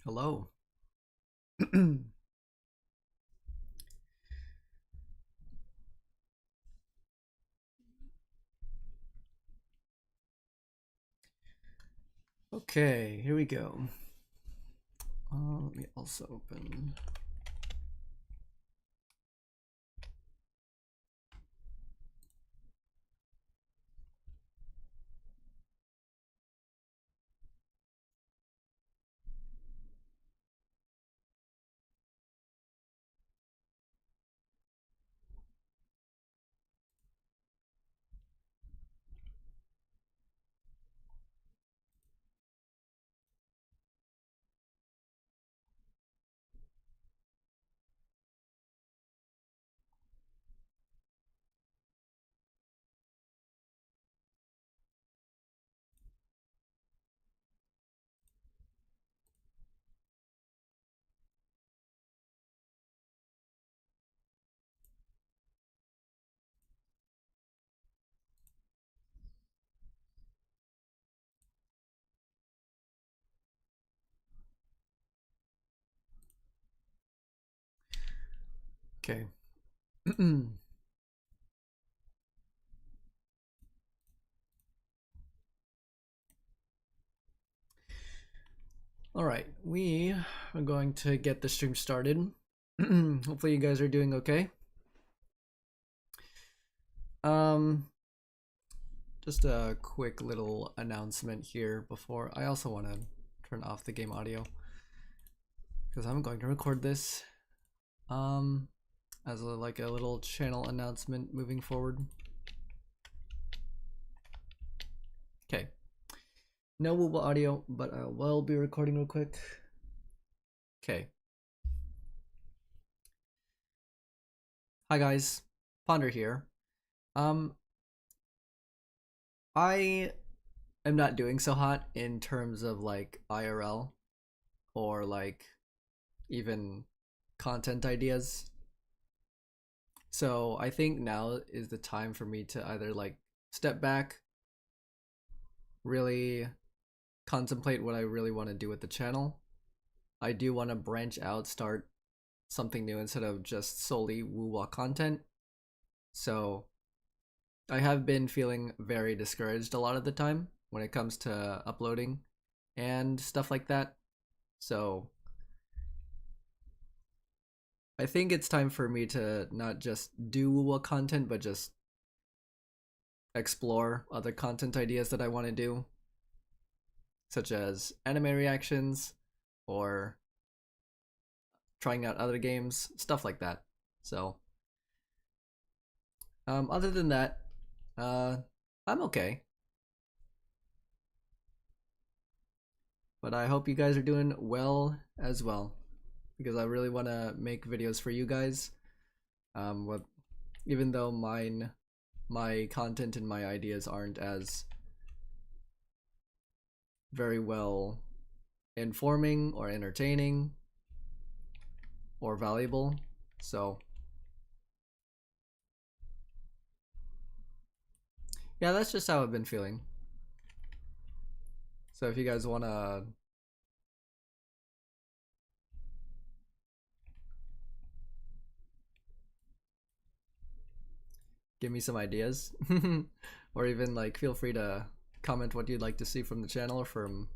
Hello. Okay, here we go. Let me also open. Okay. All right, we are going to get the stream started. Hopefully you guys are doing okay. Um just a quick little announcement here before I also want to turn off the game audio because I'm going to record this as like a little channel announcement moving forward. Okay. No WuWa audio, but I will be recording real quick. Okay. Hi guys, Ponder here. I am not doing so hot in terms of like IRL or like even content ideas. So I think now is the time for me to either like step back, really contemplate what I really want to do with the channel. I do want to branch out, start something new instead of just solely WuWa content. So I have been feeling very discouraged a lot of the time when it comes to uploading and stuff like that. So I think it's time for me to not just do WuWa content, but just explore other content ideas that I want to do, such as anime reactions or trying out other games, stuff like that. So other than that, I'm okay. But I hope you guys are doing well as well, because I really want to make videos for you guys. What, even though my content and my ideas aren't as very well informing or entertaining or valuable. So yeah, that's just how I've been feeling. So if you guys want to give me some ideas or even like feel free to comment what you'd like to see from the channel or from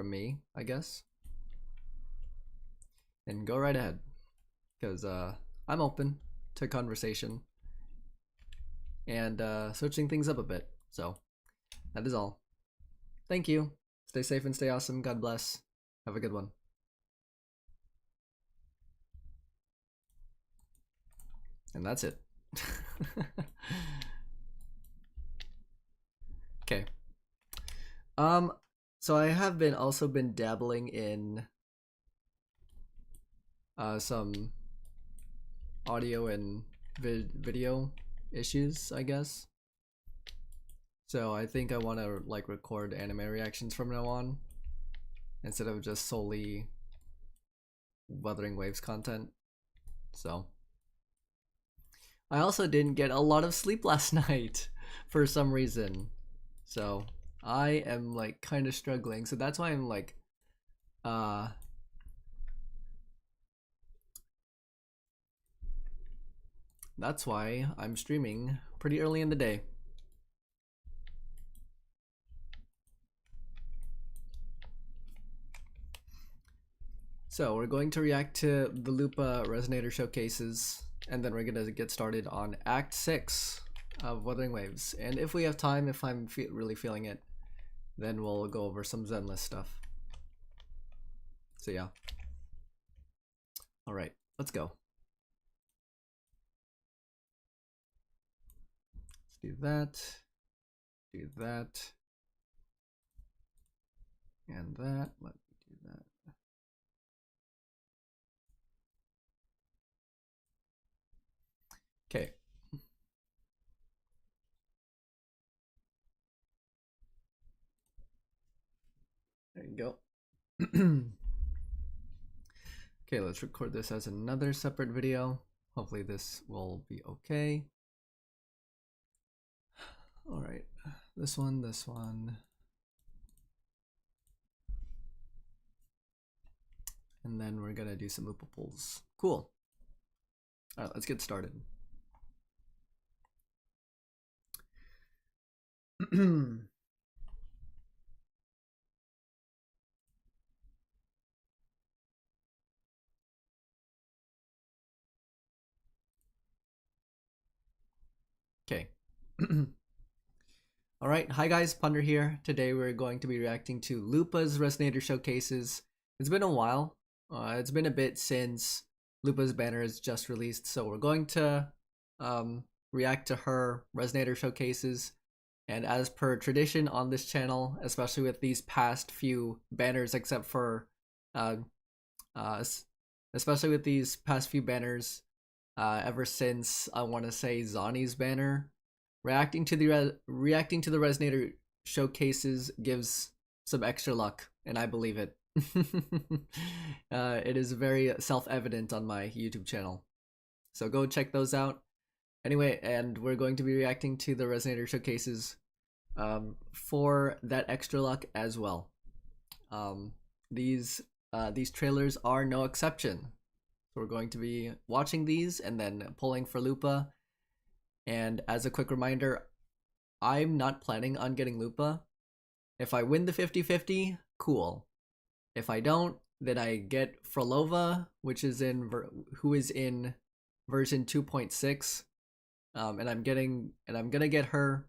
me, I guess. And go right ahead, because I'm open to conversation and switching things up a bit. So that is all. Thank you. Stay safe and stay awesome. God bless. Have a good one. And that's it. Okay. So I have been also been dabbling in some audio and video issues, I guess. So I think I want to like record anime reactions from now on instead of just solely Wuthering Waves content. So I also didn't get a lot of sleep last night for some reason. So I am like kind of struggling. So that's why I'm like That's why I'm streaming pretty early in the day. So we're going to react to the LUPA Resonator showcases, and then we're gonna get started on Act 6 of Wuthering Waves. And if we have time, if I'm really feeling it, then we'll go over some Zenless stuff. So yeah. Alright, let's go. Let's do that, and that. Let me do that. Okay. There you go. Okay, let's record this as another separate video. Hopefully this will be okay. All right, this one. And then we're gonna do some LUPA pulls. Cool. All right, let's get started. Okay. All right, hi guys, Ponder here. Today we're going to be reacting to LUPA's Resonator showcases. It's been a while. It's been a bit since LUPA's banner is just released, so we're going to react to her Resonator showcases. And as per tradition on this channel, especially with these past few banners, especially with these past few banners, ever since I want to say Zani's banner, reacting to the Resonator showcases gives some extra luck, and I believe it. It is very self-evident on my YouTube channel, so go check those out. Anyway, and we're going to be reacting to the Resonator showcases for that extra luck as well. These trailers are no exception. So we're going to be watching these and then pulling for LUPA. And as a quick reminder, I'm not planning on getting LUPA. If I win the 50-50, cool. If I don't, then I get Frolova, who is in version 2.6. And I'm gonna get her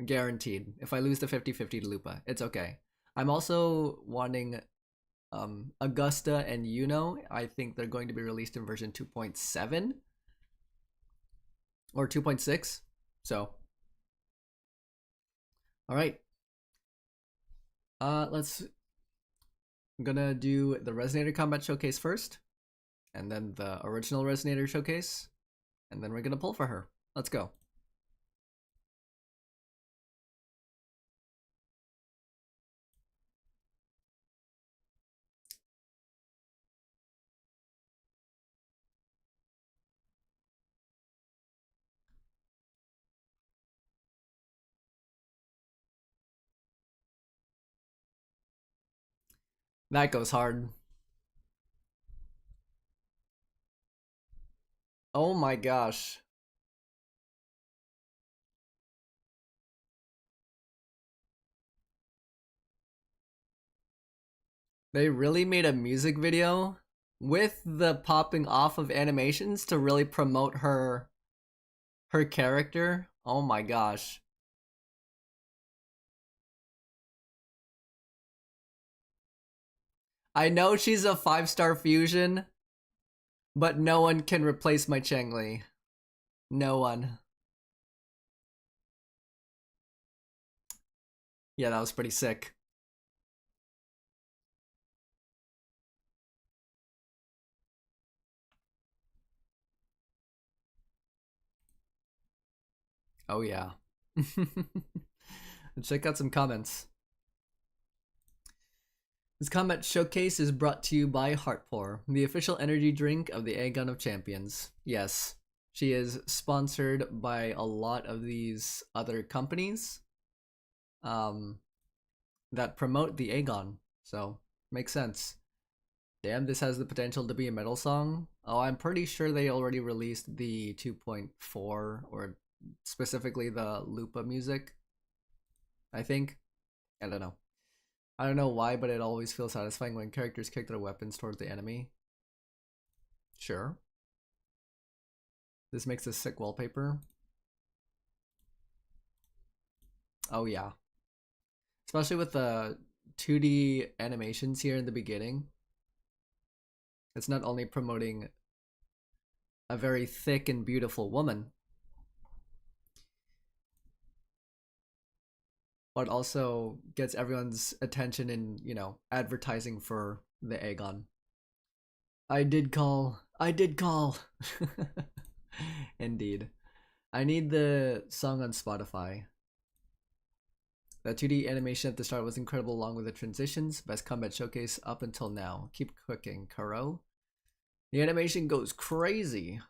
guaranteed. If I lose the 50-50 to LUPA, it's okay. I'm also wanting Augusta and Yuno. I think they're going to be released in version 2.7 or 2.6. So all right, I'm gonna do the Resonator Combat Showcase first, and then the original Resonator Showcase, and then we're gonna pull for her. Let's go. That goes hard. Oh my gosh. They really made a music video with the popping off of animations to really promote her character. Oh my gosh. I know she's a 5-star fusion, but no one can replace my Chengli. No one. Yeah, that was pretty sick. Oh yeah. Check out some comments. This combat showcase is brought to you by Heartpour, the official energy drink of the Aegon of Champions. Yes, she is sponsored by a lot of these other companies that promote the Aegon. So Makes sense. Damn, this has the potential to be a metal song. Oh, I'm pretty sure they already released the 2.4, or specifically the LUPA music. I think. I don't know. I don't know why, but it always feels satisfying when characters kick their weapons towards the enemy. Sure. This makes a sick wallpaper. Oh yeah. Especially with the 2D animations here in the beginning. It's not only promoting a very thick and beautiful woman, but also gets everyone's attention in, you know, advertising for the Aegon. I did call. I did call. Indeed. I need the song on Spotify. The 2D animation at the start was incredible along with the transitions. Best combat showcase up until now. Keep cooking, Kuro. The animation goes crazy.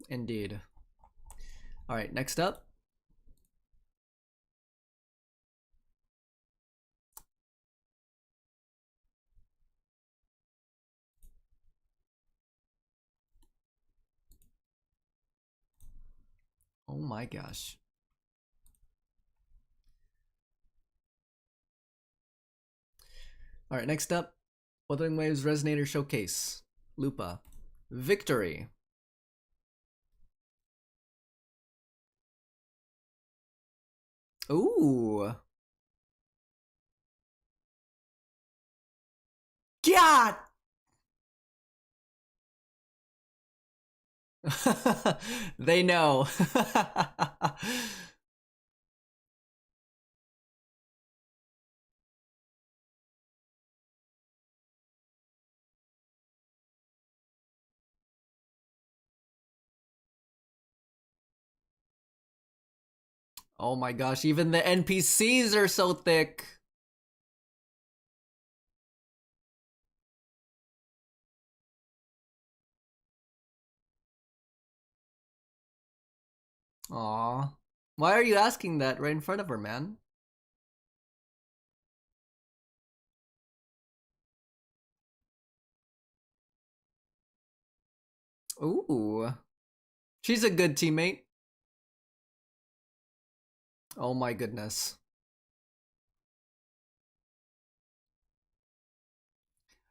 Indeed. Alright, next up. Oh my gosh. Alright, next up. Wuthering Waves Resonator Showcase. LUPA. Victory. Ooh. God! They know. Oh my gosh, even the NPCs are so thick. Aw. Why are you asking that right in front of her, man? Ooh. She's a good teammate. Oh my goodness.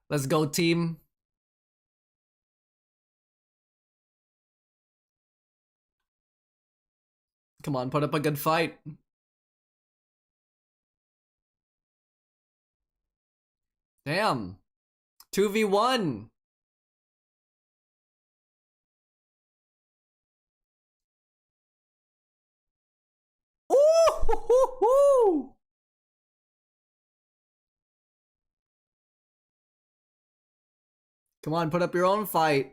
Let's go, team. Come on, put up a good fight. Damn. 2v1. Ooh! Come on, put up your own fight.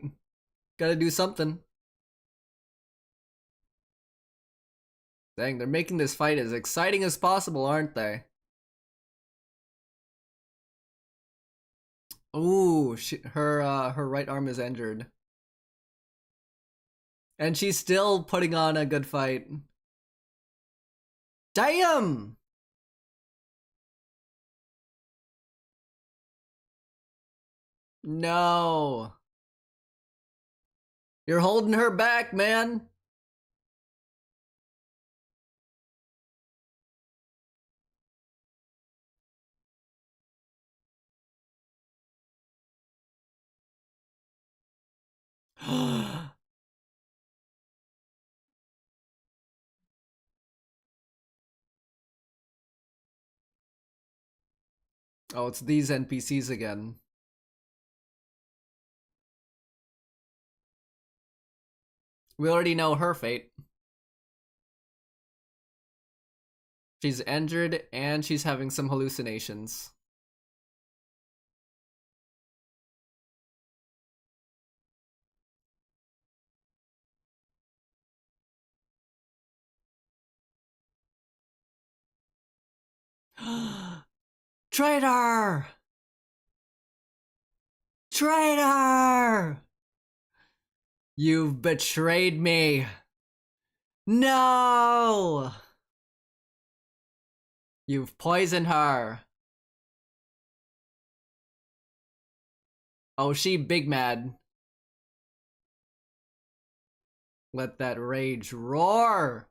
Gotta do something. Dang, they're making this fight as exciting as possible, aren't they? Ooh, her right arm is injured. And she's still putting on a good fight. Damn! No. You're holding her back, man. Oh, it's these NPCs again. We already know her fate. She's injured and she's having some hallucinations. Traitor! Traitor! You've betrayed me. No! You've poisoned her. Oh, she big mad. Let that rage roar.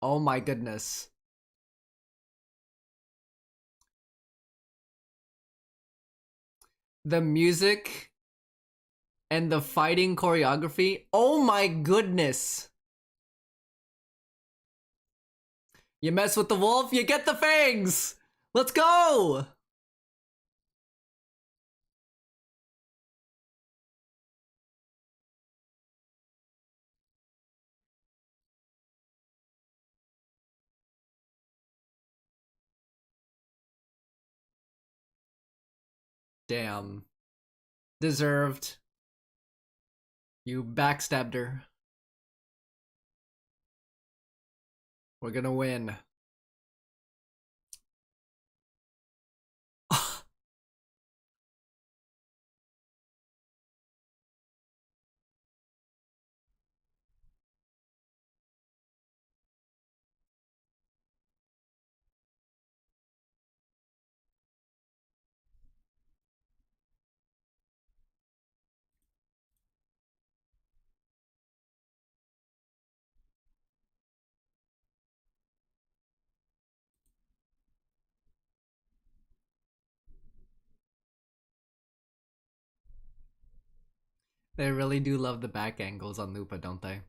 Oh my goodness. The music and the fighting choreography. Oh my goodness. You mess with the wolf, you get the fangs. Let's go. Damn. Deserved. You backstabbed her. We're gonna win. They really do love the back angles on LUPA, don't they?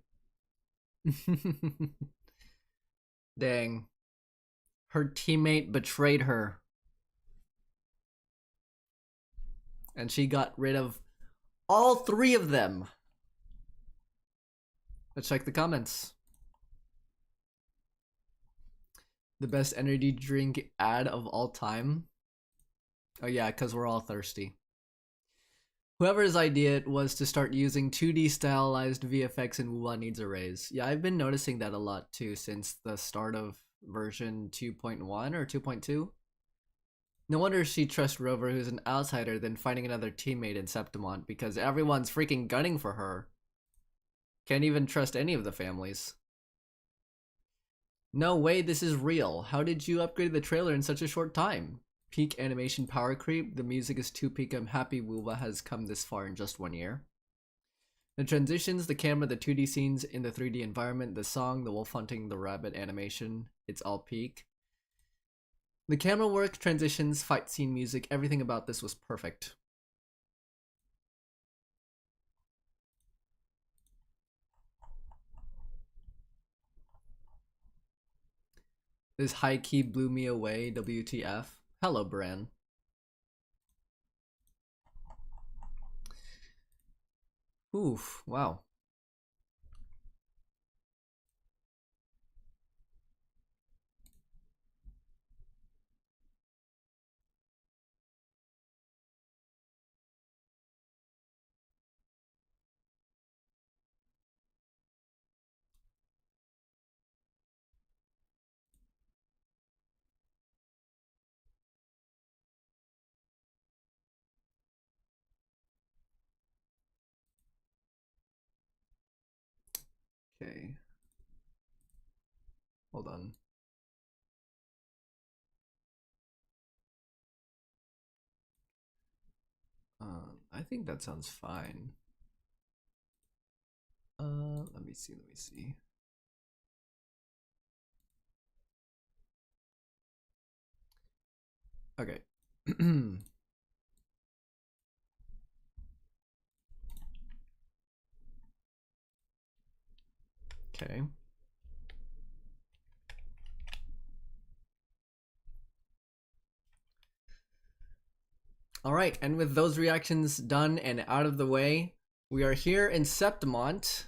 Dang. Her teammate betrayed her. And she got rid of all three of them. Let's check the comments. The best energy drink ad of all time. Oh yeah, because we're all thirsty. Whoever's idea it was to start using 2D stylized VFX in WuWa needs a raise. Yeah, I've been noticing that a lot too since the start of version 2.1 or 2.2. No wonder she trusts Rover, who's an outsider, than finding another teammate in Septimont, because everyone's freaking gunning for her. Can't even trust any of the families. No way, this is real. How did you upgrade the trailer in such a short time? Peak animation power creep. The music is too peak. I'm happy WuWa has come this far in just 1 year. The transitions, the camera, the 2D scenes in the 3D environment, the song, the wolf hunting, the rabbit animation. It's all peak. The camera work, transitions, fight scene music, everything about this was perfect. This high key blew me away, WTF. Hello, Bran. Oof, wow. Okay. Hold on. I think that sounds fine. Let me see. Okay. Okay. All right, and with those reactions done and out of the way, we are here in Septimont.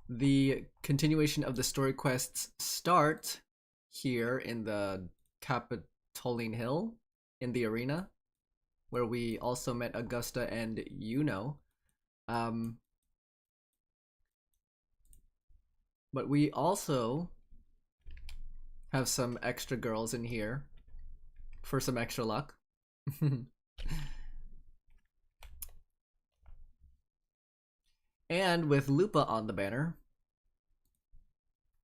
The continuation of the story quests start here in the Capitoline Hill in the arena, where we also met Augusta and Yuno. But we also have some extra girls in here for some extra luck. And with LUPA on the banner,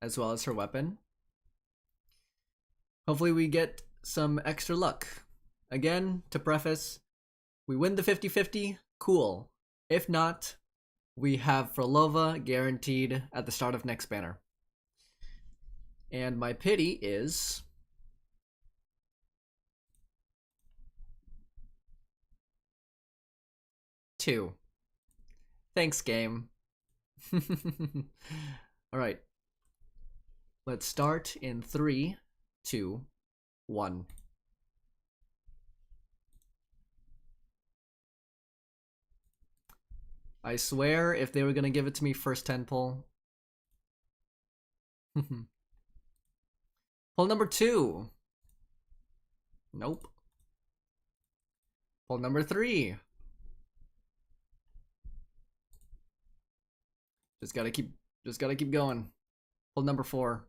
as well as her weapon, hopefully we get some extra luck. Again, to preface, we win the 50-50, cool. If not, we have Frolova guaranteed at the start of next banner. And my pity is... two. Thanks, game. Alright. Let's start in 3, 2, 1. I swear, if they were gonna give it to me first 10 pull. Pull number 2. Nope. Pull number 3. Just gotta keep going. Pull number 4.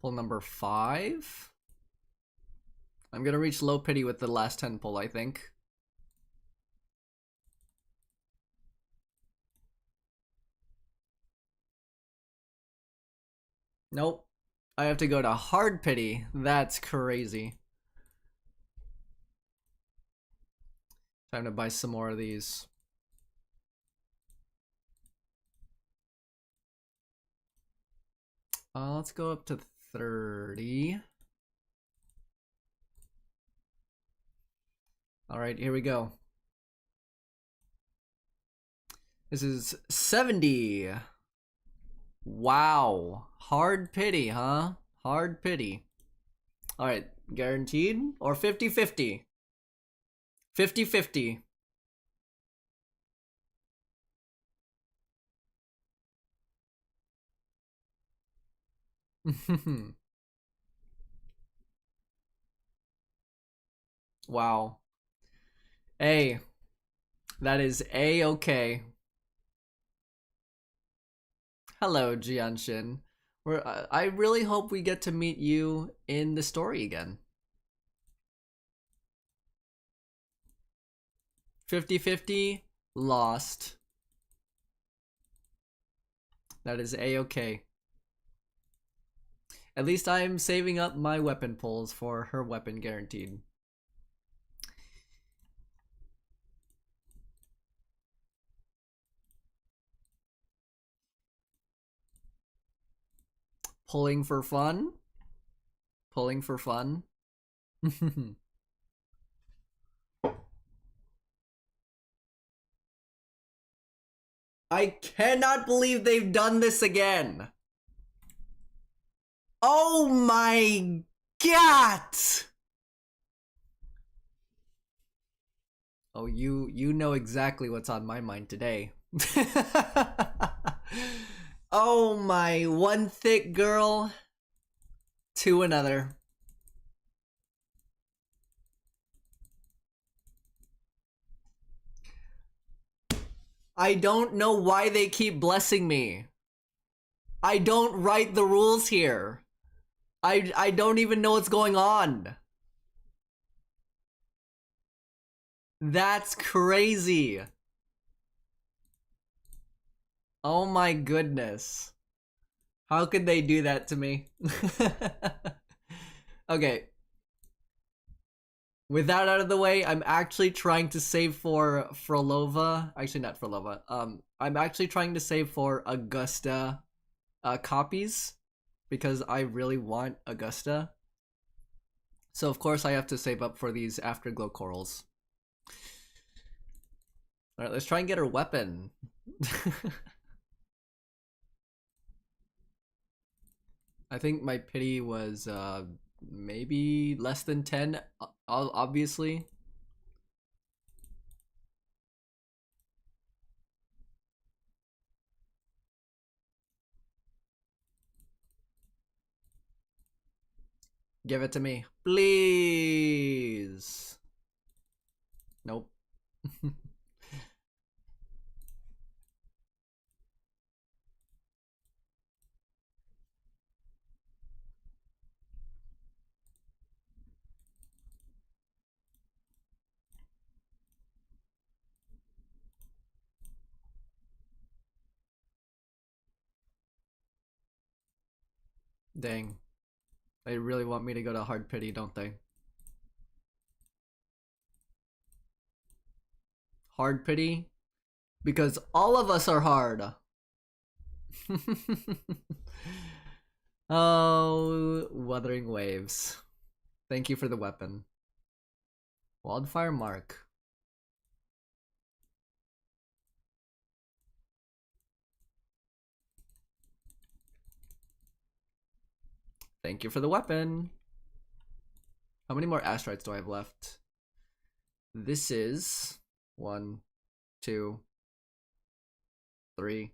Pull number 5. I'm gonna reach low pity with the last 10 pull, I think. Nope. I have to go to hard pity. That's crazy. Time to buy some more of these. Let's go up to 30. Alright, here we go. This is 70. Wow. Hard pity, huh? Hard pity. Alright, guaranteed or 50-50? 50-50. Wow. A. That is A-okay. Hello, Jianshin. I really hope we get to meet you in the story again. 50-50, lost. That is A-okay. At least I'm saving up my weapon pulls for her weapon guaranteed. Pulling for fun? Pulling for fun? I cannot believe they've done this again. Oh my god! Oh, you know exactly what's on my mind today. Oh my, one thick girl to another. I don't know why they keep blessing me. I don't write the rules here. I don't even know what's going on. That's crazy. Oh my goodness. How could they do that to me? Okay. With that out of the way, I'm actually trying to save for Frolova. Actually, not Frolova. I'm actually trying to save for Augusta copies because I really want Augusta. So of course I have to save up for these Afterglow corals. Alright, let's try and get her weapon. I think my pity was maybe less than 10, obviously. Give it to me, please. Nope. Dang. They really want me to go to hard pity, don't they? Hard pity? Because all of us are hard. Oh, Wuthering Waves. Thank you for the weapon. Wildfire Mark. Thank you for the weapon. How many more asteroids do I have left? This is 1, 2, 3.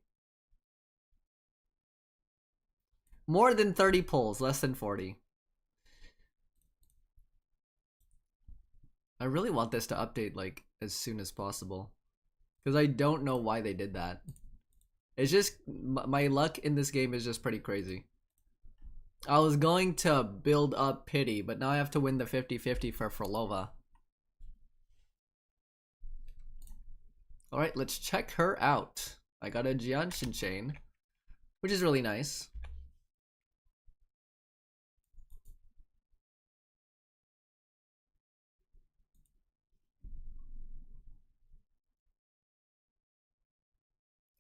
More than 30 pulls, less than 40. I really want this to update like as soon as possible, because I don't know why they did that. It's just my luck in this game is just pretty crazy. I was going to build up pity, but now I have to win the 50-50 for Frolova. Alright, let's check her out. I got a Jianshin chain, which is really nice.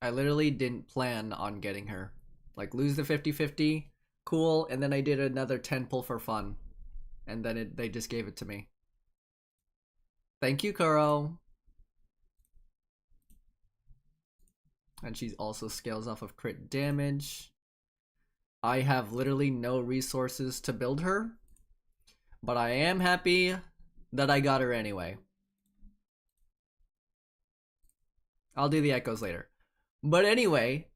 I literally didn't plan on getting her. Like, lose the 50-50, cool, and then I did another 10 pull for fun. And then they just gave it to me. Thank you, Kuro. And she also scales off of crit damage. I have literally no resources to build her, but I am happy that I got her anyway. I'll do the echoes later. But anyway,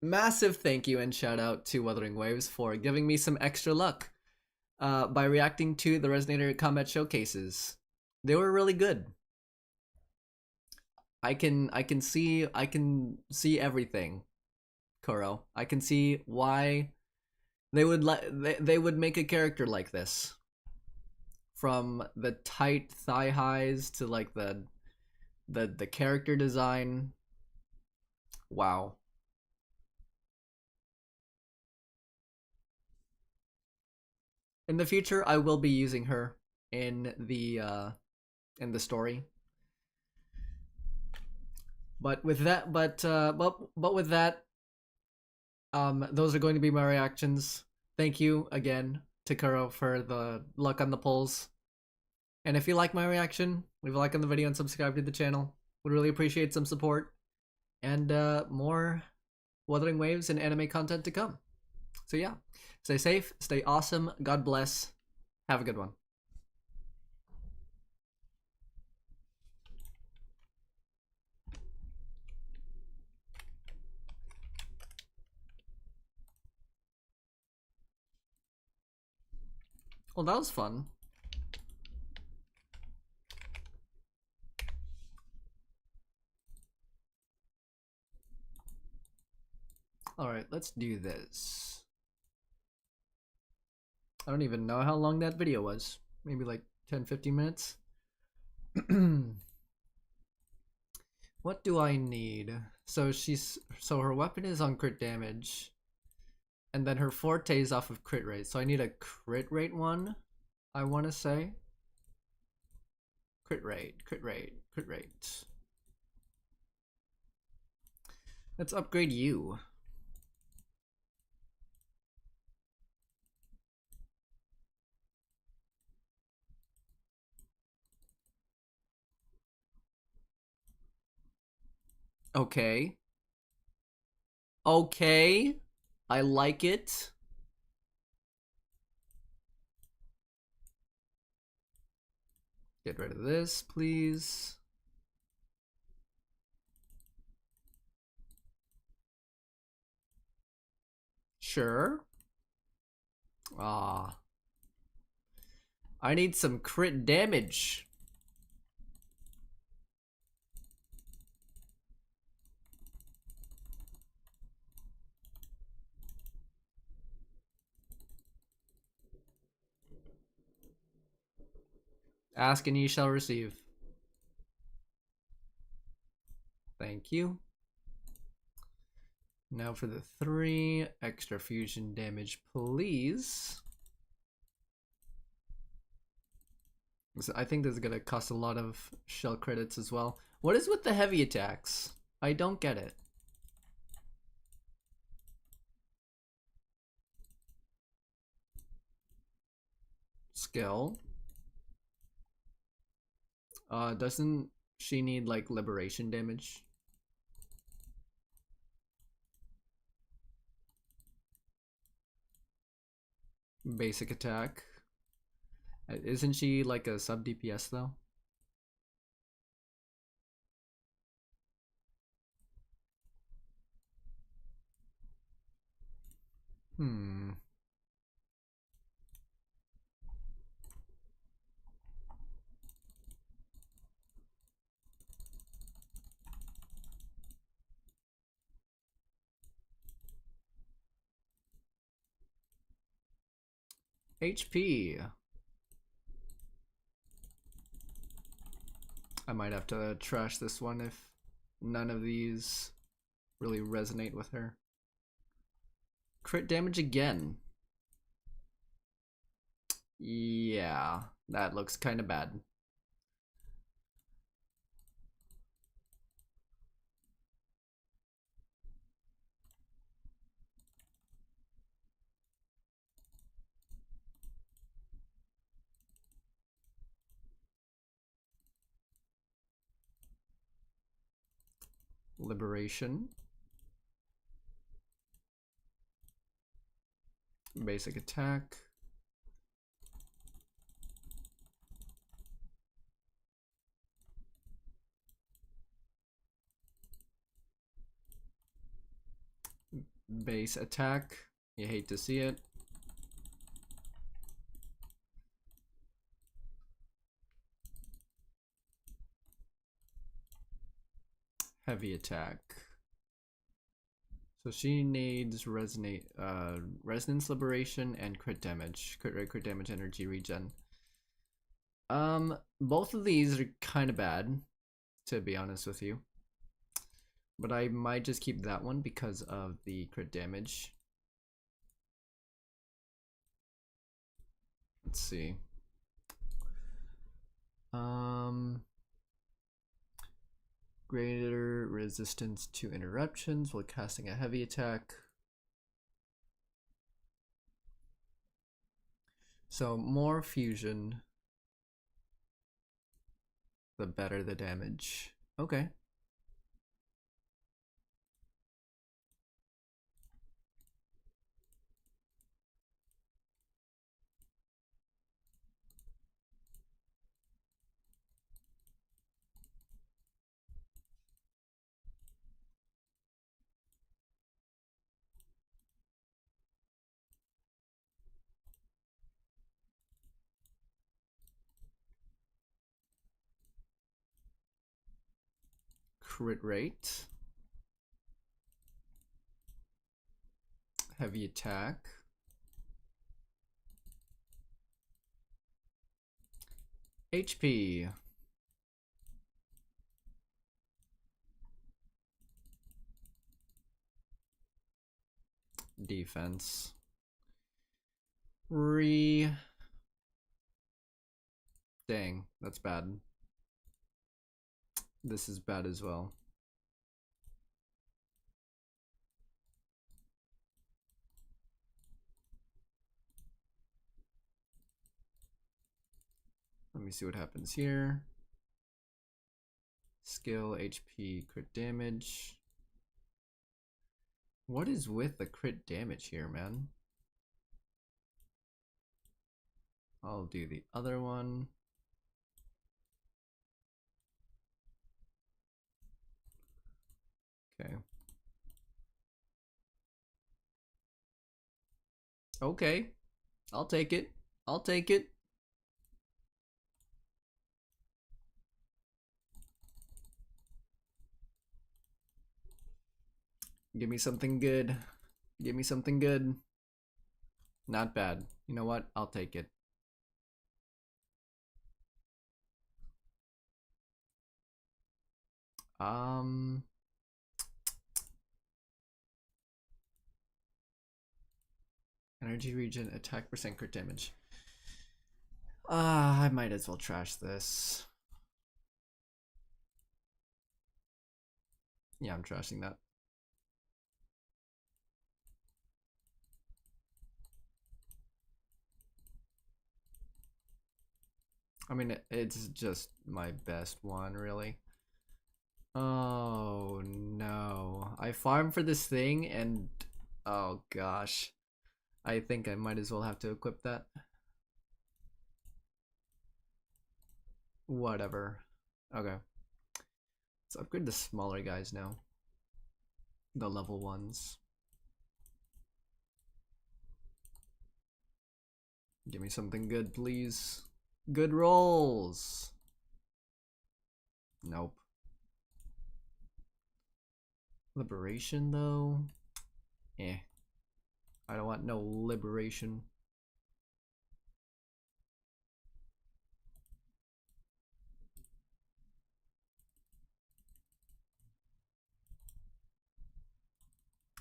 massive thank you and shout out to Wuthering Waves for giving me some extra luck by reacting to the Resonator Combat showcases. They were really good. I can see everything, Kuro. I can see why they would make a character like this. From the tight thigh highs to like the character design. Wow. In the future, I will be using her in the story. But with that, but with that, those are going to be my reactions. Thank you again to Kuro for the luck on the polls. And if you like my reaction, leave a like on the video and subscribe to the channel. Would really appreciate some support. And more Wuthering Waves and anime content to come. So yeah, stay safe, stay awesome, God bless, have a good one. Well, that was fun. Alright, let's do this. I don't even know how long that video was. Maybe like 10-15 minutes. What do I need? So her weapon is on crit damage. And then her forte is off of crit rate. So I need a crit rate one, I want to say. Crit rate, crit rate, crit rate. Let's upgrade you. Okay. Okay. I like it. Get rid of this, please. Sure. Ah. I need some crit damage. Ask and ye shall receive. Thank you. Now for the 3 extra fusion damage, please. I think this is gonna cost a lot of shell credits as well. What is with the heavy attacks? I don't get it. Skill. Doesn't she need like liberation damage? Basic attack. Isn't she like a sub DPS though? HP. I might have to trash this one if none of these really resonate with her. Crit damage again. Yeah, that looks kind of bad. Liberation. Basic attack. Base attack. You hate to see it. Heavy attack. So she needs resonance liberation and crit damage. Crit damage energy regen. Both of these are kind of bad, to be honest with you. But I might just keep that one because of the crit damage. Let's see. Greater resistance to interruptions while casting a heavy attack. So more fusion, the better the damage. Okay. Crit rate. Heavy attack. HP. Defense. Dang, that's bad. This is bad as well. Let me see what happens here. Skill, HP, crit damage. What is with the crit damage here, man? I'll do the other one. Okay. Okay. I'll take it. I'll take it. Give me something good. Give me something good. Not bad. You know what? I'll take it. Energy regen, attack percent, crit damage. I might as well trash this. Yeah, I'm trashing that. I mean, it's just my best one, really. Oh no. I farmed for this thing and oh gosh. I think I might as well have to equip that. Whatever. Okay. Let's upgrade the smaller guys now. The level ones. Give me something good, please. Good rolls. Nope. Liberation, though? Eh. I don't want no liberation.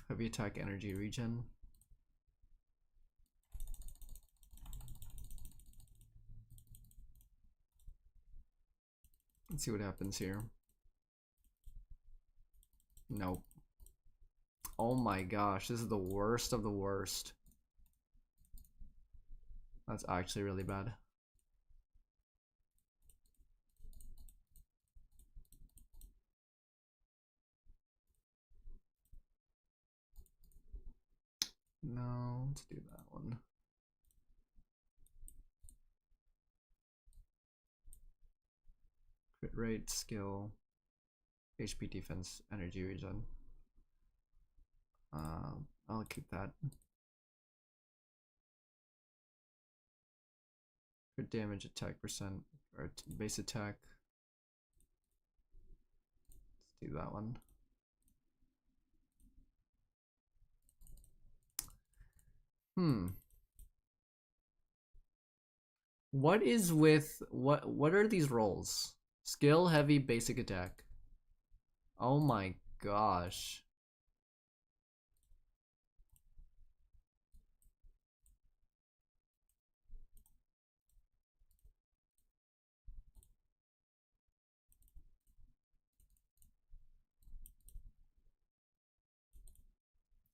Heavy attack, energy regen. Let's see what happens here. Nope. Oh my gosh, this is the worst of the worst. That's actually really bad. No, let's do that one. Crit rate, skill, HP defense, energy regen. I'll keep that. Crit damage, attack percent, or base attack. Let's do that one. What is with what are these rolls? Skill, heavy, basic attack. Oh my gosh.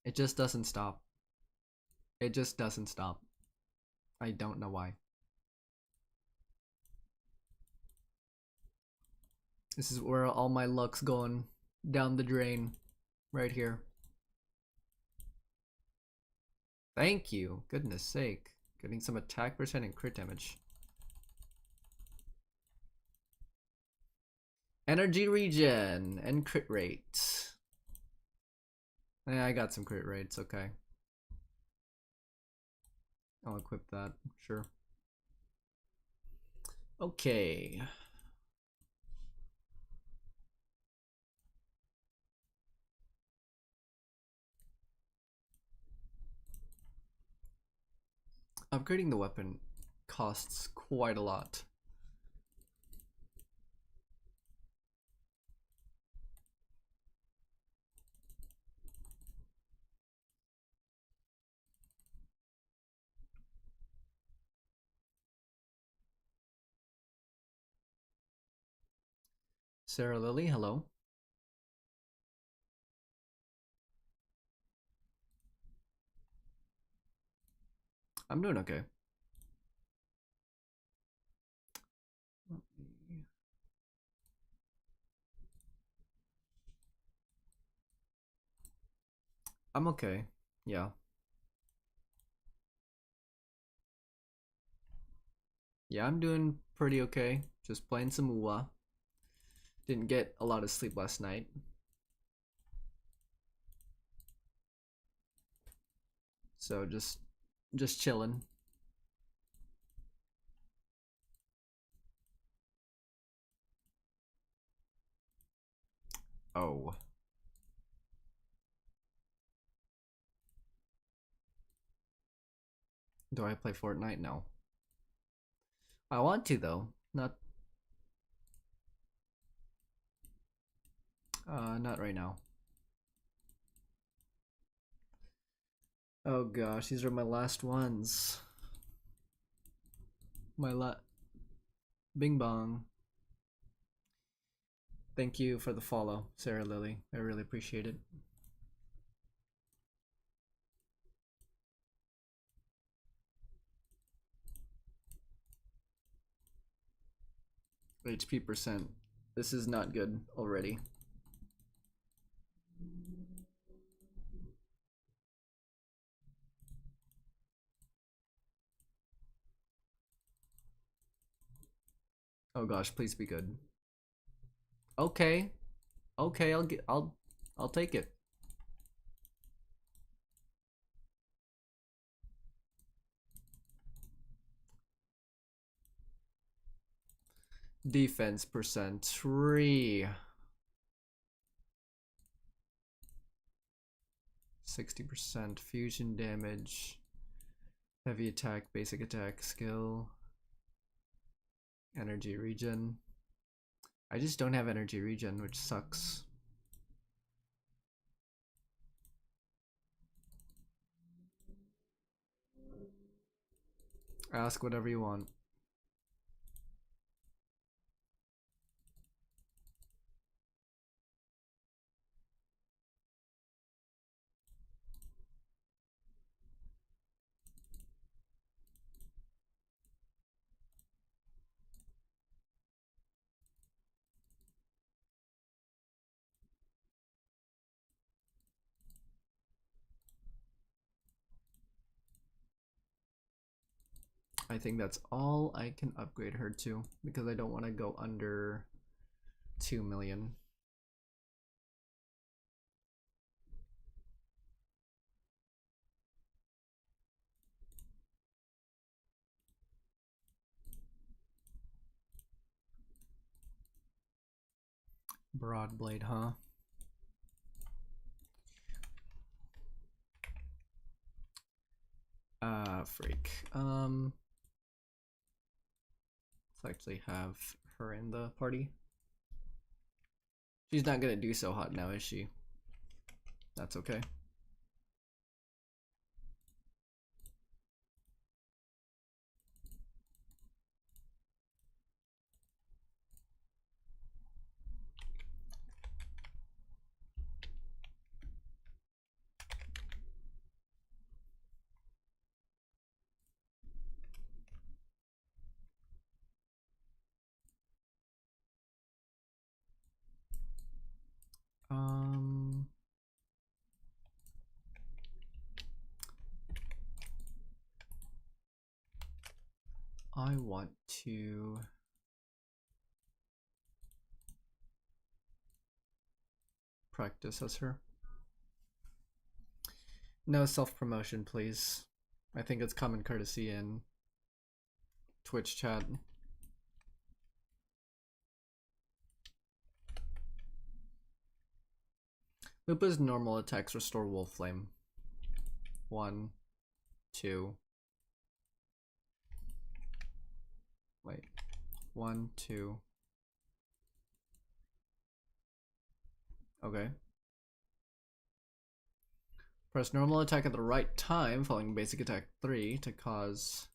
It just doesn't stop. It just doesn't stop. I don't know why. This is where all my luck's going down the drain. Right here. Thank you. Goodness sake. Getting some attack percent and crit damage. Energy regen and crit rate. Yeah, I got some crit rates, okay. I'll equip that, sure. Okay. Upgrading the weapon costs quite a lot. Sarah Lily, hello. I'm doing okay. I'm okay, yeah. Yeah, I'm doing pretty okay. Just playing some WuWa. Didn't get a lot of sleep last night. So just chilling. Oh. Do I play Fortnite? No. I want to though. Not right now. Oh gosh, these are my last ones. Bing bong. Thank you for the follow, Sarah Lily. I really appreciate it. HP percent. This is not good already. Oh gosh, please be good. Okay. Okay, I'll take it. Defense percent 3. 60% fusion damage. Heavy attack, basic attack, skill. Energy regen. I just don't have energy regen, which sucks. Ask whatever you want. I think that's all I can upgrade her to because I don't want to go under 2 million. Broad blade, huh? Freak. Let's actually have her in the party. She's not gonna do so hot now, is she? That's okay. I want to practice as her. No self-promotion, please. I think it's common courtesy in Twitch chat. LUPA's normal attacks restore Wolf Flame. 1, 2. Wait. 1, 2. Okay. Press normal attack at the right time, following basic attack 3 to cause...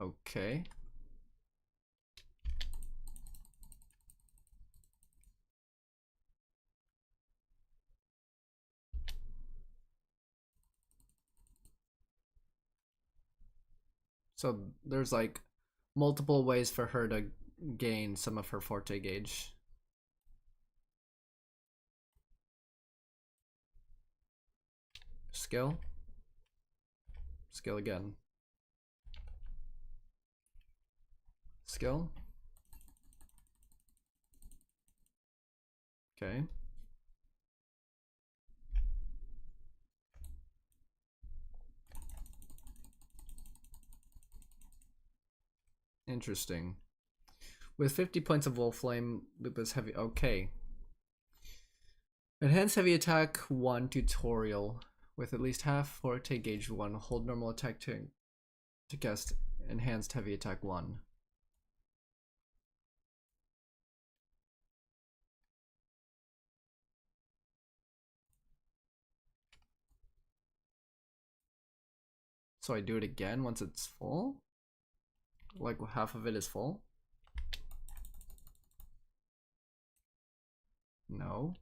Okay. So there's like multiple ways for her to gain some of her forte gauge. Skill. Skill again. Skill. Okay. Interesting. With 50 points of Wolf Flame, LUPA's heavy. Okay. Enhance heavy attack 1 tutorial. With at least half forte gauge 1, hold normal attack to cast enhanced heavy attack 1. So I do it again once it's full? Like half of it is full? No.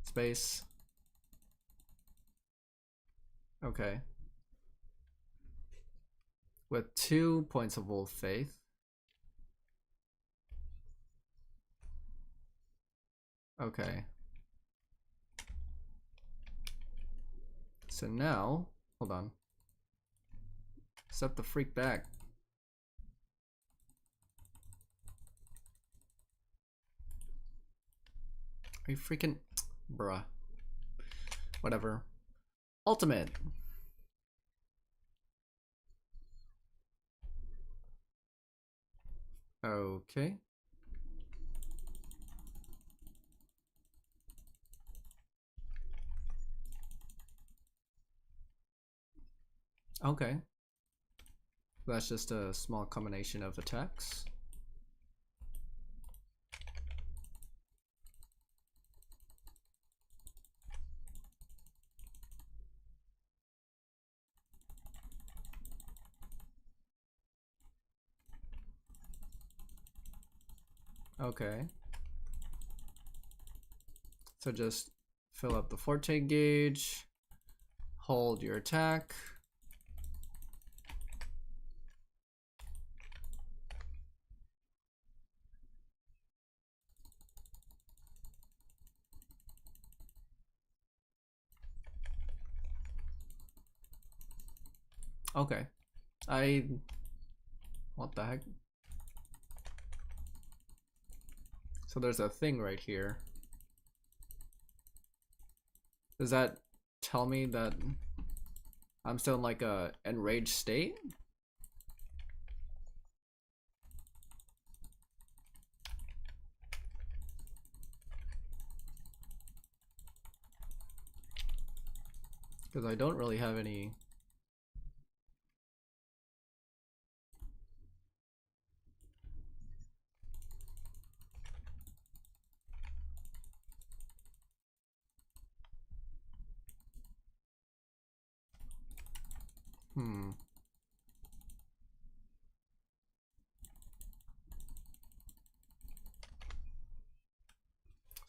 Space. Okay. With 2 points of wolf faith. Okay. So now, hold on. Set the freak back. Are you freaking... Bruh. Whatever. Ultimate. Okay. Okay. That's just a small combination of attacks. Okay. So just fill up the forte gauge, hold your attack. Okay. What the heck? So there's a thing right here. Does that tell me that I'm still in like a enraged state? Because I don't really have any...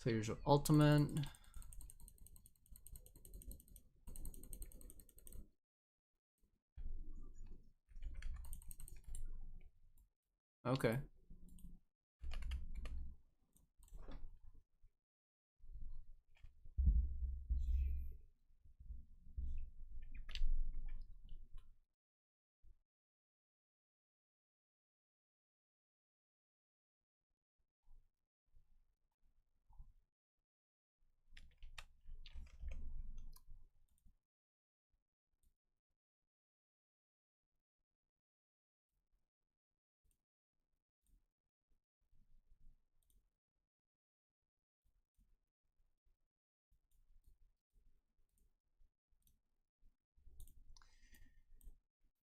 So here's your ultimate. Okay.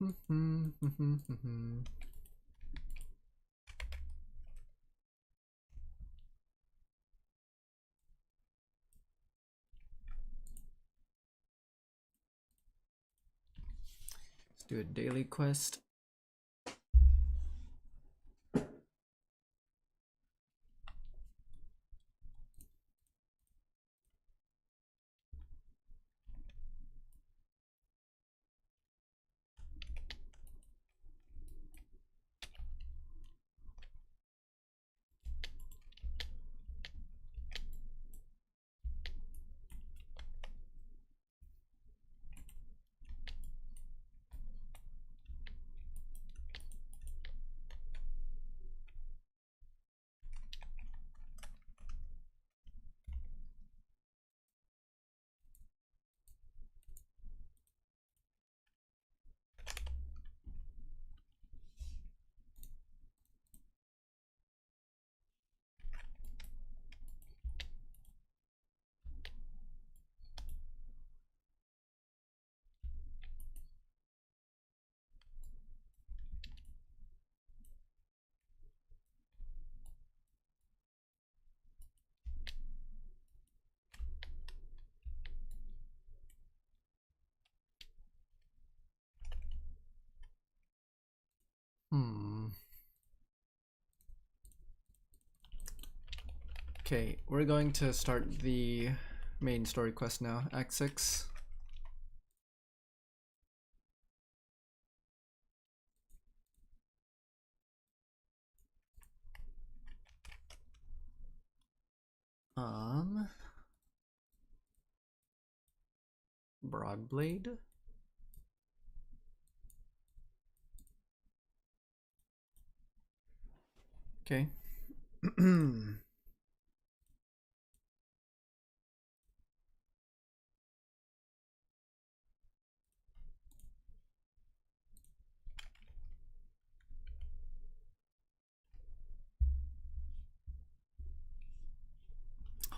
Let's do a daily quest. Okay, we're going to start the main story quest now, Act 6. Broadblade. Okay.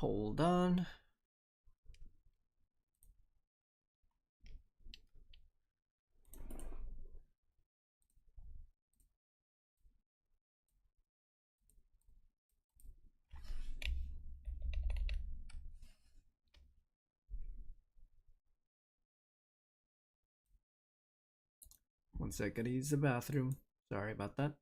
Hold on. One sec, gotta use the bathroom. Sorry about that.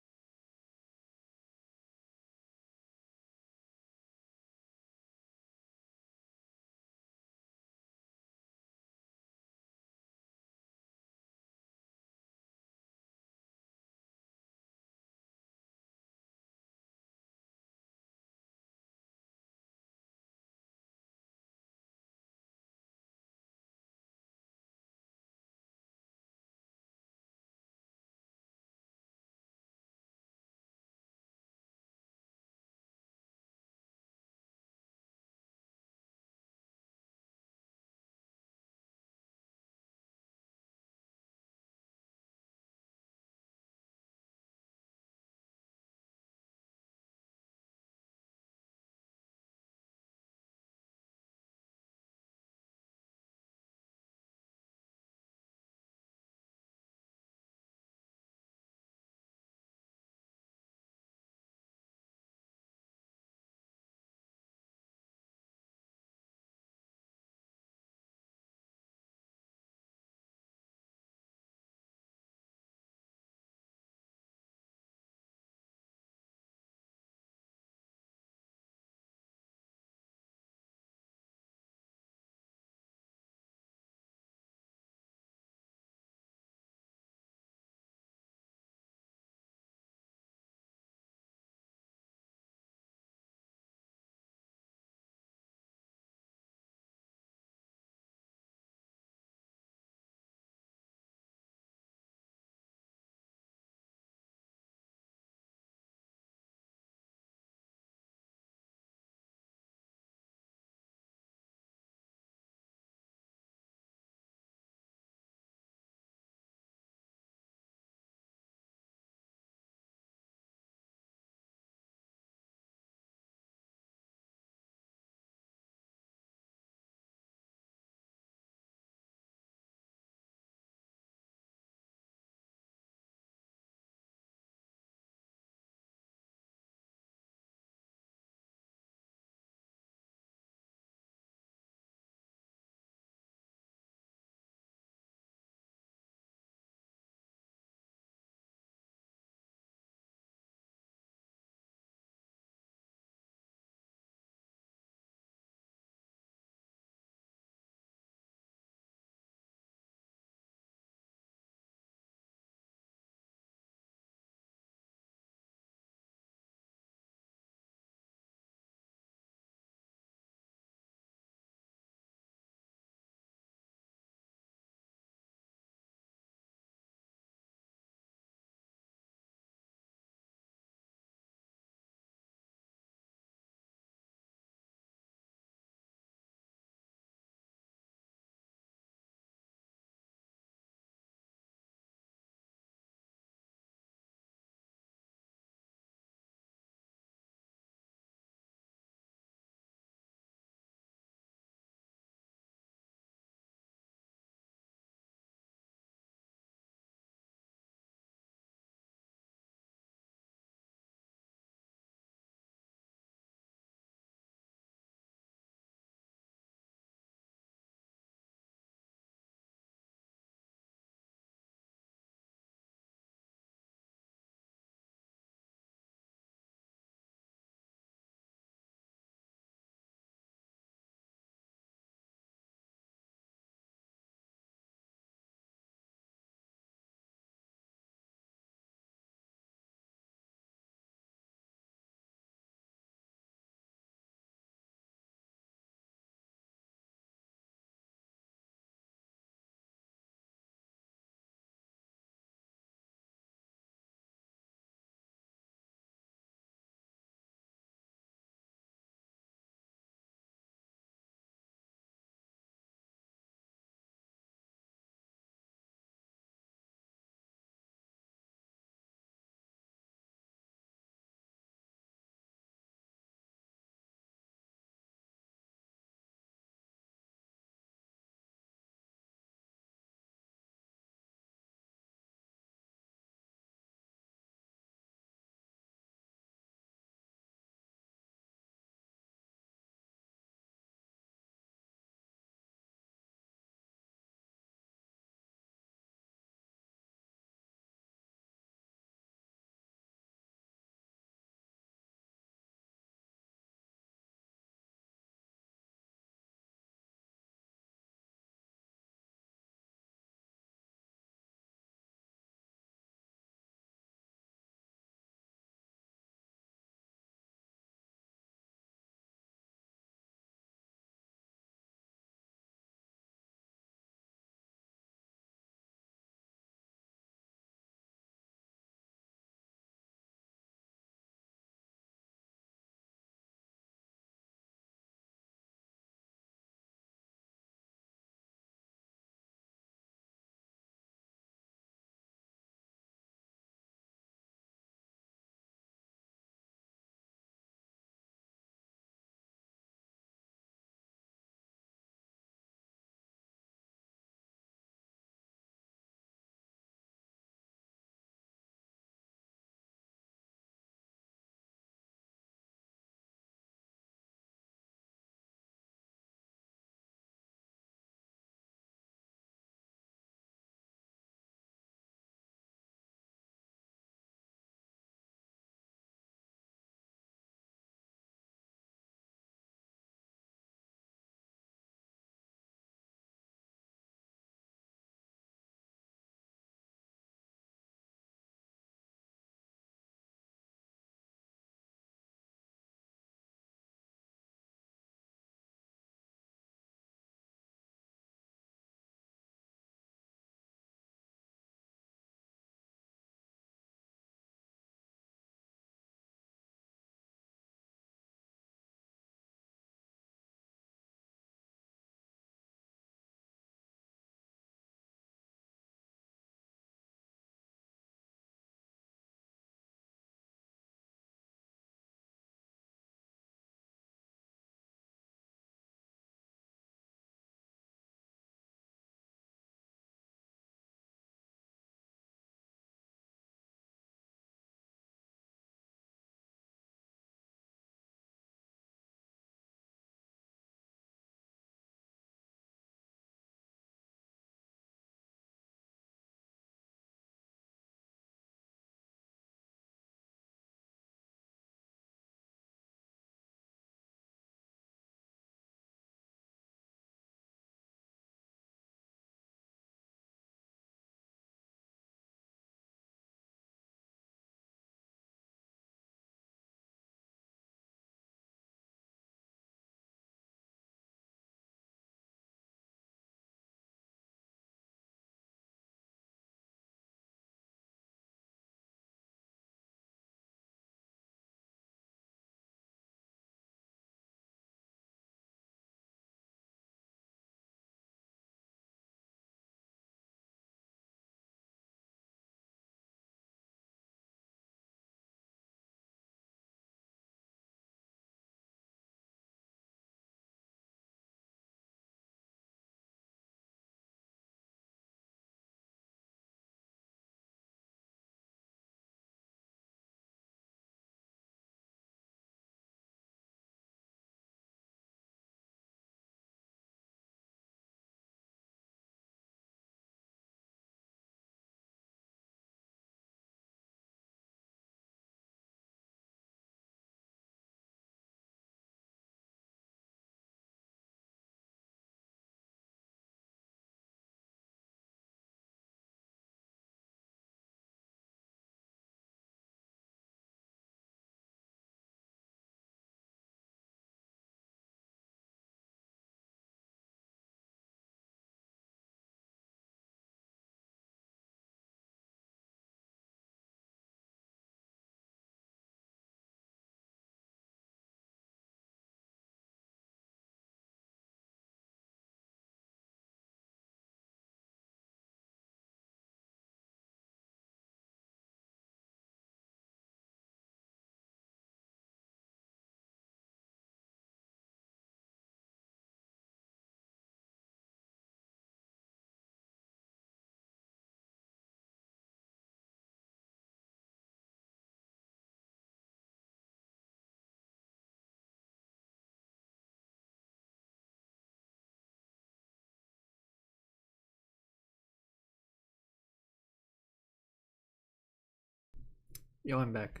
Yo, I'm back.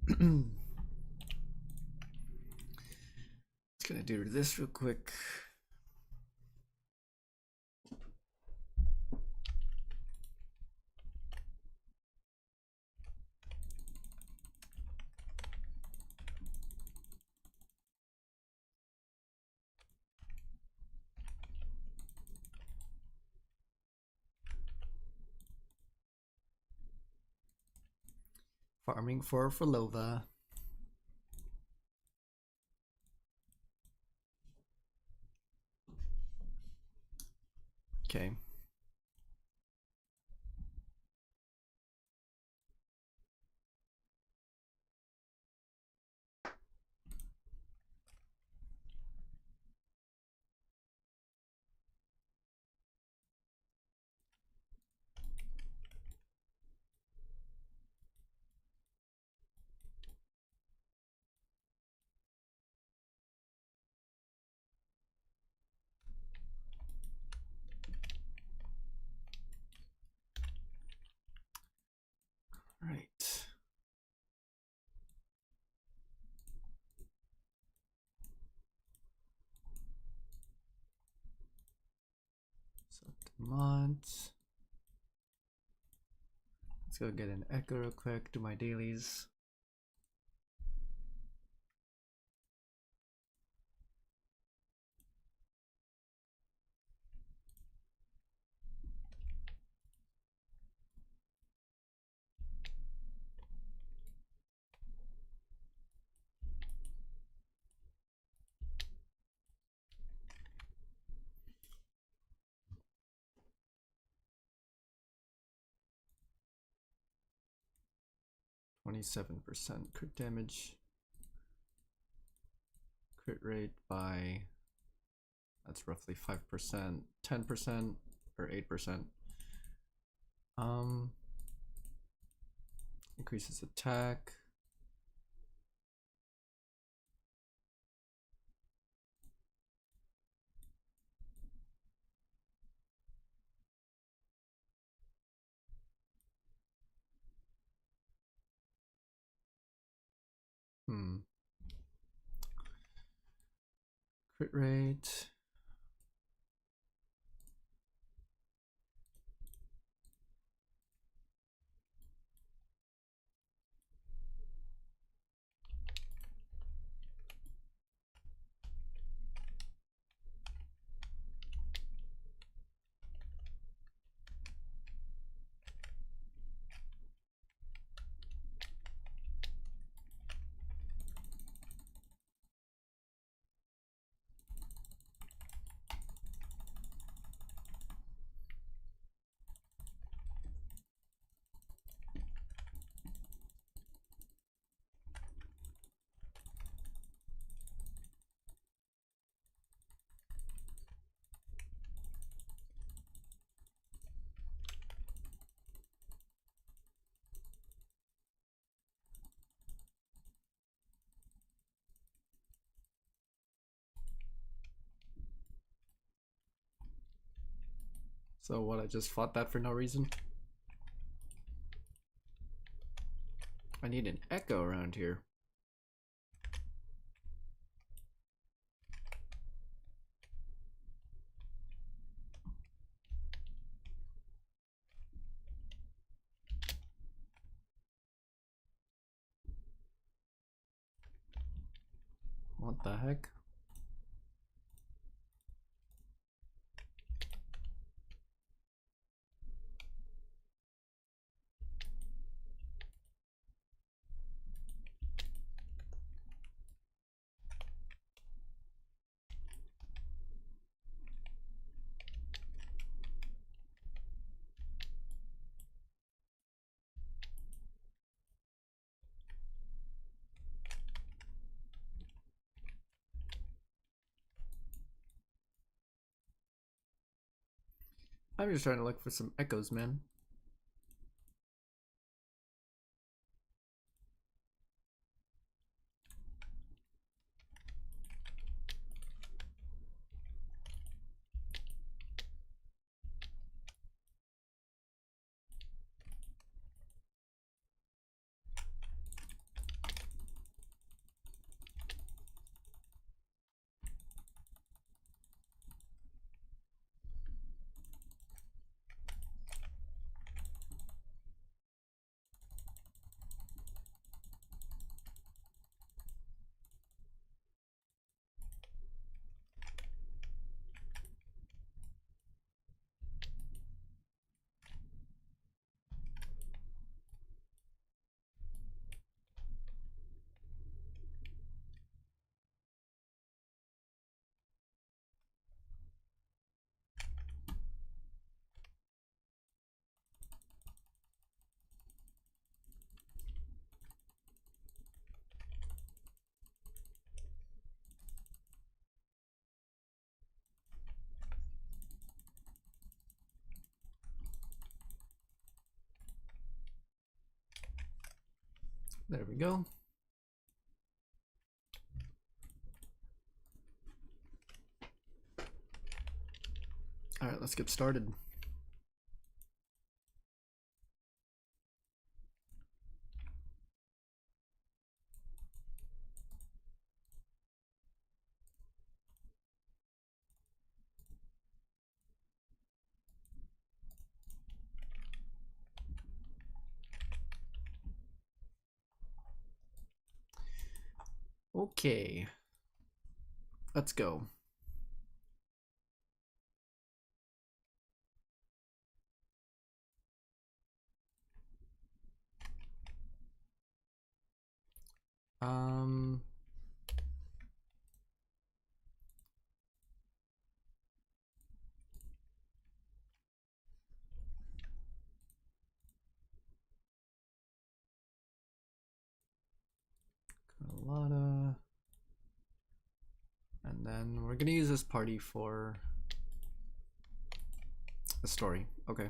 Just gonna do this real quick. Farming for Lova. Okay. Right. SEPTIMONT. Let's go get an echo real quick, do my dailies. %, crit damage. Crit rate by, that's roughly 5%, 10% or 8%. Increases attack. Crit rate. So what, I just fought that for no reason? I need an echo around here. What the heck? I'm just trying to look for some echoes, man. There we go. All right, let's get started. Okay, let's go. Carlotta. And then we're gonna use this party for a story. Okay.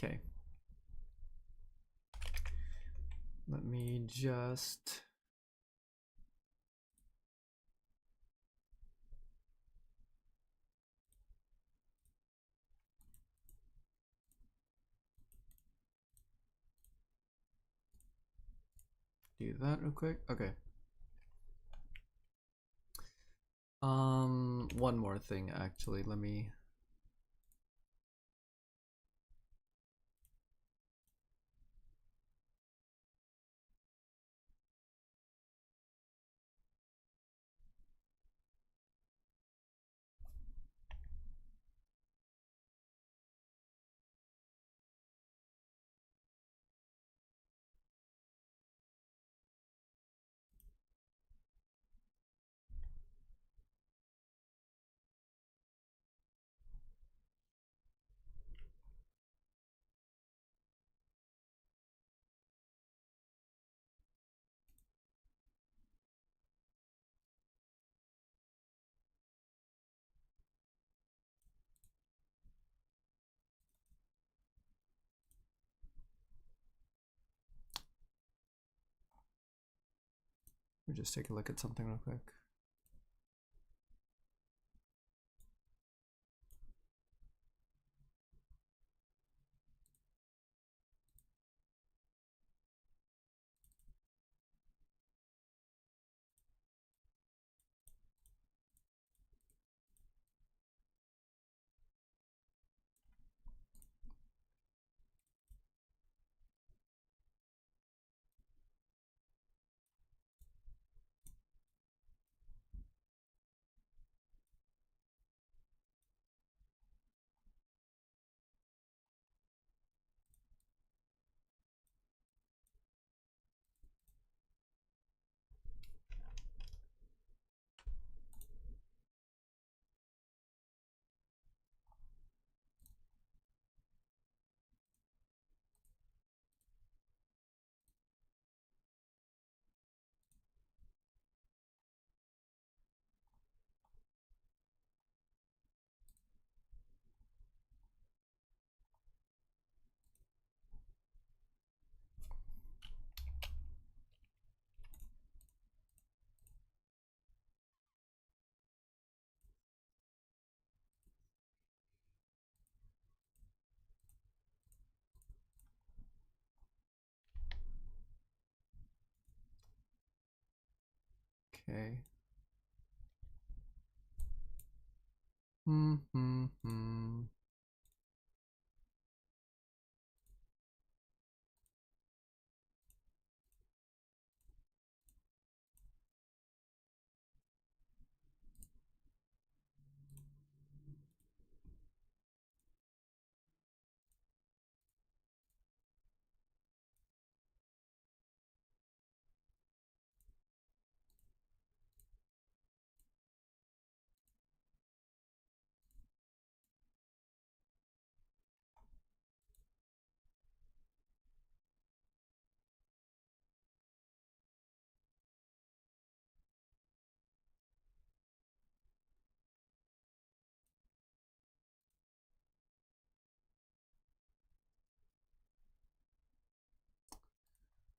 Okay. Let me just do that real quick. Okay. One more thing actually. Let me just take a look at something real quick. Okay. Hmm.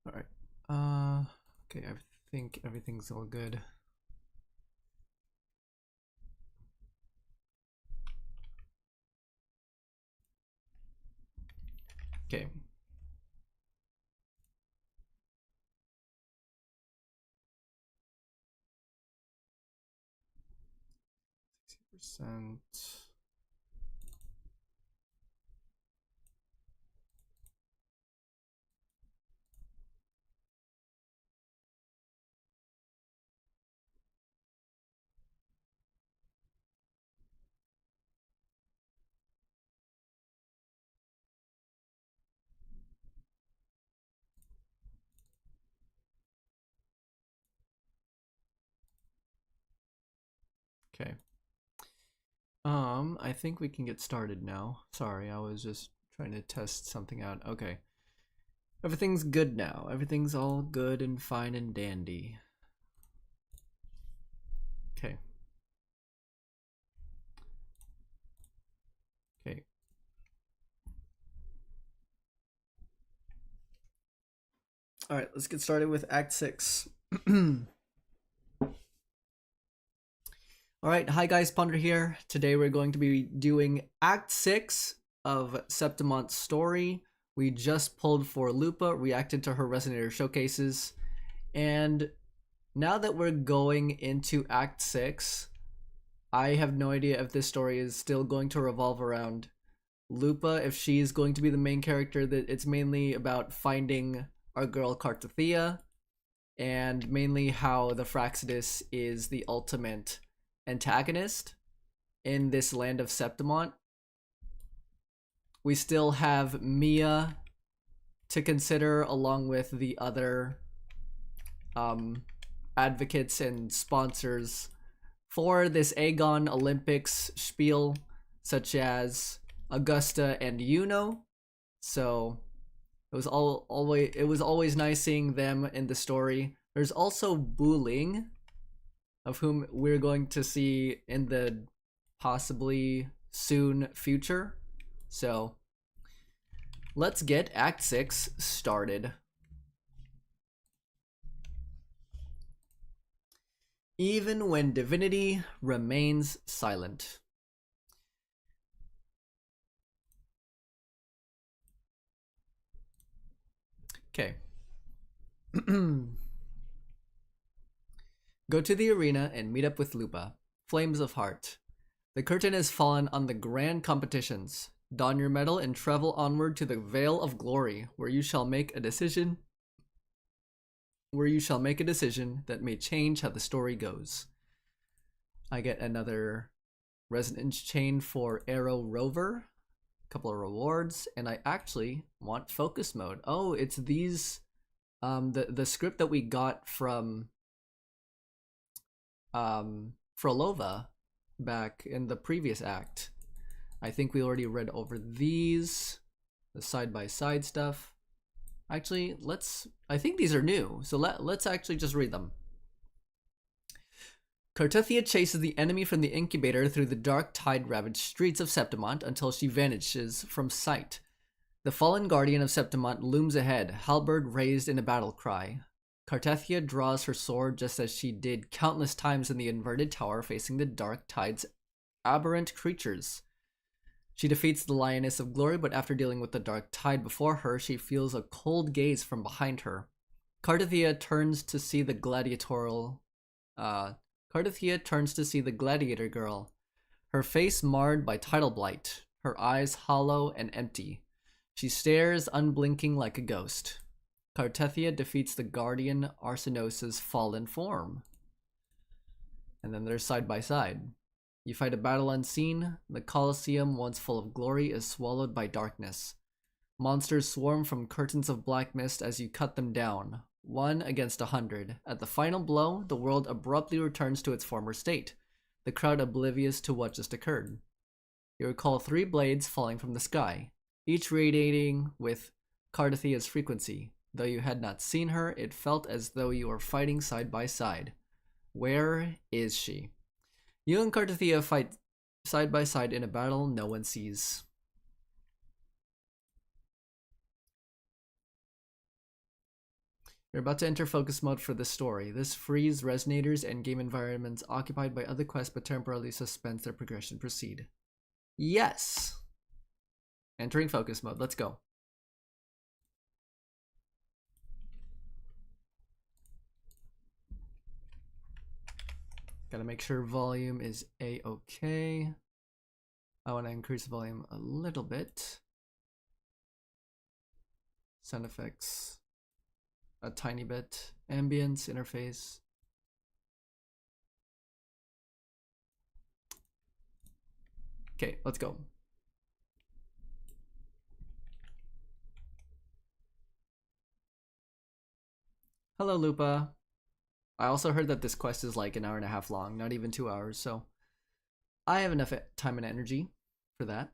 All right. Okay, I think everything's all good. Okay. %. Okay. I think we can get started now. Sorry, I was just trying to test something out. Okay. Everything's good now. Everything's all good and fine and dandy. Okay. Okay. All right, let's get started with Act 6. All right, hi guys, Ponder here. Today we're going to be doing Act 6 of Septimont's story. We just pulled for LUPA, reacted to her Resonator showcases, and now that we're going into Act 6, I have no idea if this story is still going to revolve around LUPA, if she's going to be the main character. That it's mainly about finding our girl Cartathea, and mainly how the Fraxidus is the ultimate antagonist in this land of Septimont. We still have Mia to consider, along with the other advocates and sponsors for this Aegon Olympics spiel, such as Augusta and Yuno. So it was always nice seeing them in the story. There's also Buling, of whom we're going to see in the possibly soon future. So let's get Act 6 started. Even when divinity remains silent. Okay. Go to the arena and meet up with LUPA. Flames of Heart. The curtain has fallen on the grand competitions. Don your medal and travel onward to the Vale of Glory, where you shall make a decision that may change how the story goes. I get another resonance chain for Arrow Rover, a couple of rewards, and I actually want focus mode. Oh, it's these the script that we got from Frolova back in the previous act. I think we already read over these, the side-by-side stuff. Actually, I think these are new, so let's actually just read them. Cartathea chases the enemy from the incubator through the dark tide-ravaged streets of Septimont until she vanishes from sight. The fallen guardian of Septimont looms ahead, halberd raised in a battle cry. Cartathea draws her sword just as she did countless times in the inverted tower facing the dark tide's aberrant creatures. She defeats the Lioness of Glory, but after dealing with the dark tide before her, she feels a cold gaze from behind her. Cartathea turns to see the gladiatorial Cardothea turns to see the gladiator girl, her face marred by tidal blight, her eyes hollow and empty. She stares unblinking like a ghost. Cardothea defeats the guardian Arsenos's fallen form. And then they're side by side. You fight a battle unseen. The Colosseum, once full of glory, is swallowed by darkness. Monsters swarm from curtains of black mist as you cut them down, 1 against 100. At the final blow, the world abruptly returns to its former state, the crowd oblivious to what just occurred. You recall 3 blades falling from the sky, each radiating with Cardothea's frequency. Though you had not seen her, it felt as though you were fighting side by side. Where is she? You and Cardothea fight side by side in a battle no one sees. You're about to enter focus mode for this story. This frees resonators and game environments occupied by other quests but temporarily suspends their progression. Proceed. Yes! Entering focus mode. Let's go. Gotta make sure volume is A-okay. I want to increase the volume a little bit. Sound effects a tiny bit. Ambience, interface. Okay, let's go. Hello, Lupa. I also heard that this quest is like an hour and a half long, not even 2 hours, so I have enough time and energy for that.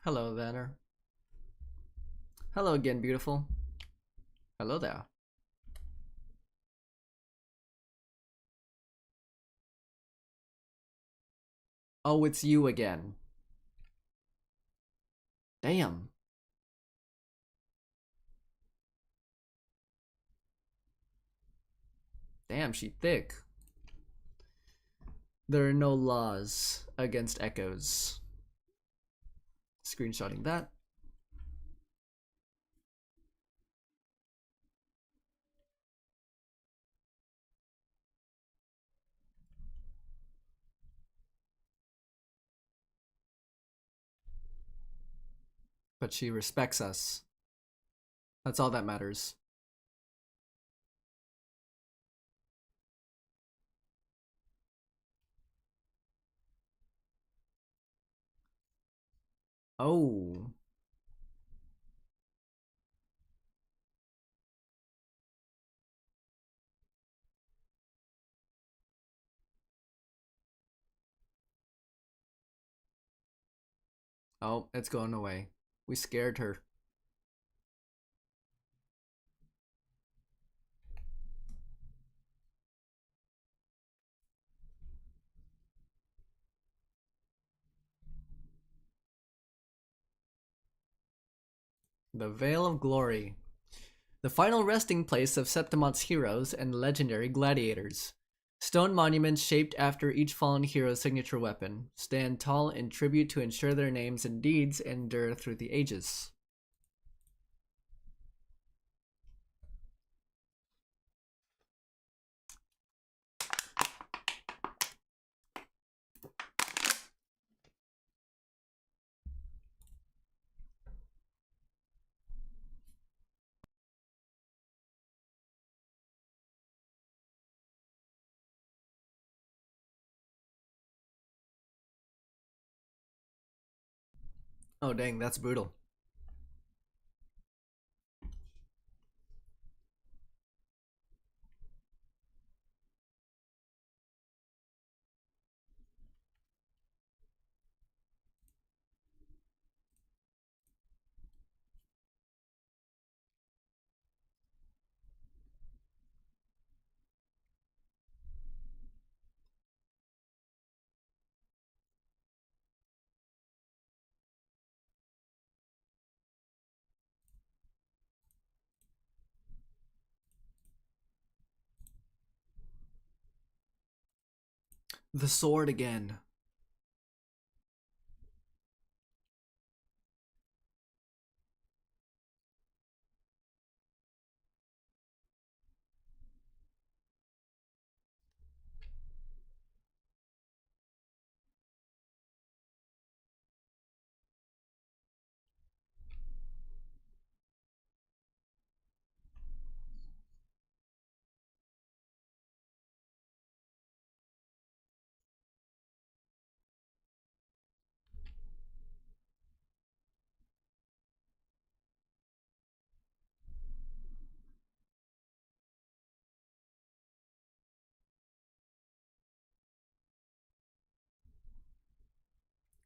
Hello, Vanner. Hello again, beautiful. Hello there. Oh, it's you again. Damn. Damn, she thick. There are no laws against echoes. Screenshotting that. But she respects us. That's all that matters. Oh. Oh, it's going away. We scared her. The Veil of Glory. The final resting place of Septimont's heroes and legendary gladiators. Stone monuments shaped after each fallen hero's signature weapon stand tall in tribute to ensure their names and deeds endure through the ages. Oh dang, that's brutal. The sword again.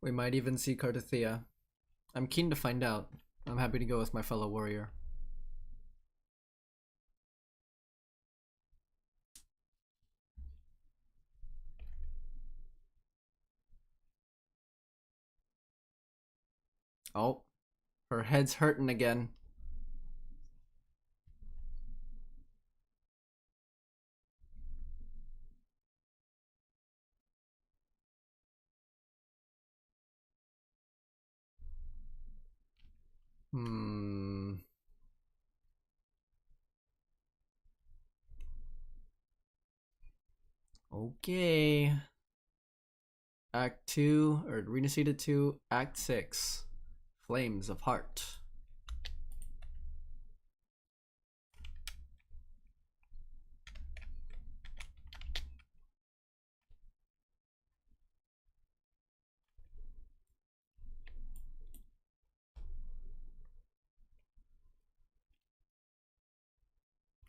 We might even see Cardathea. I'm keen to find out. I'm happy to go with my fellow warrior. Oh, her head's hurting again. Okay. Act 2, or Rinascita 2, Act 6. Flames of Heart.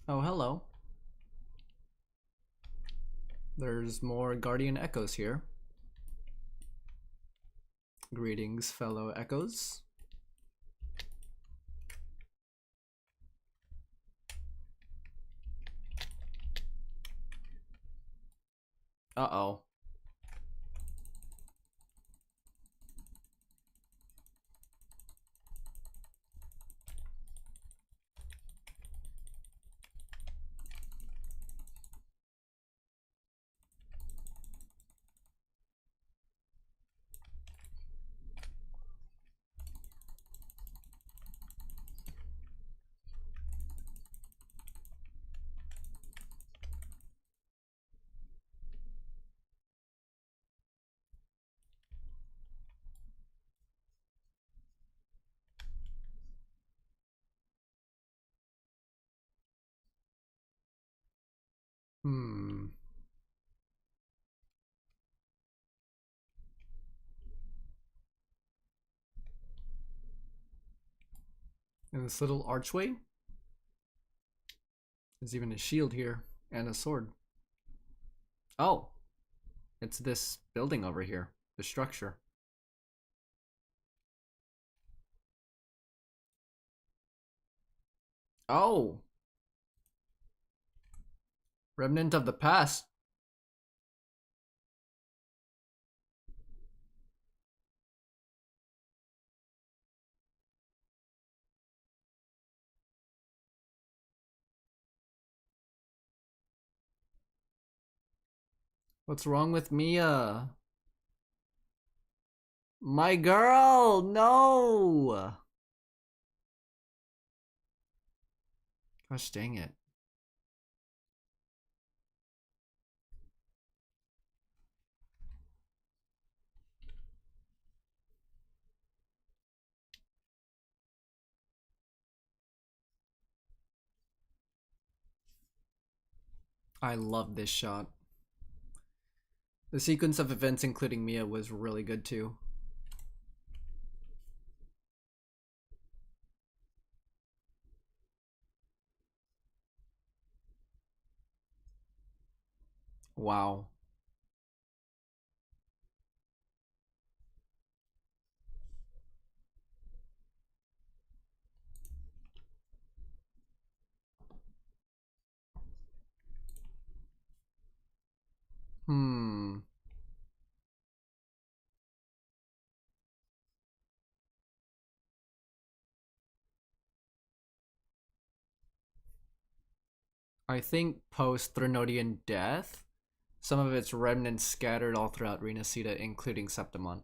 Oh, hello. There's more Guardian Echoes here. Greetings, fellow Echoes. Uh-oh. And this little archway? There's even a shield here, and a sword. Oh! It's this building over here. The structure. Oh! Remnant of the past. What's wrong with Mia? My girl! No! Gosh dang it. I love this shot. The sequence of events including Mia was really good too. Wow. I think post Threnodian death, some of its remnants scattered all throughout Rinascita, including Septimont.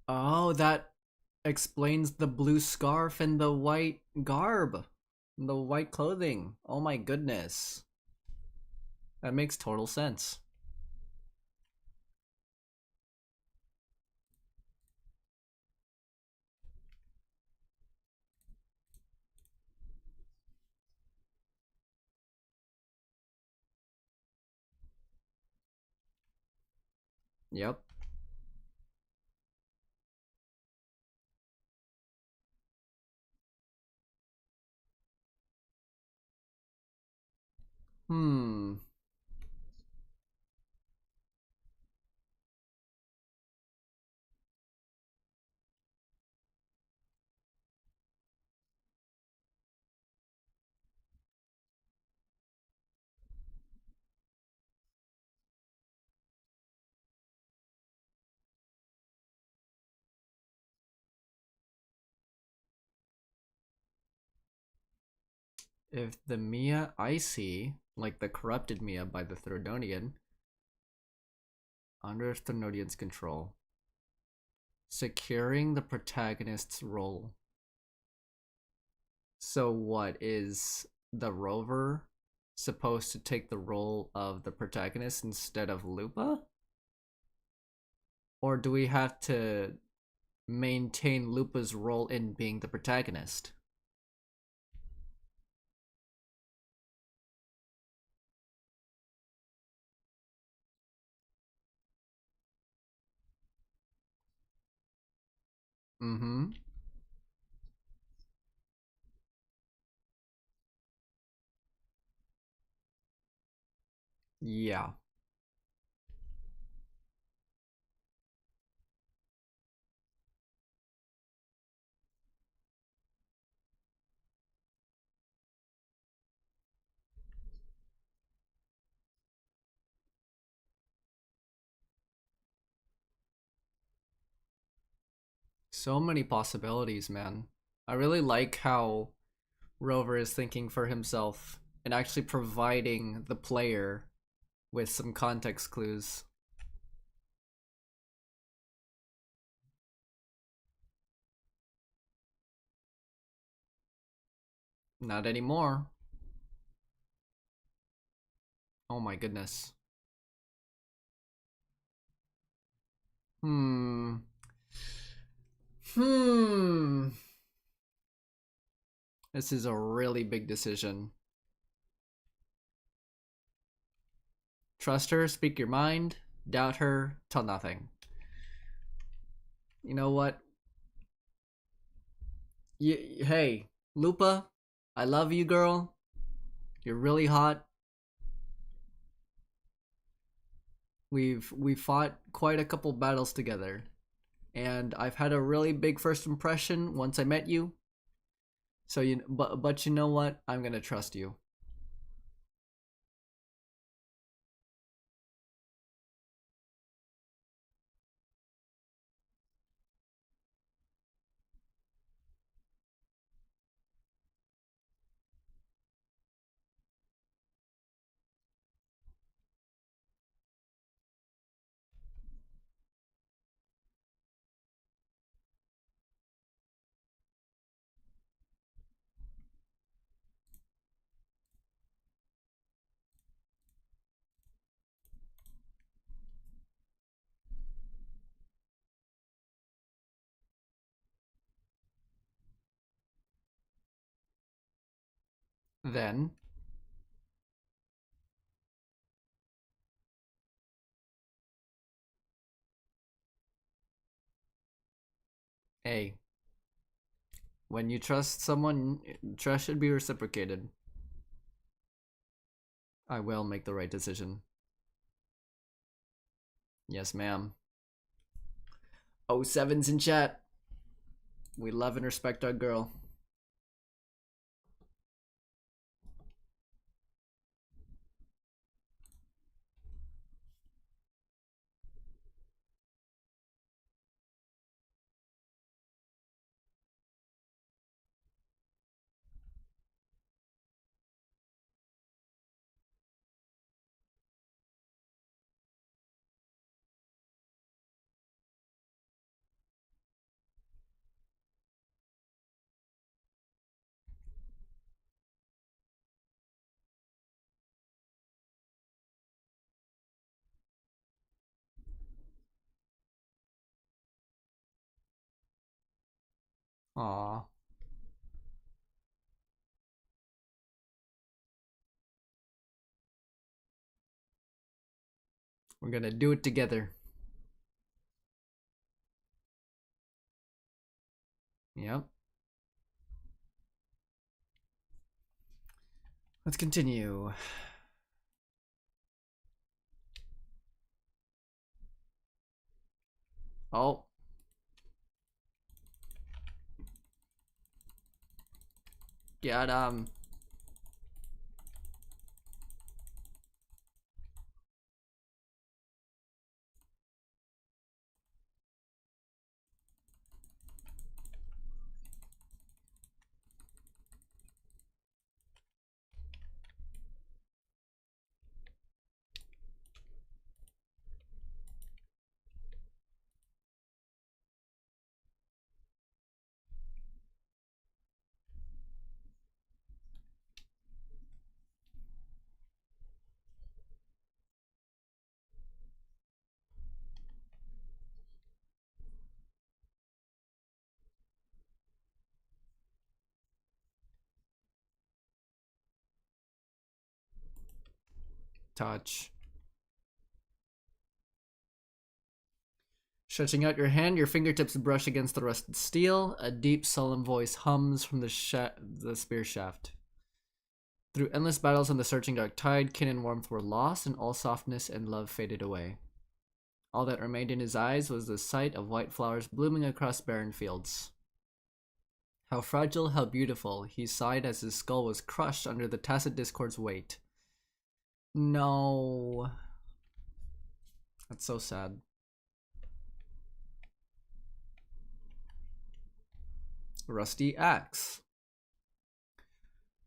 Oh, that explains the blue scarf and the white garb. The white clothing. Oh my goodness. That makes total sense. Yep. Hmm. If the Mia I see, like the corrupted Mia by the Thronodian, under Thronodian's control, securing the protagonist's role. So what is the rover supposed to take the role of the protagonist instead of LUPA? Or do we have to maintain LUPA's role in being the protagonist? Mm-hmm. Yeah. So many possibilities, man. I really like how Rover is thinking for himself and actually providing the player with some context clues. Not anymore. Oh my goodness. Hmm. Hmm. This is a really big decision. Trust her, speak your mind. Doubt her, tell nothing. You know what? Hey, Lupa, I love you, girl. You're really hot. We've fought quite a couple battles together, and I've had a really big first impression once I met you. So but you know what? I'm gonna trust you. Then, hey, when you trust someone, trust should be reciprocated. I will make the right decision. Yes, ma'am. Oh, sevens in chat. We love and respect our girl. Aw, we're gonna do it together. Yep. Let's continue. Oh. Get touch. Stretching out your hand, your fingertips brush against the rusted steel. A deep, solemn voice hums from the spear shaft. Through endless battles on the searching dark tide, kin and warmth were lost, and all softness and love faded away. All that remained in his eyes was the sight of white flowers blooming across barren fields. How fragile, how beautiful, he sighed as his skull was crushed under the tacit discord's weight. No. That's so sad. Rusty axe.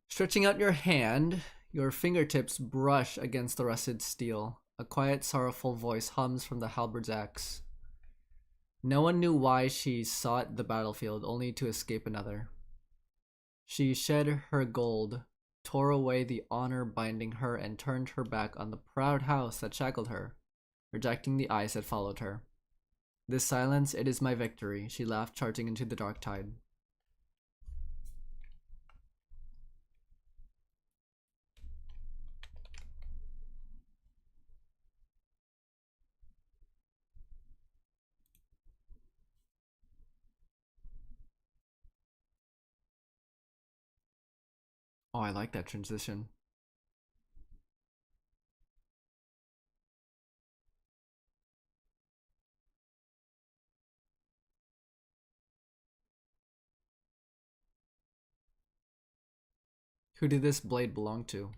Stretching out your hand, your fingertips brush against the rusted steel. A quiet, sorrowful voice hums from the halberd's axe. No one knew why she sought the battlefield, only to escape another. She shed her gold, tore away the honor binding her, and turned her back on the proud house that shackled her, rejecting the eyes that followed her. This silence, it is my victory, she laughed, charging into the dark tide. Oh, I like that transition. Who did this blade belong to?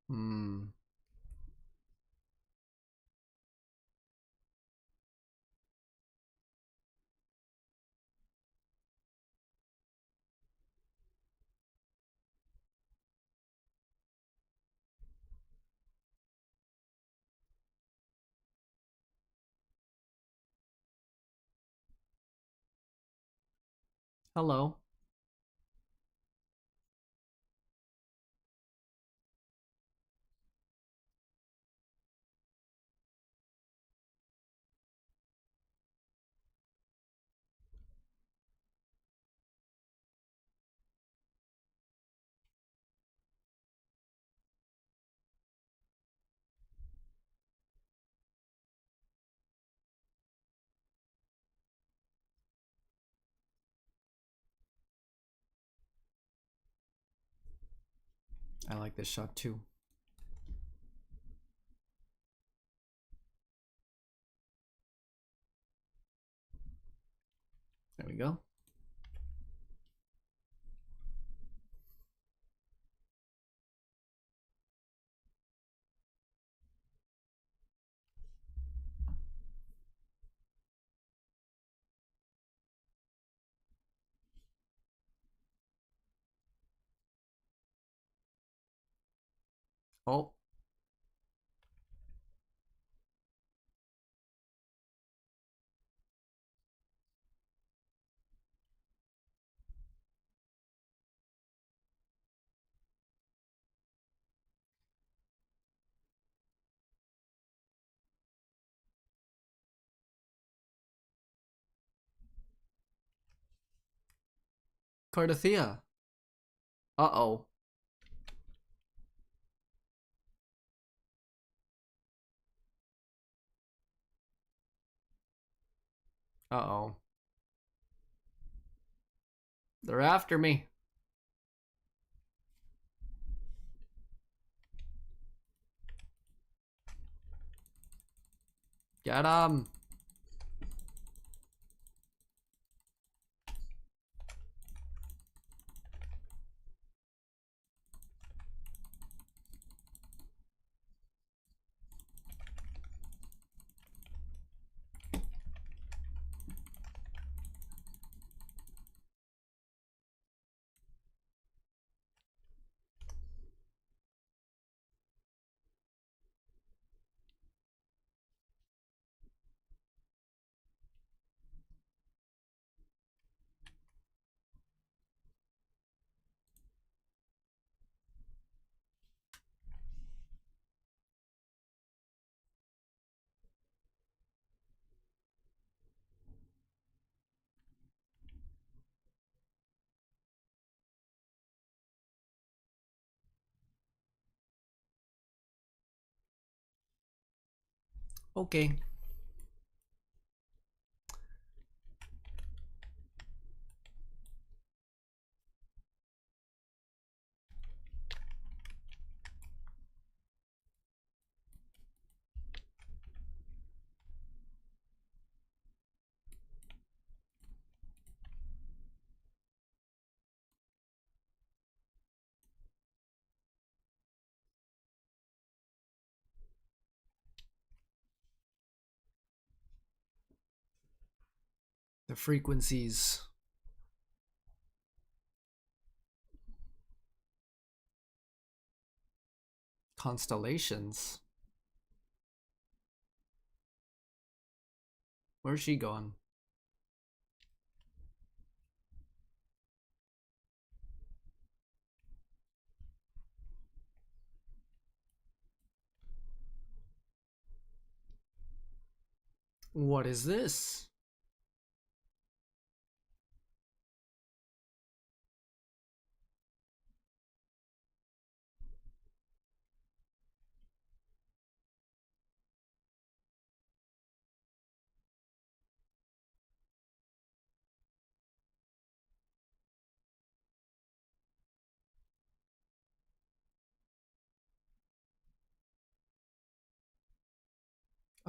Hmm. Hello. I like this shot too. There we go. Oh. Cardathea. Uh-oh. Uh-oh. They're after me. Get 'em. Okay. The frequencies. Constellations. Where's she going? What is this?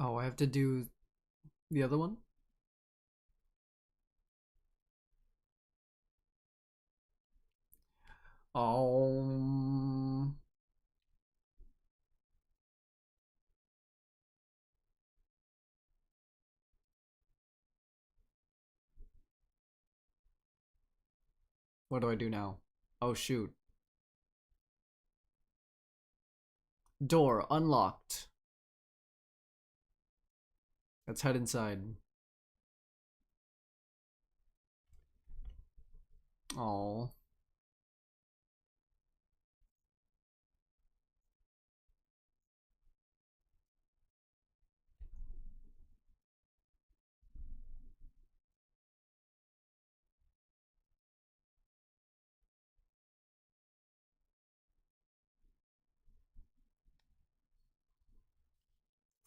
Oh, I have to do the other one? Oh. What do I do now? Oh, shoot. Door unlocked. Let's head inside. Oh.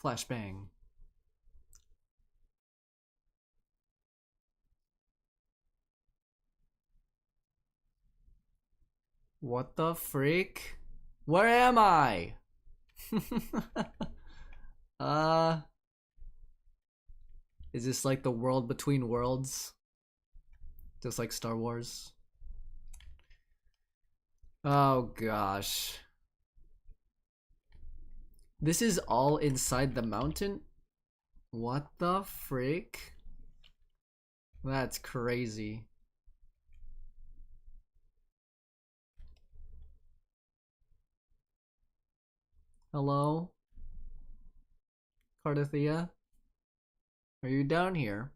Flashbang. What the freak? Where am I? uh, is this like the world between worlds? Just like Star Wars? Oh gosh. This is all inside the mountain? What the freak? That's crazy. Hello? Cardathea? Are you down here?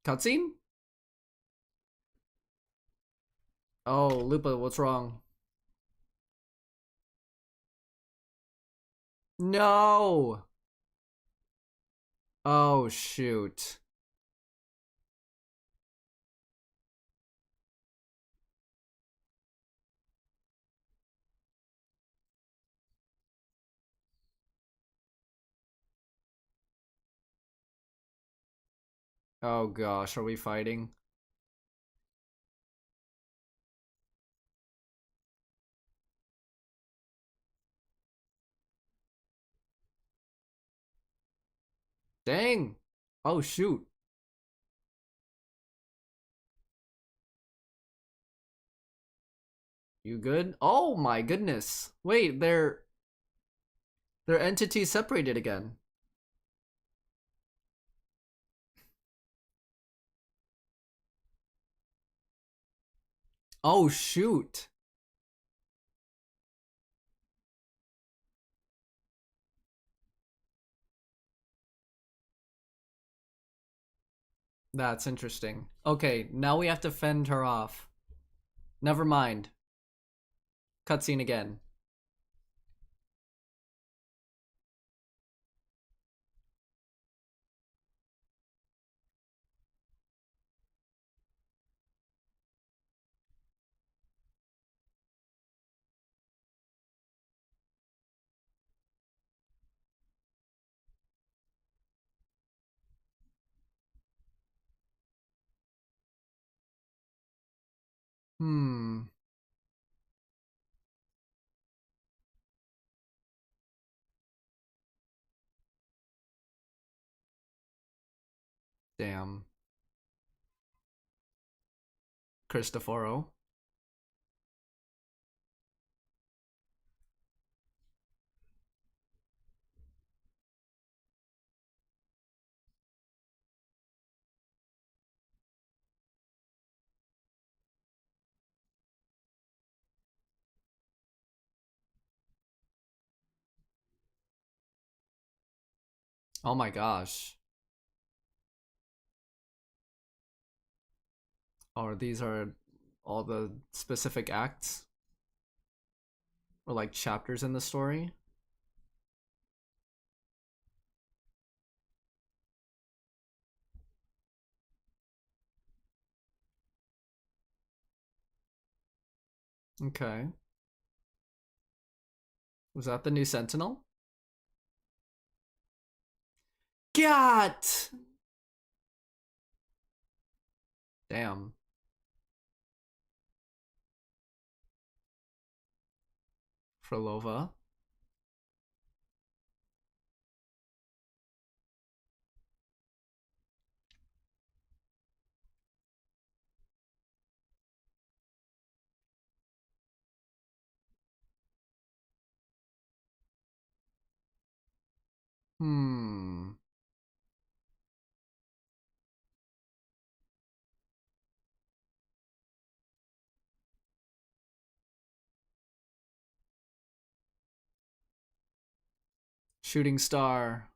Cutscene? Oh, Lupa, what's wrong? No! Oh, shoot. Oh gosh, are we fighting? Dang! Oh shoot. You good? Oh my goodness. Wait, their entities separated again. Oh shoot. That's interesting. Okay, now we have to fend her off. Never mind. Cutscene again. Hmm. Damn. Cristoforo. Oh my gosh. Or these are all the specific acts or like chapters in the story. Okay. Was that the new Sentinel? Got! Damn. Frolova. Hmm. Shooting star.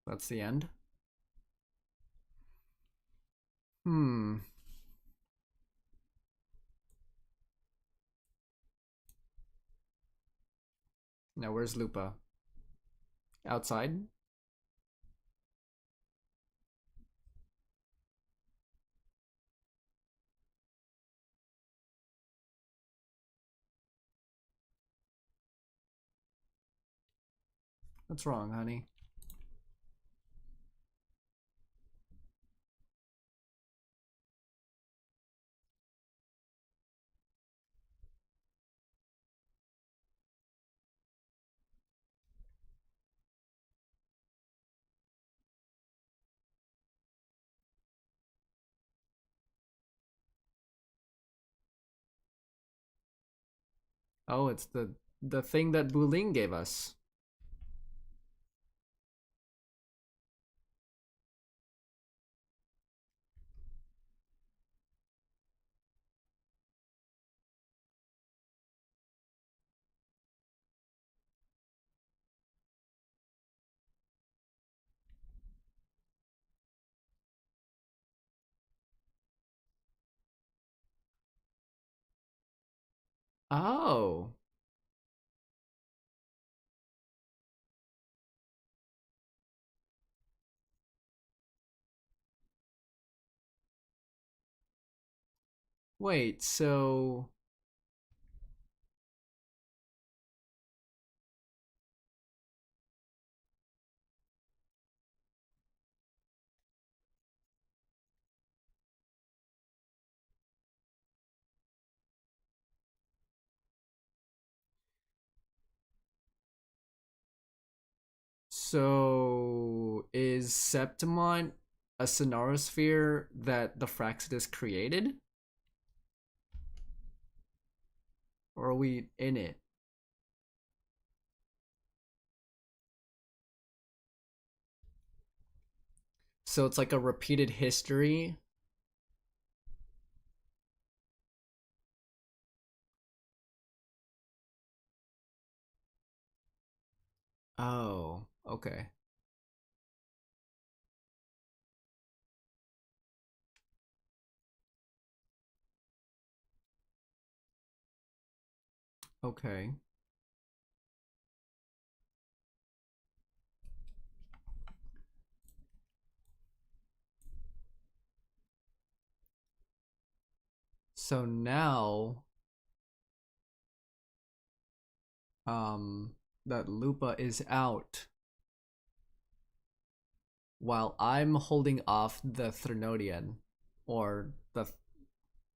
That's the end. Hmm. Now where's Lupa? Outside? What's wrong, honey? Oh, it's the thing that Buling gave us. Oh. Wait, so is Septimont a sonorosphere that the Fraxidus created? Or are we in it? So it's like a repeated history. Oh, okay. Okay. So now that LUPA is out while I'm holding off the Threnodian or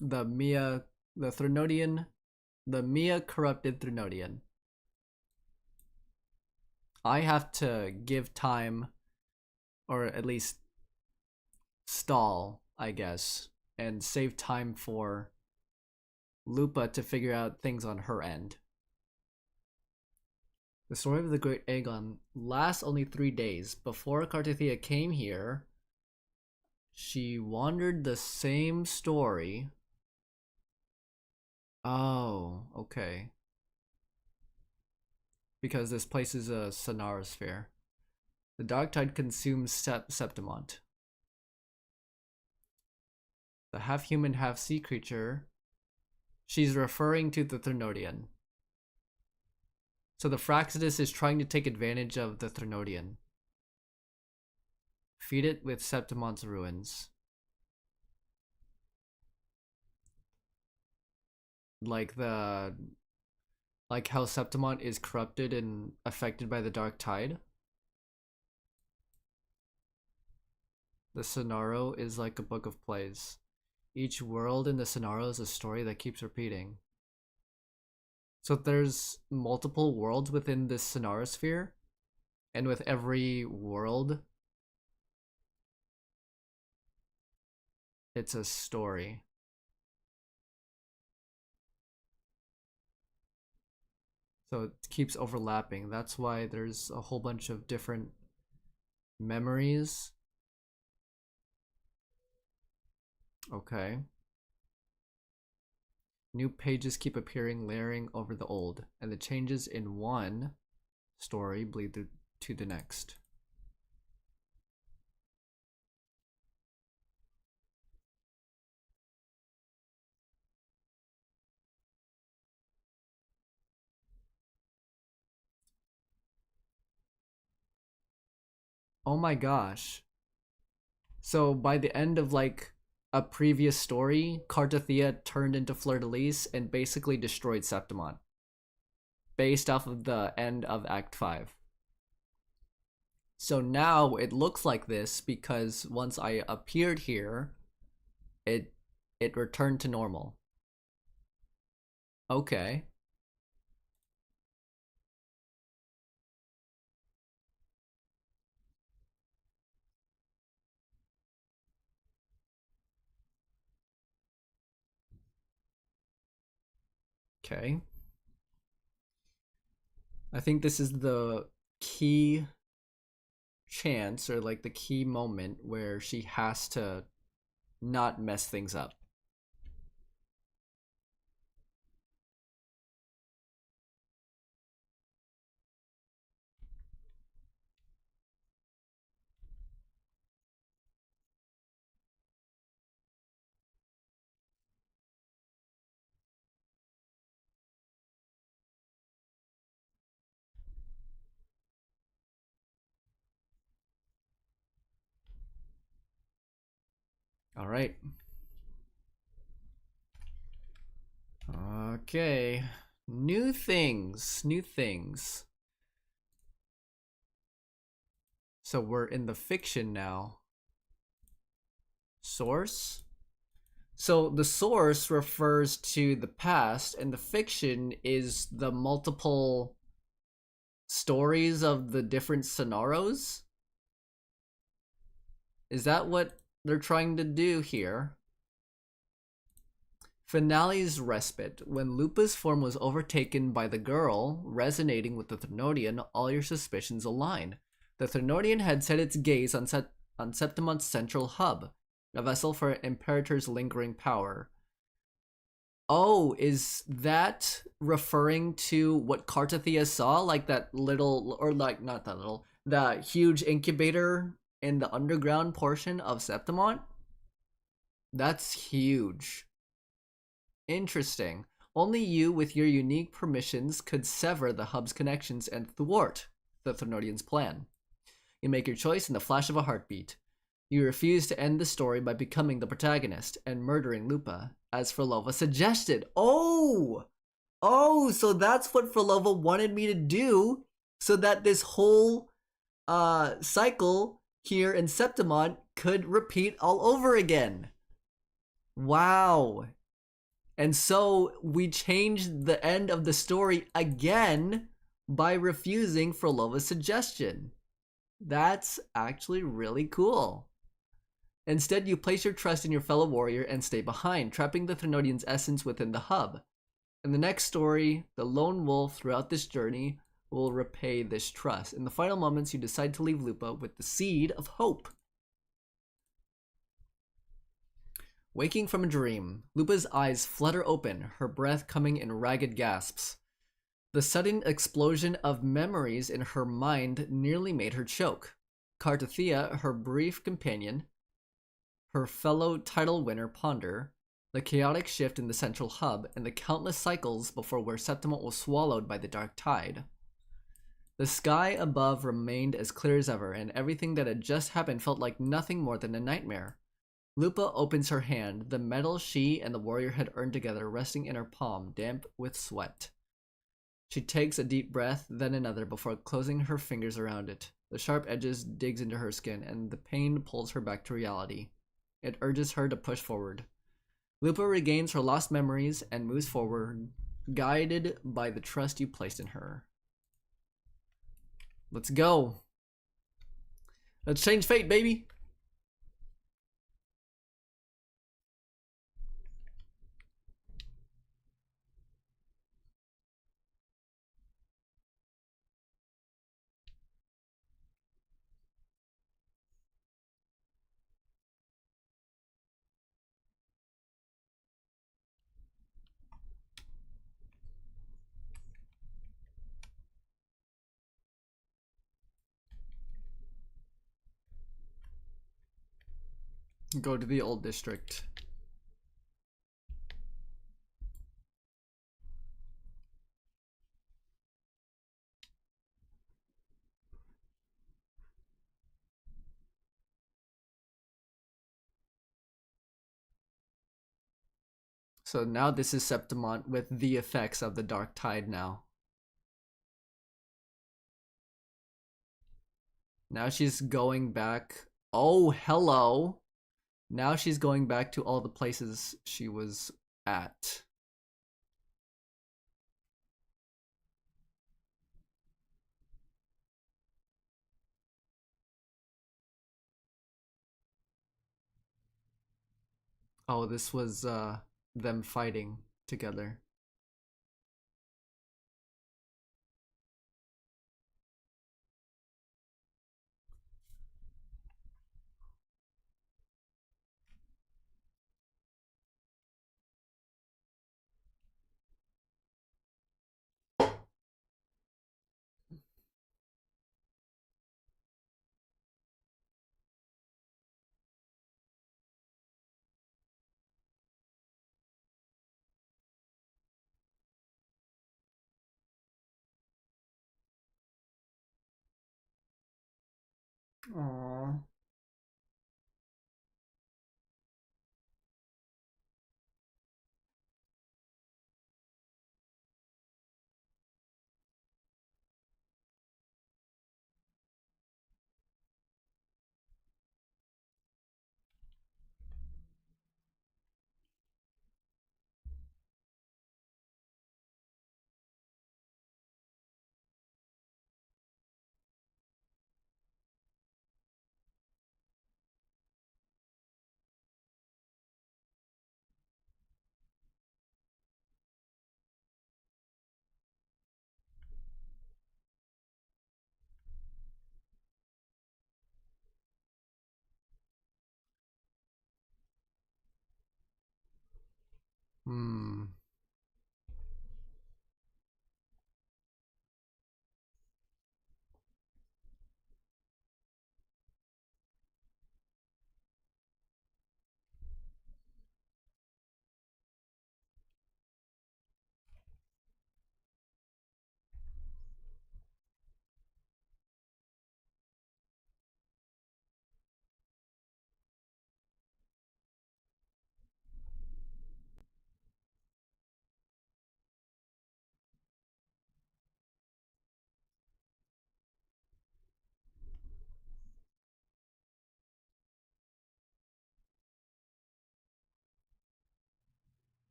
the Mia the Threnodian the Mia corrupted Threnodian. I have to give time or at least stall, I guess, and save time for Lupa to figure out things on her end. The story of the Great Aegon lasts only 3 days. Before Cartithia came here, she wandered the same story. Oh, okay. Because this place is a Sonarosphere. The Dark Tide consumes Septimont. The half-human, half-sea creature. She's referring to the Threnodian. So the Fraxidus is trying to take advantage of the Threnodian. Feed it with Septimont's ruins. Like how Septimont is corrupted and affected by the Dark Tide. The Sonaro is like a book of plays. Each world in the Sonaro is a story that keeps repeating. So there's multiple worlds within this Sonarosphere, and with every world, it's a story. So it keeps overlapping. That's why there's a whole bunch of different memories. Okay. New pages keep appearing, layering over the old, and the changes in one story bleed through to the next. Oh my gosh. So by the end of like a previous story, Cartithia turned into Fleur-de-Lis and basically destroyed Septimont. Based off of the end of Act 5. So now it looks like this because once I appeared here, it returned to normal. Okay. Okay. I think this is the key chance or like the key moment where she has to not mess things up. All right. Okay. New things. New things. So we're in the fiction now. Source? So the source refers to the past, and the fiction is the multiple stories of the different scenarios? Is that what they're trying to do here? Finale's respite. When Lupa's form was overtaken by the girl, resonating with the Thenodian, all your suspicions align. The Thenodian had set its gaze on Septimont's central hub, a vessel for Imperator's lingering power. Oh, is that referring to what Cartathea saw? Like that little, or like, not that little, that huge incubator in the underground portion of Septimont? That's huge. Interesting. Only you, with your unique permissions, could sever the hub's connections and thwart the Thenodian's plan. You make your choice in the flash of a heartbeat. You refuse to end the story by becoming the protagonist and murdering Lupa, as Frolova suggested. Oh! Oh, so that's what Frolova wanted me to do, so that this whole cycle here in Septimont could repeat all over again. Wow. And so we changed the end of the story again by refusing Frolova's suggestion. That's actually really cool. Instead, you place your trust in your fellow warrior and stay behind, trapping the Thenodian's essence within the hub. In the next story, the lone wolf throughout this journey will repay this trust. In the final moments, you decide to leave Lupa with the seed of hope. Waking from a dream, Lupa's eyes flutter open, her breath coming in ragged gasps. The sudden explosion of memories in her mind nearly made her choke. Cartathea, her brief companion, her fellow title winner ponder, the chaotic shift in the central hub, and the countless cycles before where Septimont was swallowed by the dark tide. The sky above remained as clear as ever, and everything that had just happened felt like nothing more than a nightmare. Lupa opens her hand, the medal she and the warrior had earned together resting in her palm, damp with sweat. She takes a deep breath, then another, before closing her fingers around it. The sharp edges digs into her skin, and the pain pulls her back to reality. It urges her to push forward. Lupa regains her lost memories and moves forward, guided by the trust you placed in her. Let's go. Let's change fate, baby. Go to the old district. So now this is Septimont with the effects of the dark tide now. Now she's going back. Oh, hello. Now she's going back to all the places she was at. Oh, this was them fighting together. Aww. Hmm.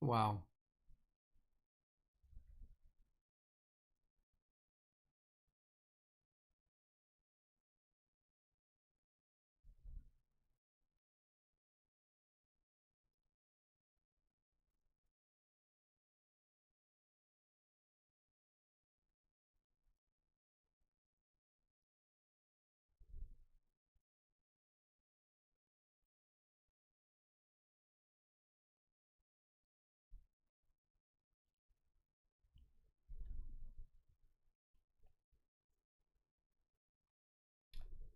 Wow.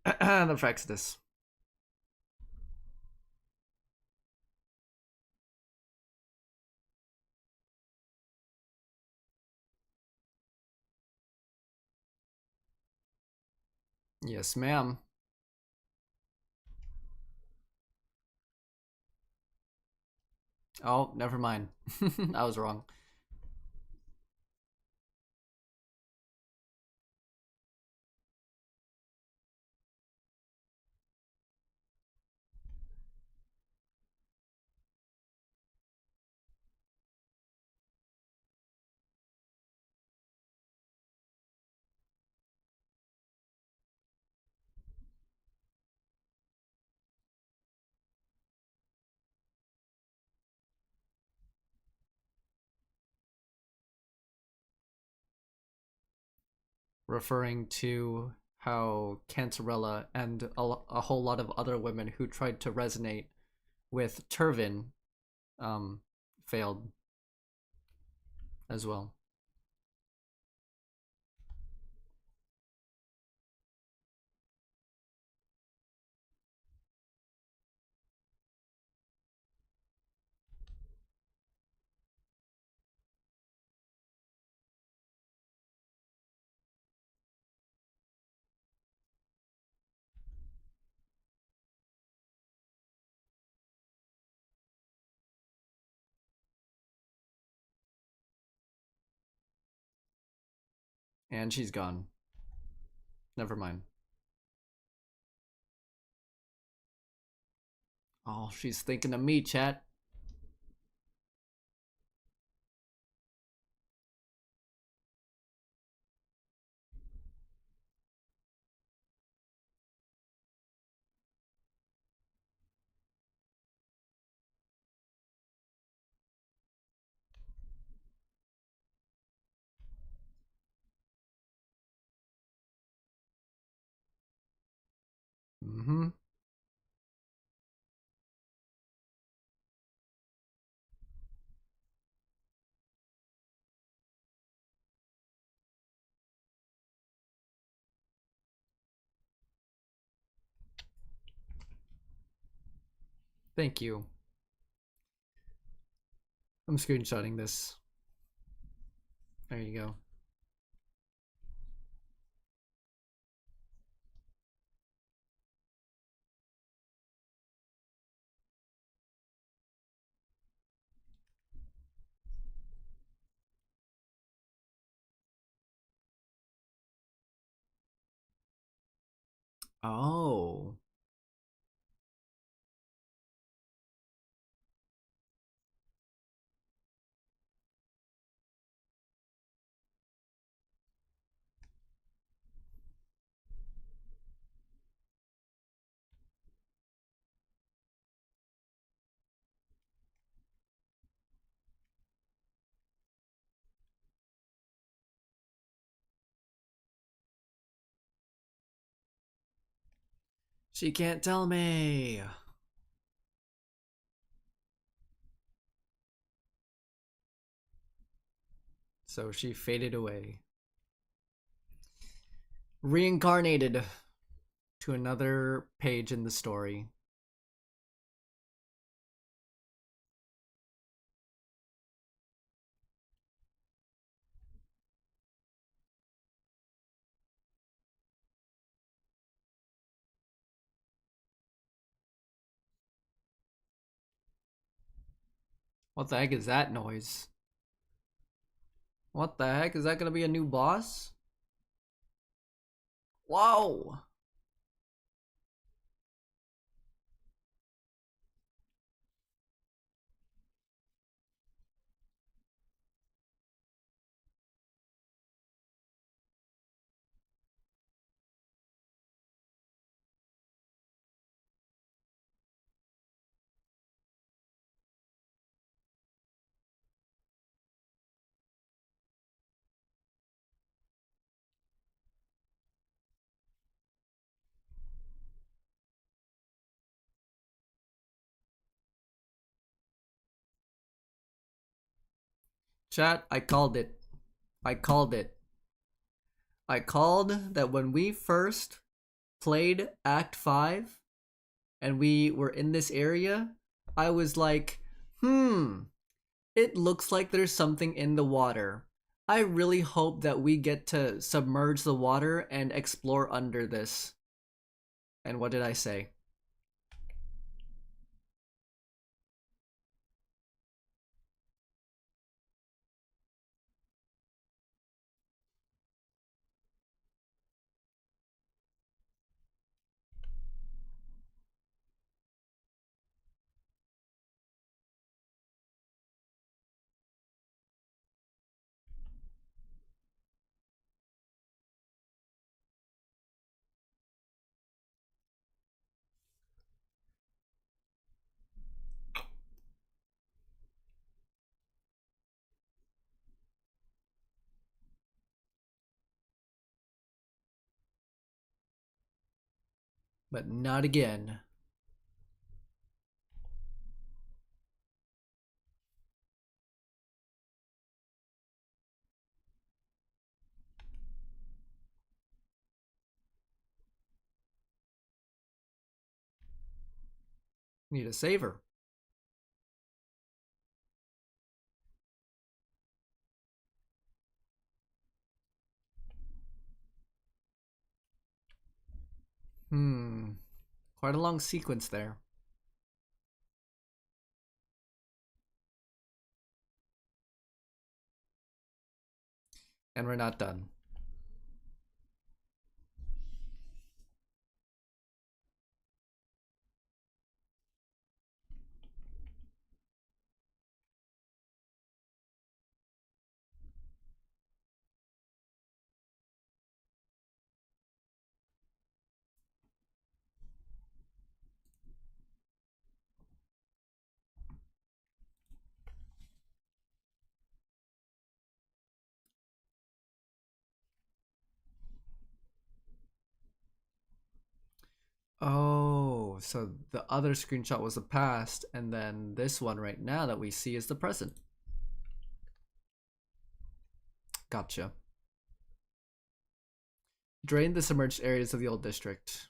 The Frexidus. Yes, ma'am. Oh, never mind. I was wrong. Referring to how Cantarella and a whole lot of other women who tried to resonate with Turvin um, failed as well. And she's gone. Never mind. Oh, she's thinking of me, chat. Mm-hmm. Thank you. I'm screenshotting this. There you go. Oh. She can't tell me. So she faded away. Reincarnated to another page in the story. What the heck is that noise? What the heck? Is that gonna be a new boss? Whoa! Chat, I called it. I called it. I called that when we first played Act 5 and we were in this area, I was like, it looks like there's something in the water. I really hope that we get to submerge the water and explore under this. And what did I say? But not again. Need a saver. Quite a long sequence there. And we're not done. Oh, so the other screenshot was the past, and then this one right now that we see is the present. Gotcha. Drain the submerged areas of the old district.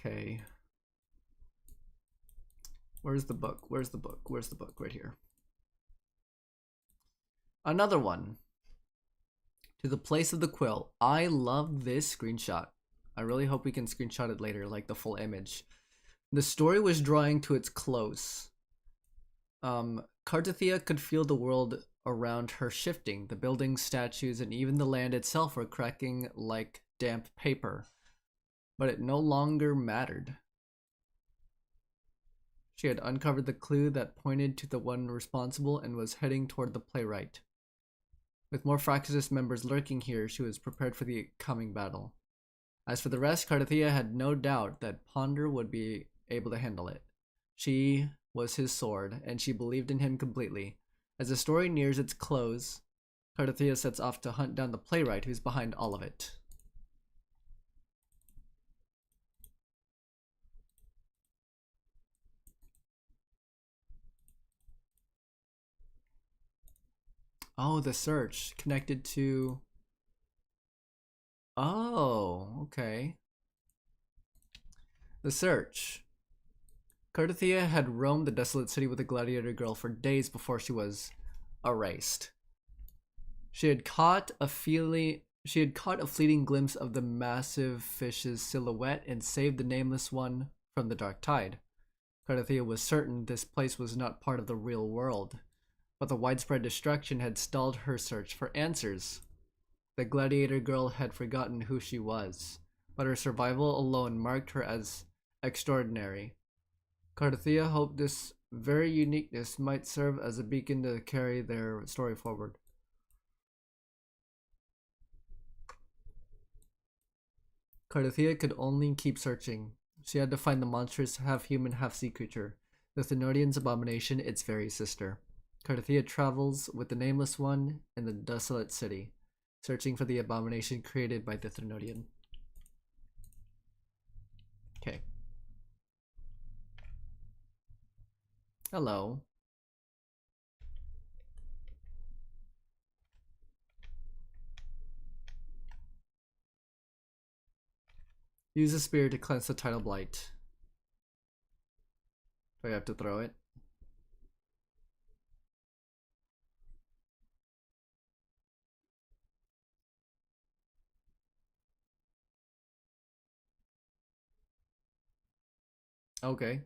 Okay. Where's the book? Where's the book? Where's the book? Right here. Another one. To the place of the quill. I love this screenshot. I really hope we can screenshot it later, like the full image. The story was drawing to its close. Cartathea could feel the world around her shifting. The buildings, statues, and even the land itself were cracking like damp paper. But it no longer mattered. She had uncovered the clue that pointed to the one responsible and was heading toward the playwright. With more Fraxis members lurking here, she was prepared for the coming battle. As for the rest, Cardathia had no doubt that Ponder would be able to handle it. She was his sword, and she believed in him completely. As the story nears its close, Cardathia sets off to hunt down the playwright who's behind all of it. Oh, the search connected to... Oh, okay. The search. Cardathia had roamed the desolate city with the gladiator girl for days before she was erased. She had caught a fleeting glimpse of the massive fish's silhouette and saved the nameless one from the dark tide. Cardathia was certain this place was not part of the real world, but the widespread destruction had stalled her search for answers. The gladiator girl had forgotten who she was, but her survival alone marked her as extraordinary. Cardathia hoped this very uniqueness might serve as a beacon to carry their story forward. Cardathia could only keep searching. She had to find the monstrous half-human, half-sea creature, the Thenodian's abomination, its very sister. Cardathia travels with the Nameless One in the desolate city, searching for the abomination created by the Thenodian. Okay. Hello. Use a spear to cleanse the tidal blight. Do I have to throw it? Okay.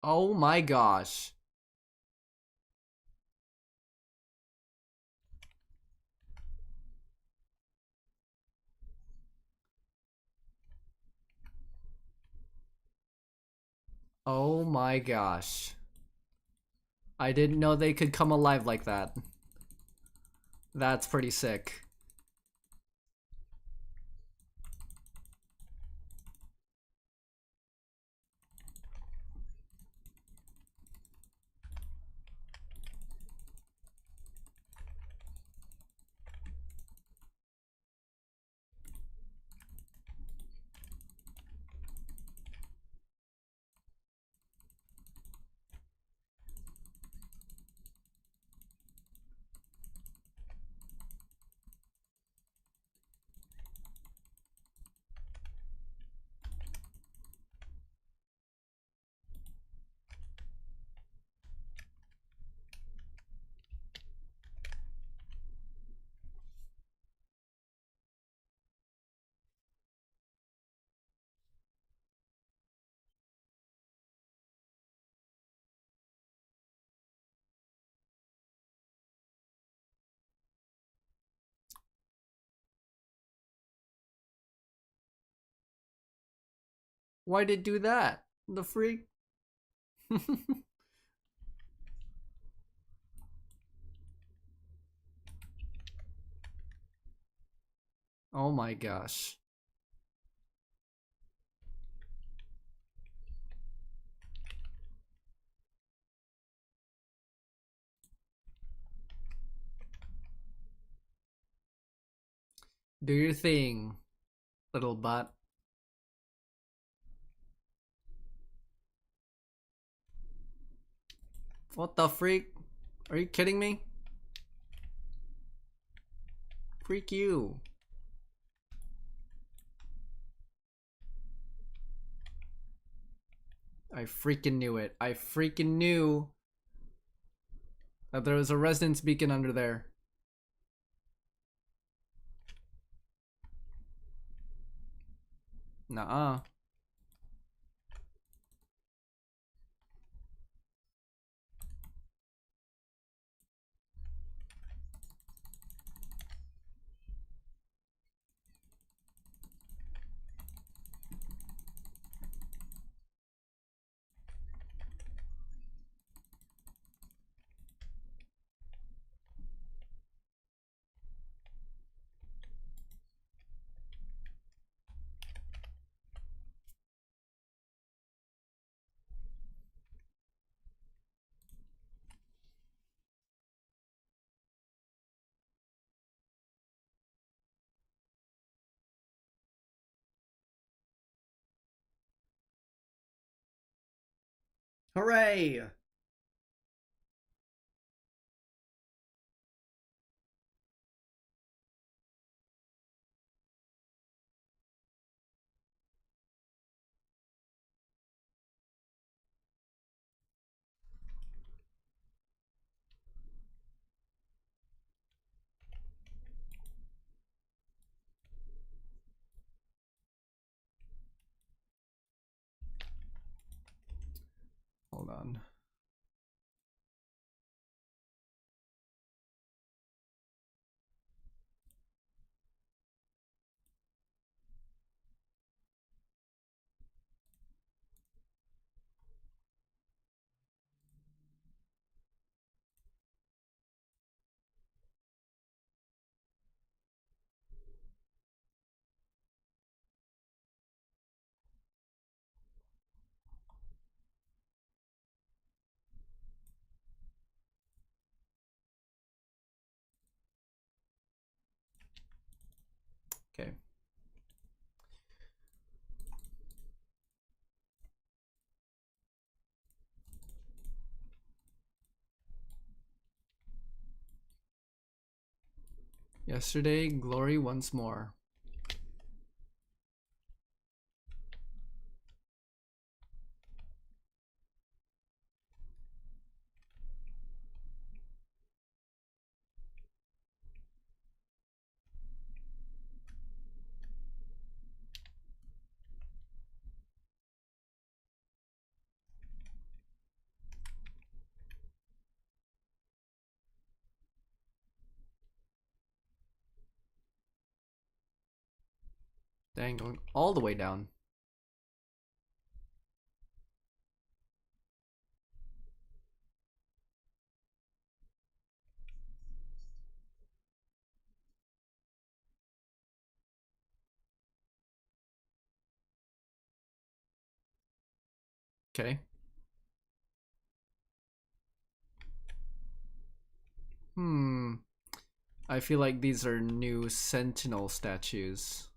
Oh my gosh. Oh my gosh. I didn't know they could come alive like that. That's pretty sick. Why did it do that? The freak? Oh my gosh. Do your thing, little butt. What the freak? Are you kidding me? Freak you. I freaking knew it. I freaking knew that there was a resonance beacon under there. Nuh-uh. Hooray! Hold on. Okay. Yesterday, glory once more. Dang, going all the way down. Okay. I feel like these are new sentinel statues.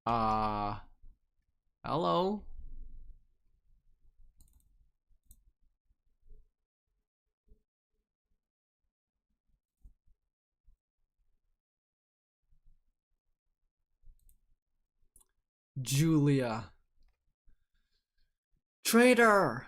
Uh, hello? Julia. Traitor!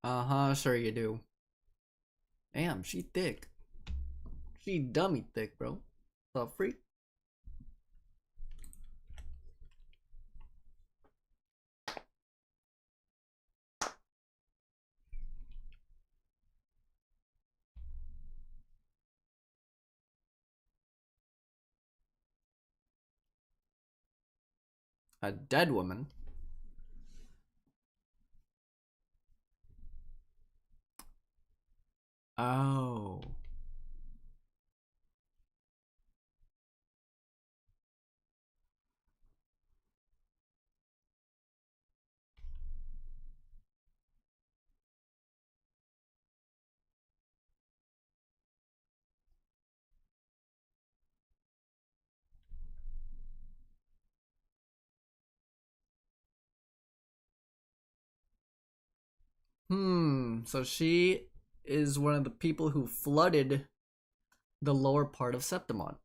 Uh-huh, sure you do. Damn, she thick. She dummy thick, bro. The freak? A dead woman? Oh. So she is one of the people who flooded the lower part of Septimont.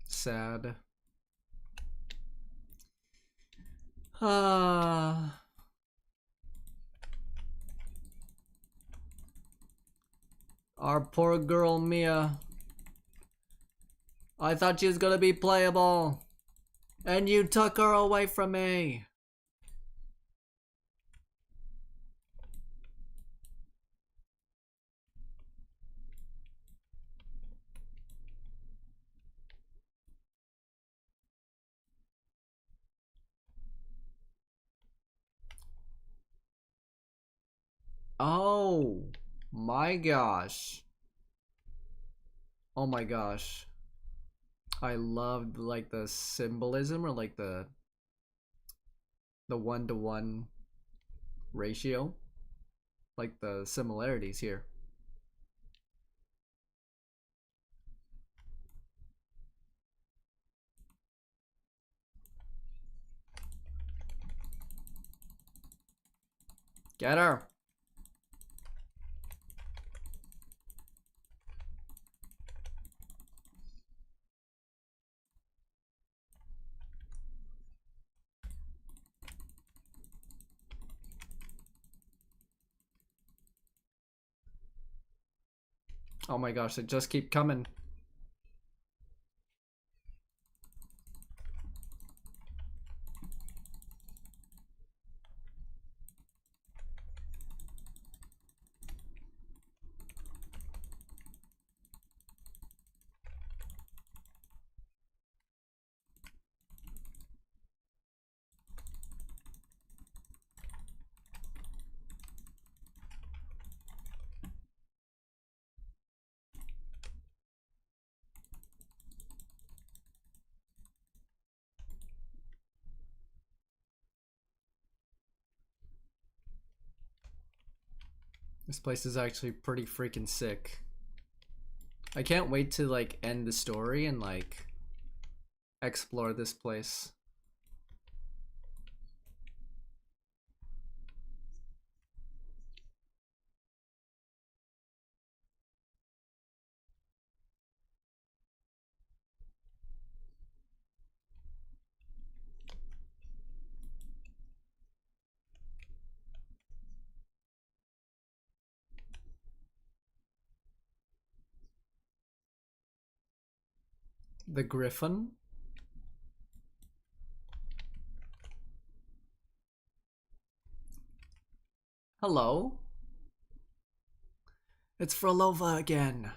Sad. Ah. Our poor girl Mia. I thought she was gonna be playable. And you took her away from me. Oh my gosh. Oh my gosh. I loved like the symbolism or like the 1-to-1 ratio. Like the similarities here. Get her. Oh my gosh, they just keep coming. This place is actually pretty freaking sick. I can't wait to like end the story and like explore this place. The Griffin? Hello? It's Frolova again.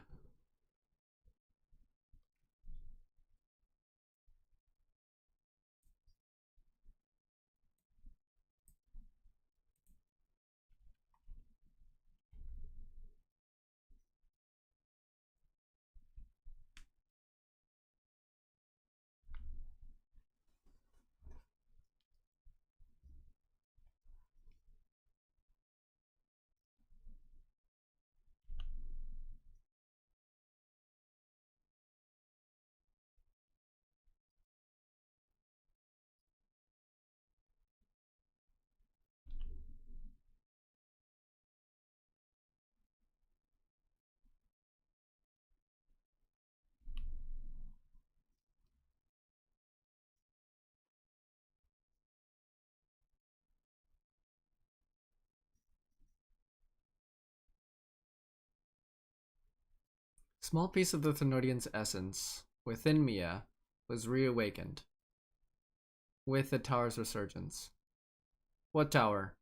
Small piece of the Thenardian's essence within Mia was reawakened with the tower's resurgence. What tower?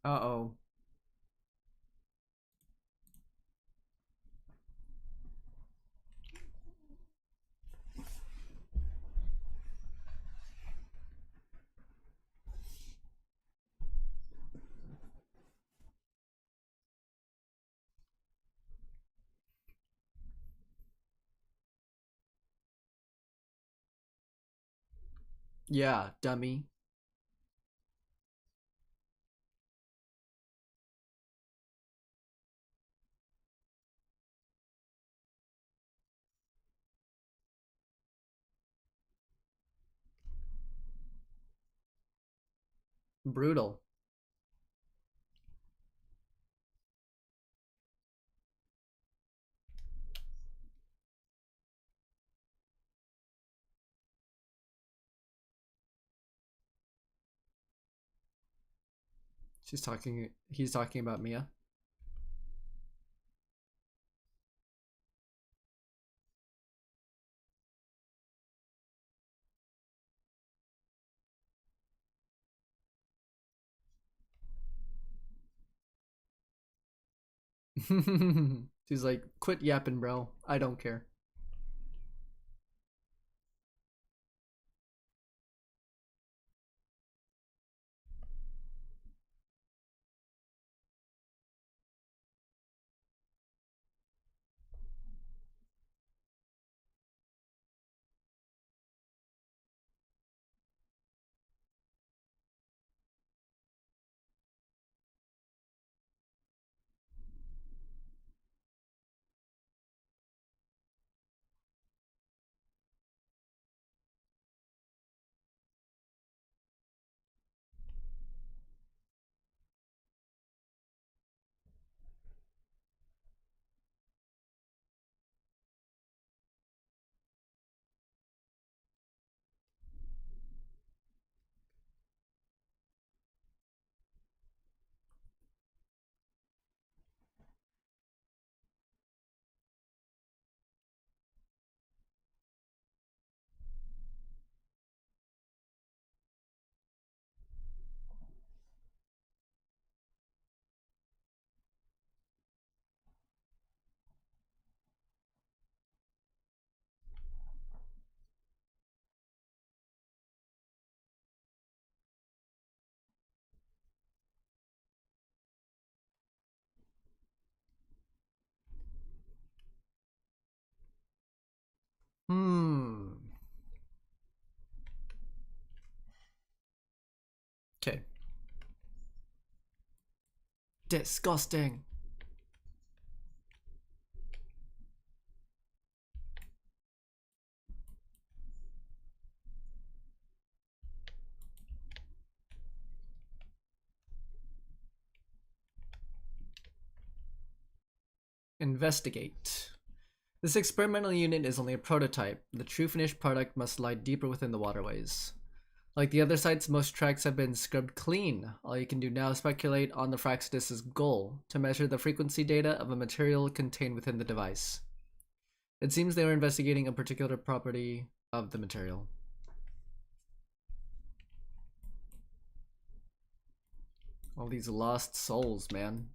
Uh-oh. Yeah, dummy. Brutal. He's talking about Mia. She's like, quit yapping, bro. I don't care. Hmm. Okay. Disgusting. Investigate. This experimental unit is only a prototype. The true finished product must lie deeper within the waterways. Like the other sites, most tracks have been scrubbed clean. All you can do now is speculate on the Fraxidus' goal, to measure the frequency data of a material contained within the device. It seems they were investigating a particular property of the material. All these lost souls, man.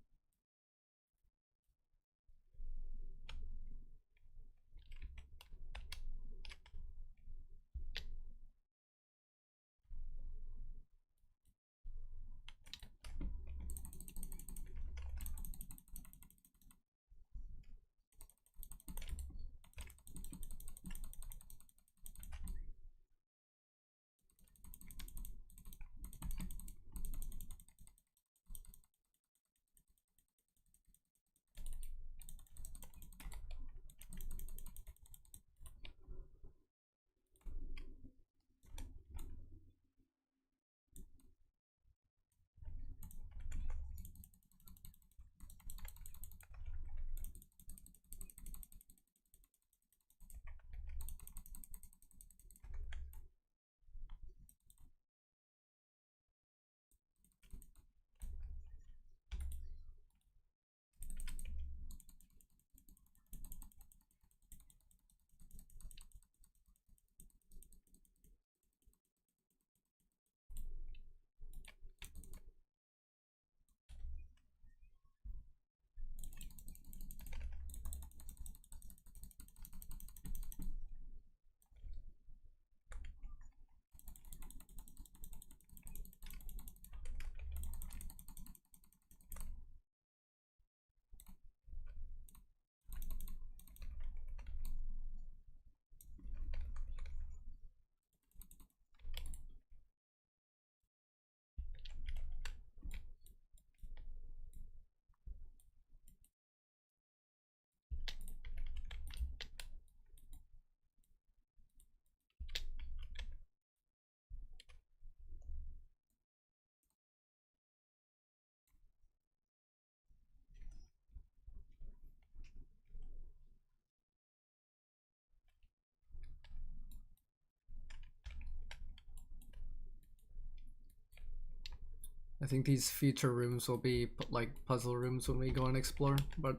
I think these future rooms will be like puzzle rooms when we go and explore, but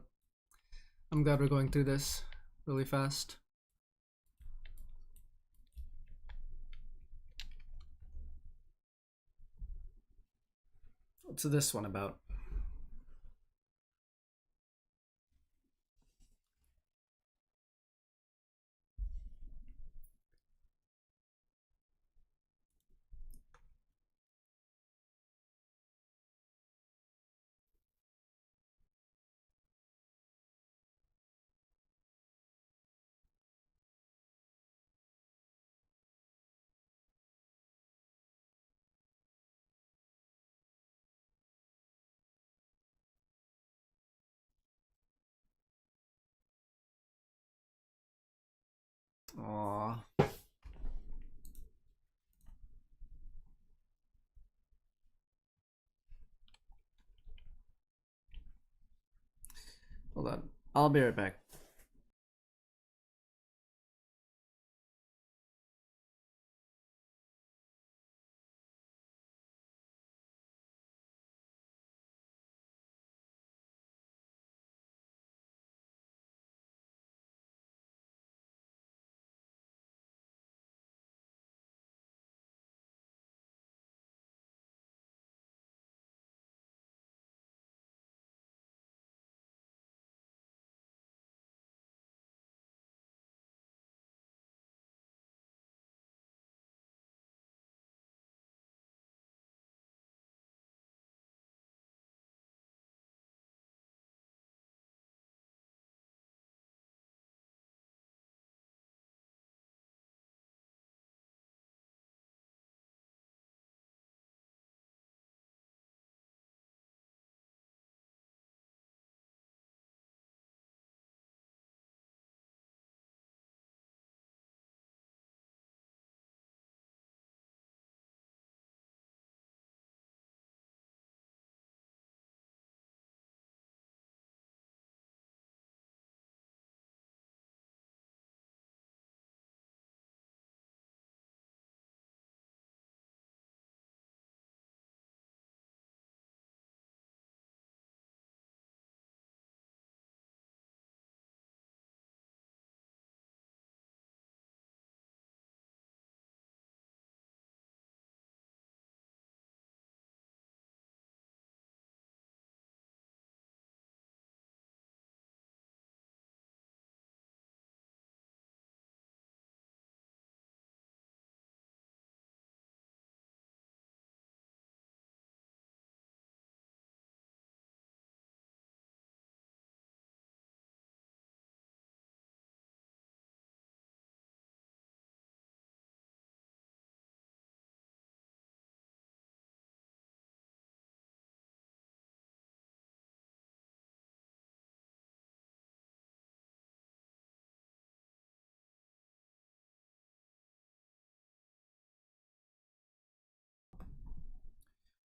I'm glad we're going through this really fast. What's this one about? Aww. Hold on. I'll be right back.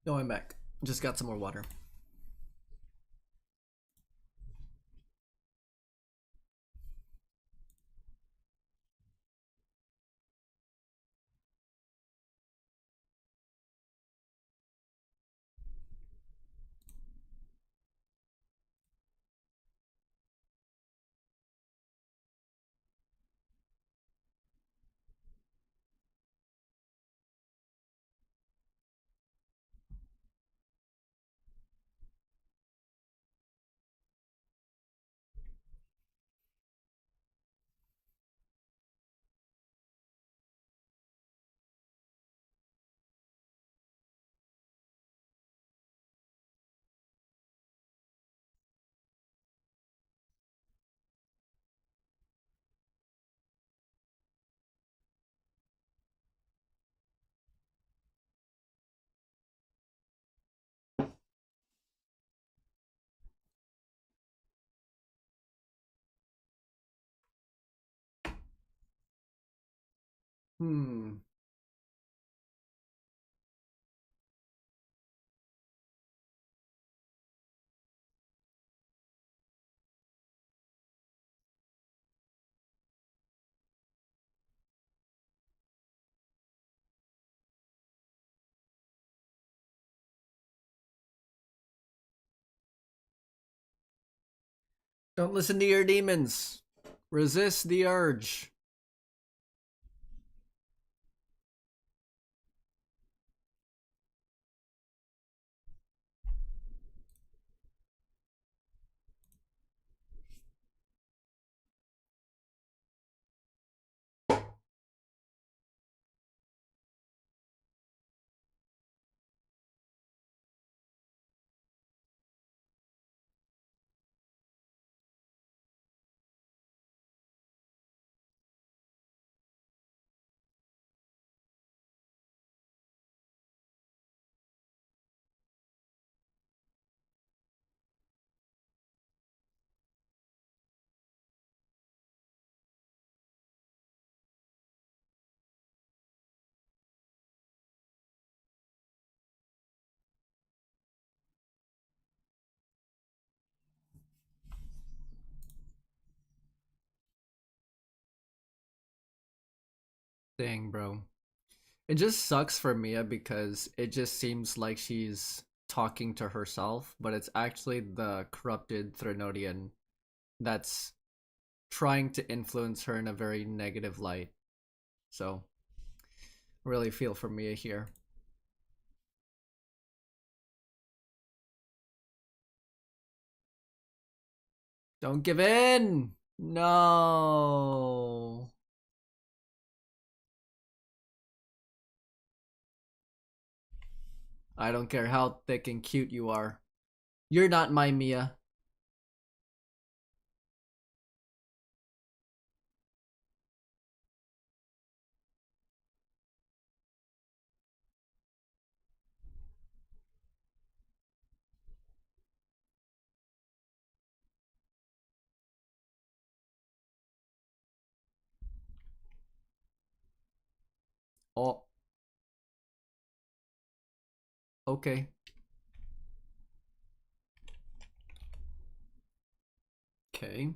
No, I'm back. Just got some more water. Hmm. Don't listen to your demons. Resist the urge. Dang, bro. It just sucks for Mia because it just seems like she's talking to herself, but it's actually the corrupted Threnodian that's trying to influence her in a very negative light. So, really feel for Mia here. Don't give in! No! I don't care how thick and cute you are. You're not my Mia. Oh, okay. Okay.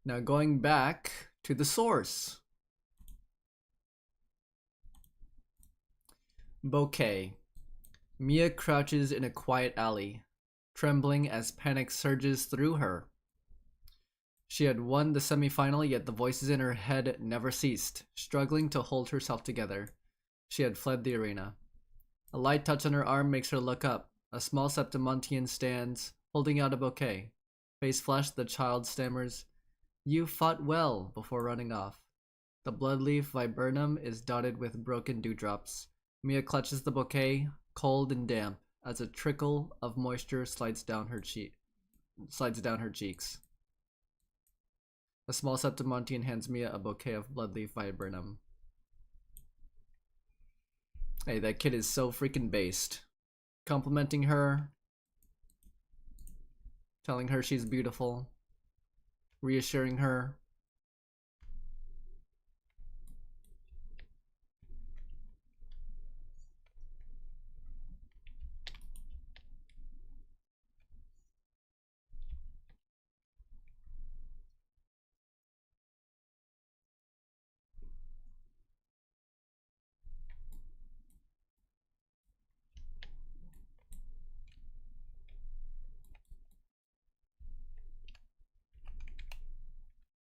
Now going back to the source. Bouquet. Mia crouches in a quiet alley, trembling as panic surges through her. She had won the semifinal, yet the voices in her head never ceased, struggling to hold herself together. She had fled the arena. A light touch on her arm makes her look up. A small Septimontian stands, holding out a bouquet. Face flushed, the child stammers, "You fought well," before running off. The bloodleaf viburnum is dotted with broken dewdrops. Mia clutches the bouquet, cold and damp, as a trickle of moisture slides down her cheeks. A small Septimontian hands Mia a bouquet of bloodleaf viburnum. Hey, that kid is so freaking based. Complimenting her, telling her she's beautiful, reassuring her.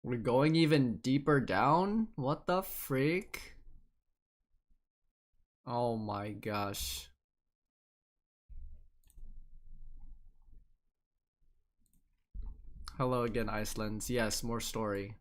We're going even deeper down? What the freak? Oh my gosh. Hello again, Icelands. Yes, more story.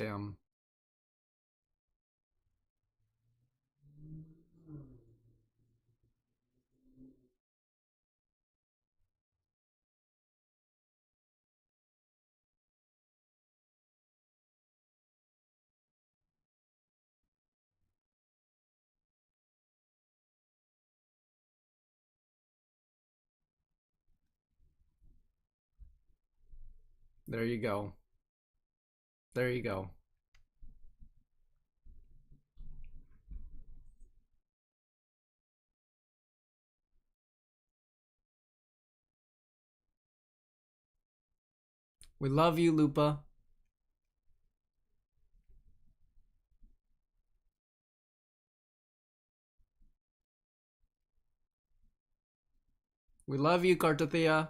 Damn. There you go. There you go. We love you, LUPA. We love you, Cartothea.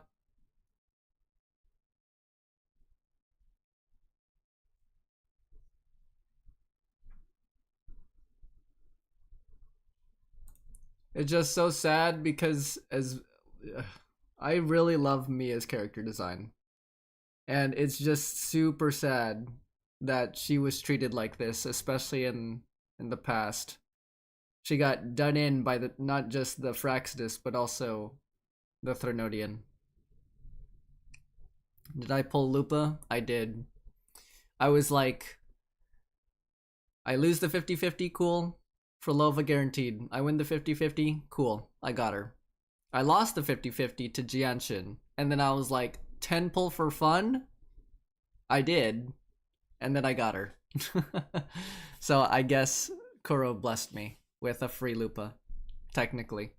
It's just so sad because I really love Mia's character design. And it's just super sad that she was treated like this, especially in the past. She got done in by the not just the Fraxidus, but also the Threnodian. Did I pull Lupa? I did. I was like, I lose the 50-50, cool. For Lova guaranteed. I win the 50-50, cool. I got her. I lost the 50-50 to Jianshin, and then I was like, 10 pull for fun? I did, and then I got her. So I guess Kuro blessed me with a free Lupa, technically.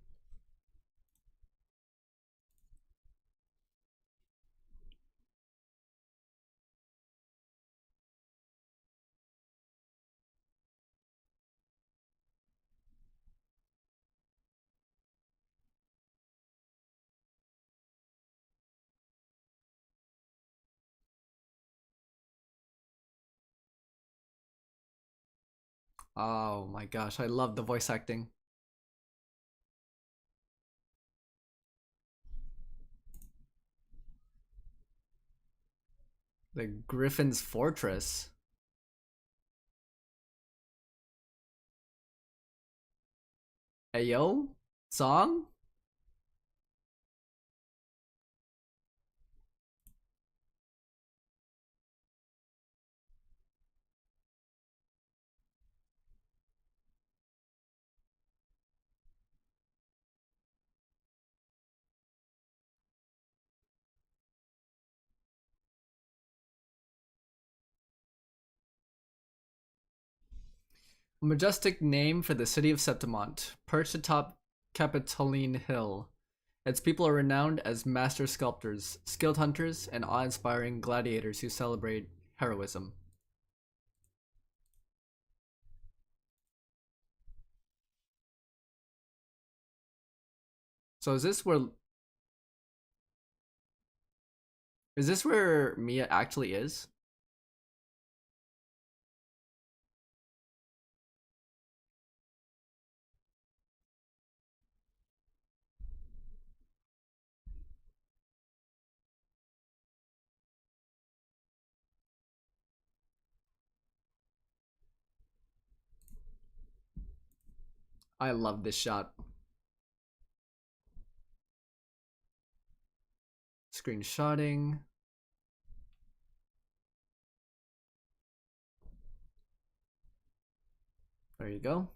Oh my gosh, I love the voice acting. The Griffin's Fortress. Ayo? Song? A majestic name for the city of Septimont, perched atop Capitoline Hill. Its people are renowned as master sculptors, skilled hunters, and awe-inspiring gladiators who celebrate heroism. So is this where Mia actually is? I love this shot. Screenshotting. There you go.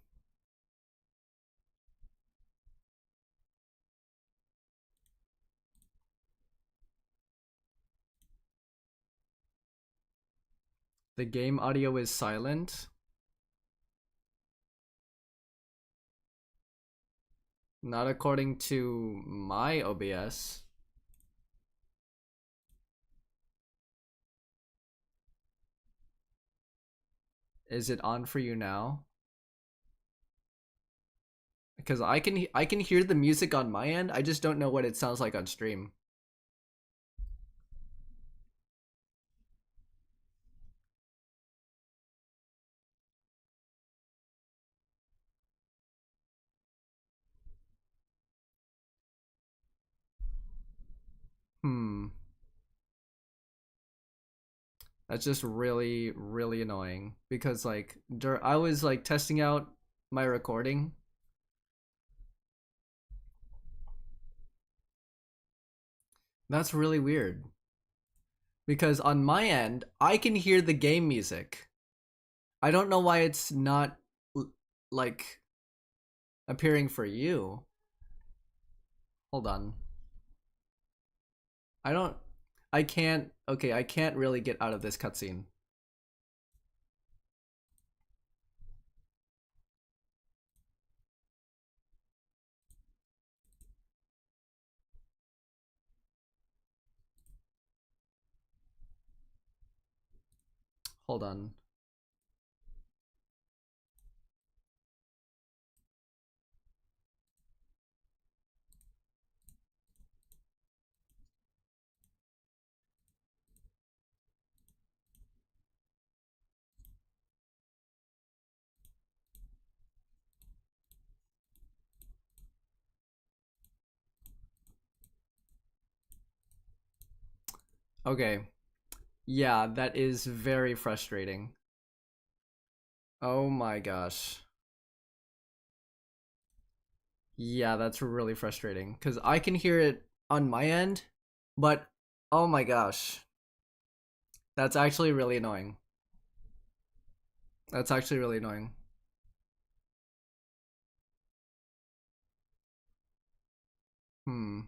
The game audio is silent. Not according to my OBS. Is it on for you now? Because I can hear the music on my end. I just don't know what it sounds like on stream. Hmm. That's just really, really annoying because like I was like testing out my recording. That's really weird because on my end, I can hear the game music. I don't know why it's not like appearing for you. Hold on. I don't. I can't. Okay, I can't really get out of this cutscene. Hold on. Okay. Yeah, that is very frustrating. Oh my gosh. Yeah, that's really frustrating because I can hear it on my end, but oh my gosh. That's actually really annoying. That's actually really annoying. Hmm.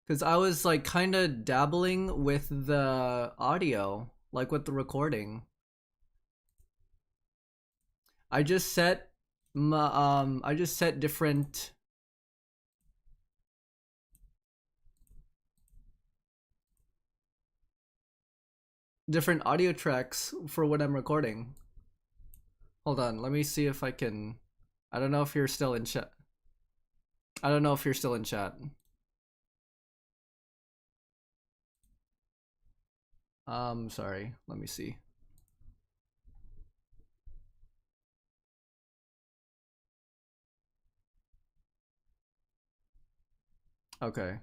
Because I was like kind of dabbling with the audio, like with the recording. I just set I just set different audio tracks for when I'm recording. Hold on, let me see if I can. I don't know if you're still in chat. I don't know if you're still in chat. Sorry. Let me see. Okay.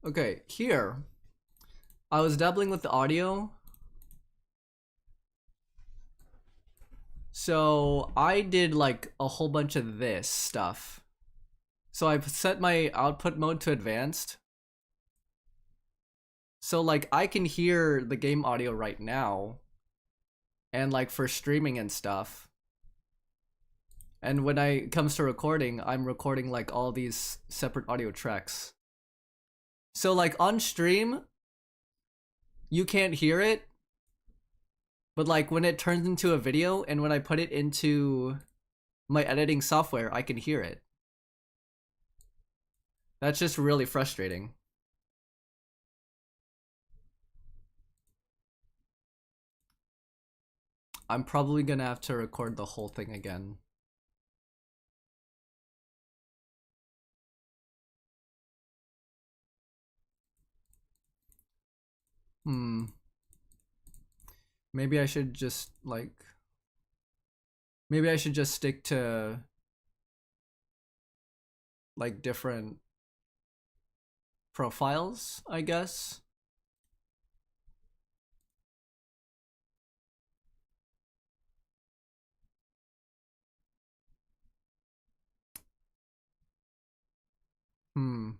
Okay, here. I was dabbling with the audio. So I did like a whole bunch of this stuff. So I've set my output mode to advanced. So like I can hear the game audio right now. And like for streaming and stuff. And when it comes to recording, I'm recording like all these separate audio tracks. So like on stream, you can't hear it. But like when it turns into a video and when I put it into my editing software, I can hear it. That's just really frustrating. I'm probably gonna have to record the whole thing again. Hmm. Maybe I should just like. Maybe I should just stick to like different profiles, I guess. Hmm.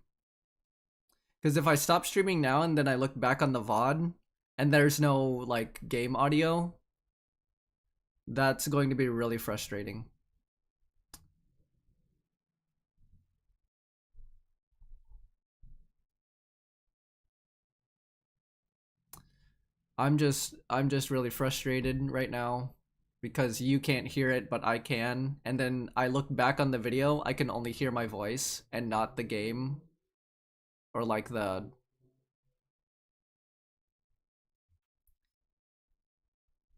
Because if I stop streaming now and then I look back on the VOD and there's no like game audio, that's going to be really frustrating. I'm just really frustrated right now because you can't hear it but I can, and then I look back on the video, I can only hear my voice and not the game or like the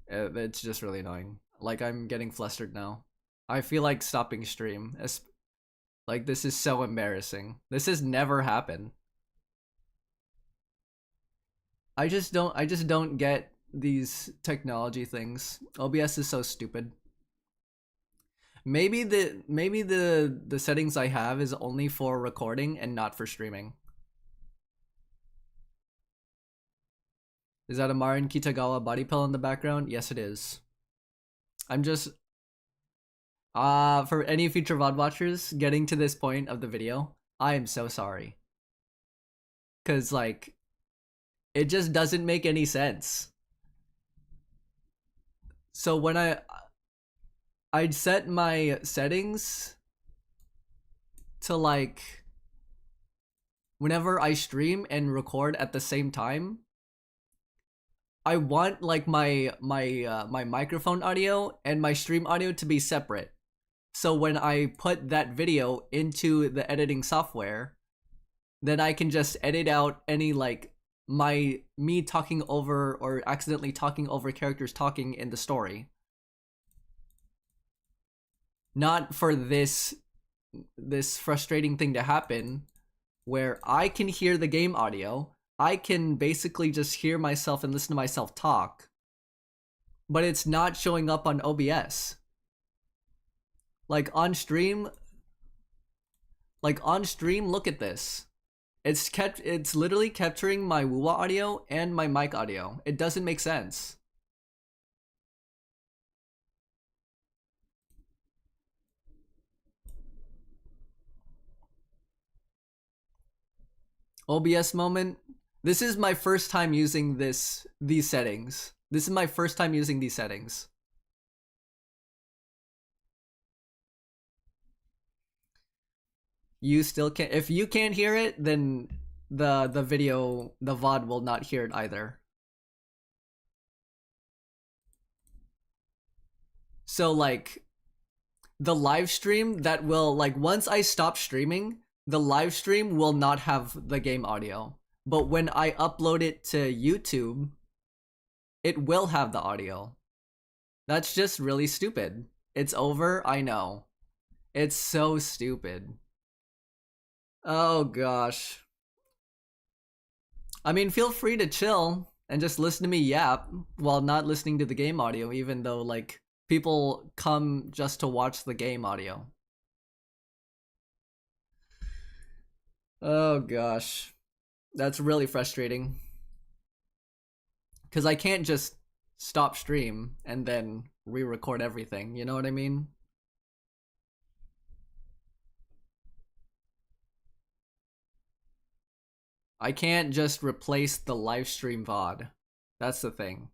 it's just really annoying. Like I'm getting flustered now. I feel like stopping stream. Like this is so embarrassing. This has never happened. I just don't get these technology things. OBS is so stupid. Maybe the settings I have is only for recording and not for streaming. Is that a Marin Kitagawa body pillow in the background? Yes, it is. I'm just for any future VOD watchers getting to this point of the video, I am so sorry. Cause like it just doesn't make any sense. So when I'd set my settings to like whenever I stream and record at the same time, I want like my microphone audio and my stream audio to be separate. So when I put that video into the editing software, then I can just edit out any like me talking over or accidentally talking over characters talking in the story. Not for this frustrating thing to happen where I can hear the game audio, I can basically just hear myself and listen to myself talk, but it's not showing up on OBS. Like on stream, look at this. It's literally capturing my WuWa audio and my mic audio. It doesn't make sense. OBS moment. This is my first time using these settings. This is my first time using these settings. You still can't. If you can't hear it, then the video, the VOD will not hear it either. So like the live stream that will like once I stop streaming, the live stream will not have the game audio. But when I upload it to YouTube, it will have the audio. That's just really stupid. It's over, I know. It's so stupid. Oh gosh. I mean, feel free to chill and just listen to me yap while not listening to the game audio, even though like people come just to watch the game audio. Oh gosh. That's really frustrating. Because I can't just stop stream and then re-record everything, you know what I mean? I can't just replace the live stream VOD. That's the thing.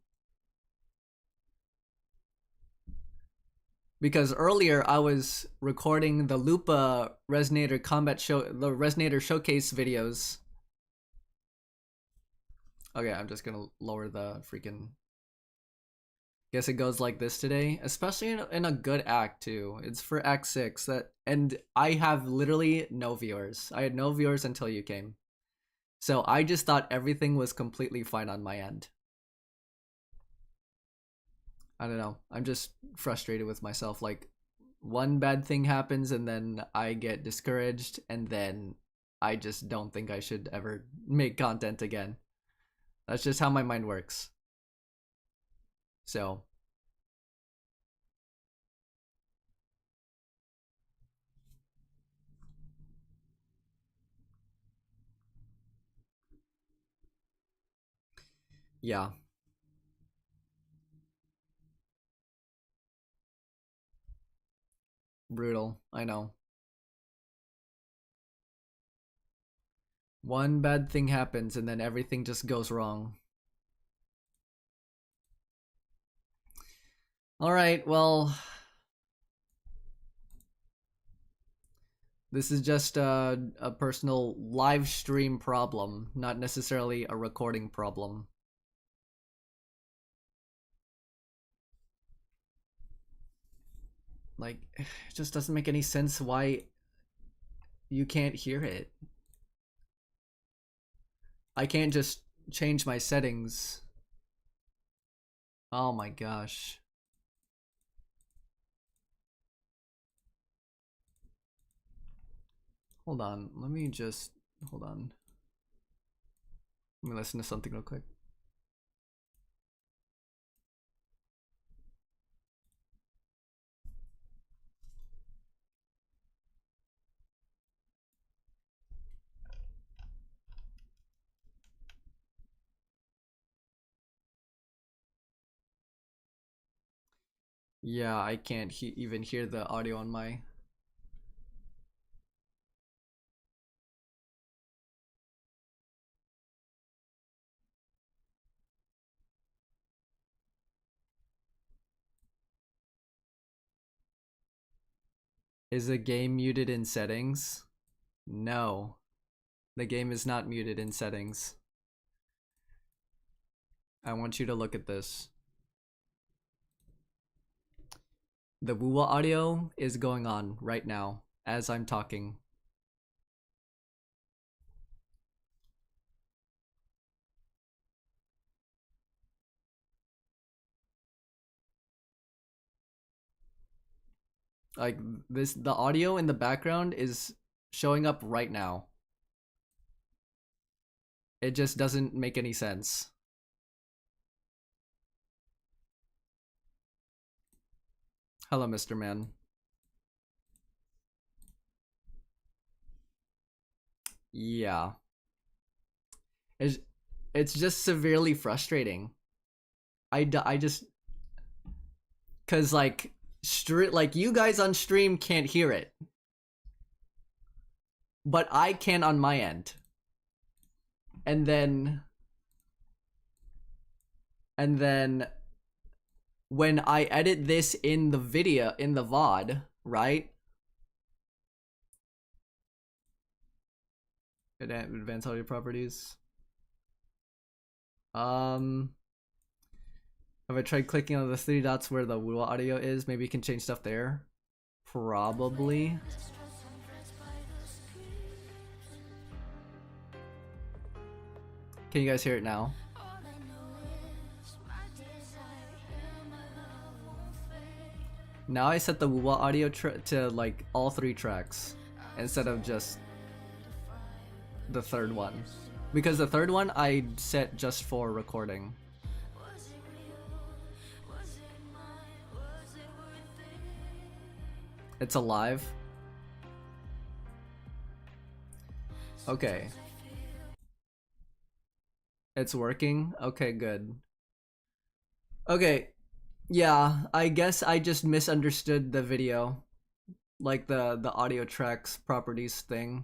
Because earlier I was recording the LUPA Resonator combat show, the Resonator showcase videos. Okay, I'm just gonna lower the freaking. Guess it goes like this today, especially in a good act too. It's for Act 6 that, and I have literally no viewers. I had no viewers until you came. So I just thought everything was completely fine on my end. I don't know. I'm just frustrated with myself. Like, one bad thing happens and then I get discouraged and then I just don't think I should ever make content again. That's just how my mind works. So. Yeah. Brutal. I know. One bad thing happens and then everything just goes wrong. Alright, well. This is just a personal live stream problem, not necessarily a recording problem. Like, it just doesn't make any sense why you can't hear it. I can't just change my settings. Oh my gosh. Hold on, let me just, hold on. Let me listen to something real quick. Yeah, I can't even hear the audio on my... Is the game muted in settings? No. The game is not muted in settings. I want you to look at this. The WuWa audio is going on right now as I'm talking. Like this, the audio in the background is showing up right now. It just doesn't make any sense. Hello, Mr. Man. Yeah. It's, it's just severely frustrating. I just... Cause like, like you guys on stream can't hear it. But I can on my end. And then when I edit this in the video, in the VOD, right? Advanced audio properties. Have I tried clicking on the 3 dots where the WuWa audio is? Maybe you can change stuff there. Probably. Can you guys hear it now? Now I set the WuWa audio to like all 3 tracks instead of just the 3rd one, because the 3rd one I set just for recording. It's alive. Okay. It's working? Okay, good. Okay. Yeah, I guess I just misunderstood the video. Like the audio tracks properties thing.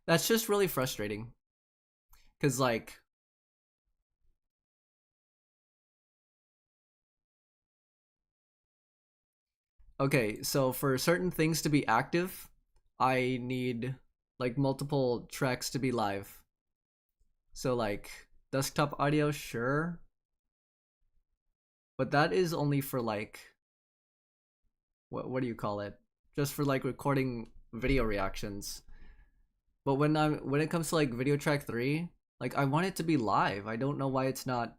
That's just really frustrating. Cause like... Okay, so for certain things to be active, I need like multiple tracks to be live. So like desktop audio, sure. But that is only for like, what do you call it? Just for like recording video reactions. But when it comes to like video track 3, like I want it to be live. I don't know why it's not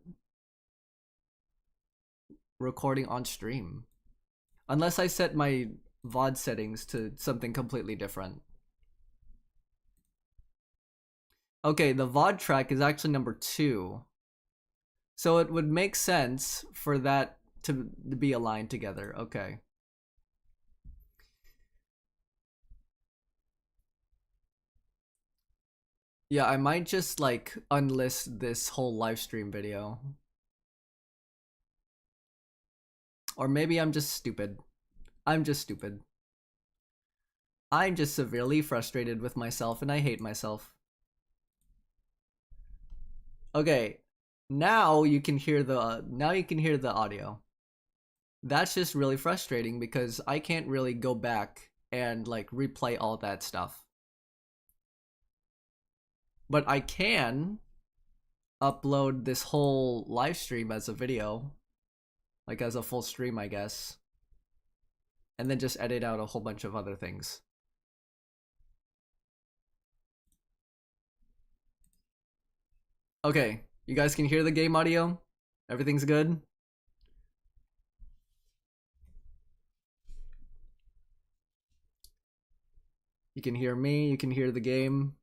recording on stream. Unless I set my VOD settings to something completely different. Okay, the VOD track is actually number 2. So it would make sense for that to be aligned together. Okay. Yeah, I might just like unlist this whole live stream video. Or maybe I'm just stupid. I'm just stupid. I'm just severely frustrated with myself and I hate myself. Okay, now you can hear the audio. That's just really frustrating because I can't really go back and like replay all that stuff. But I can upload this whole live stream as a video, like as a full stream, I guess, and then just edit out a whole bunch of other things. Okay, you guys can hear the game audio? Everything's good? You can hear me, you can hear the game.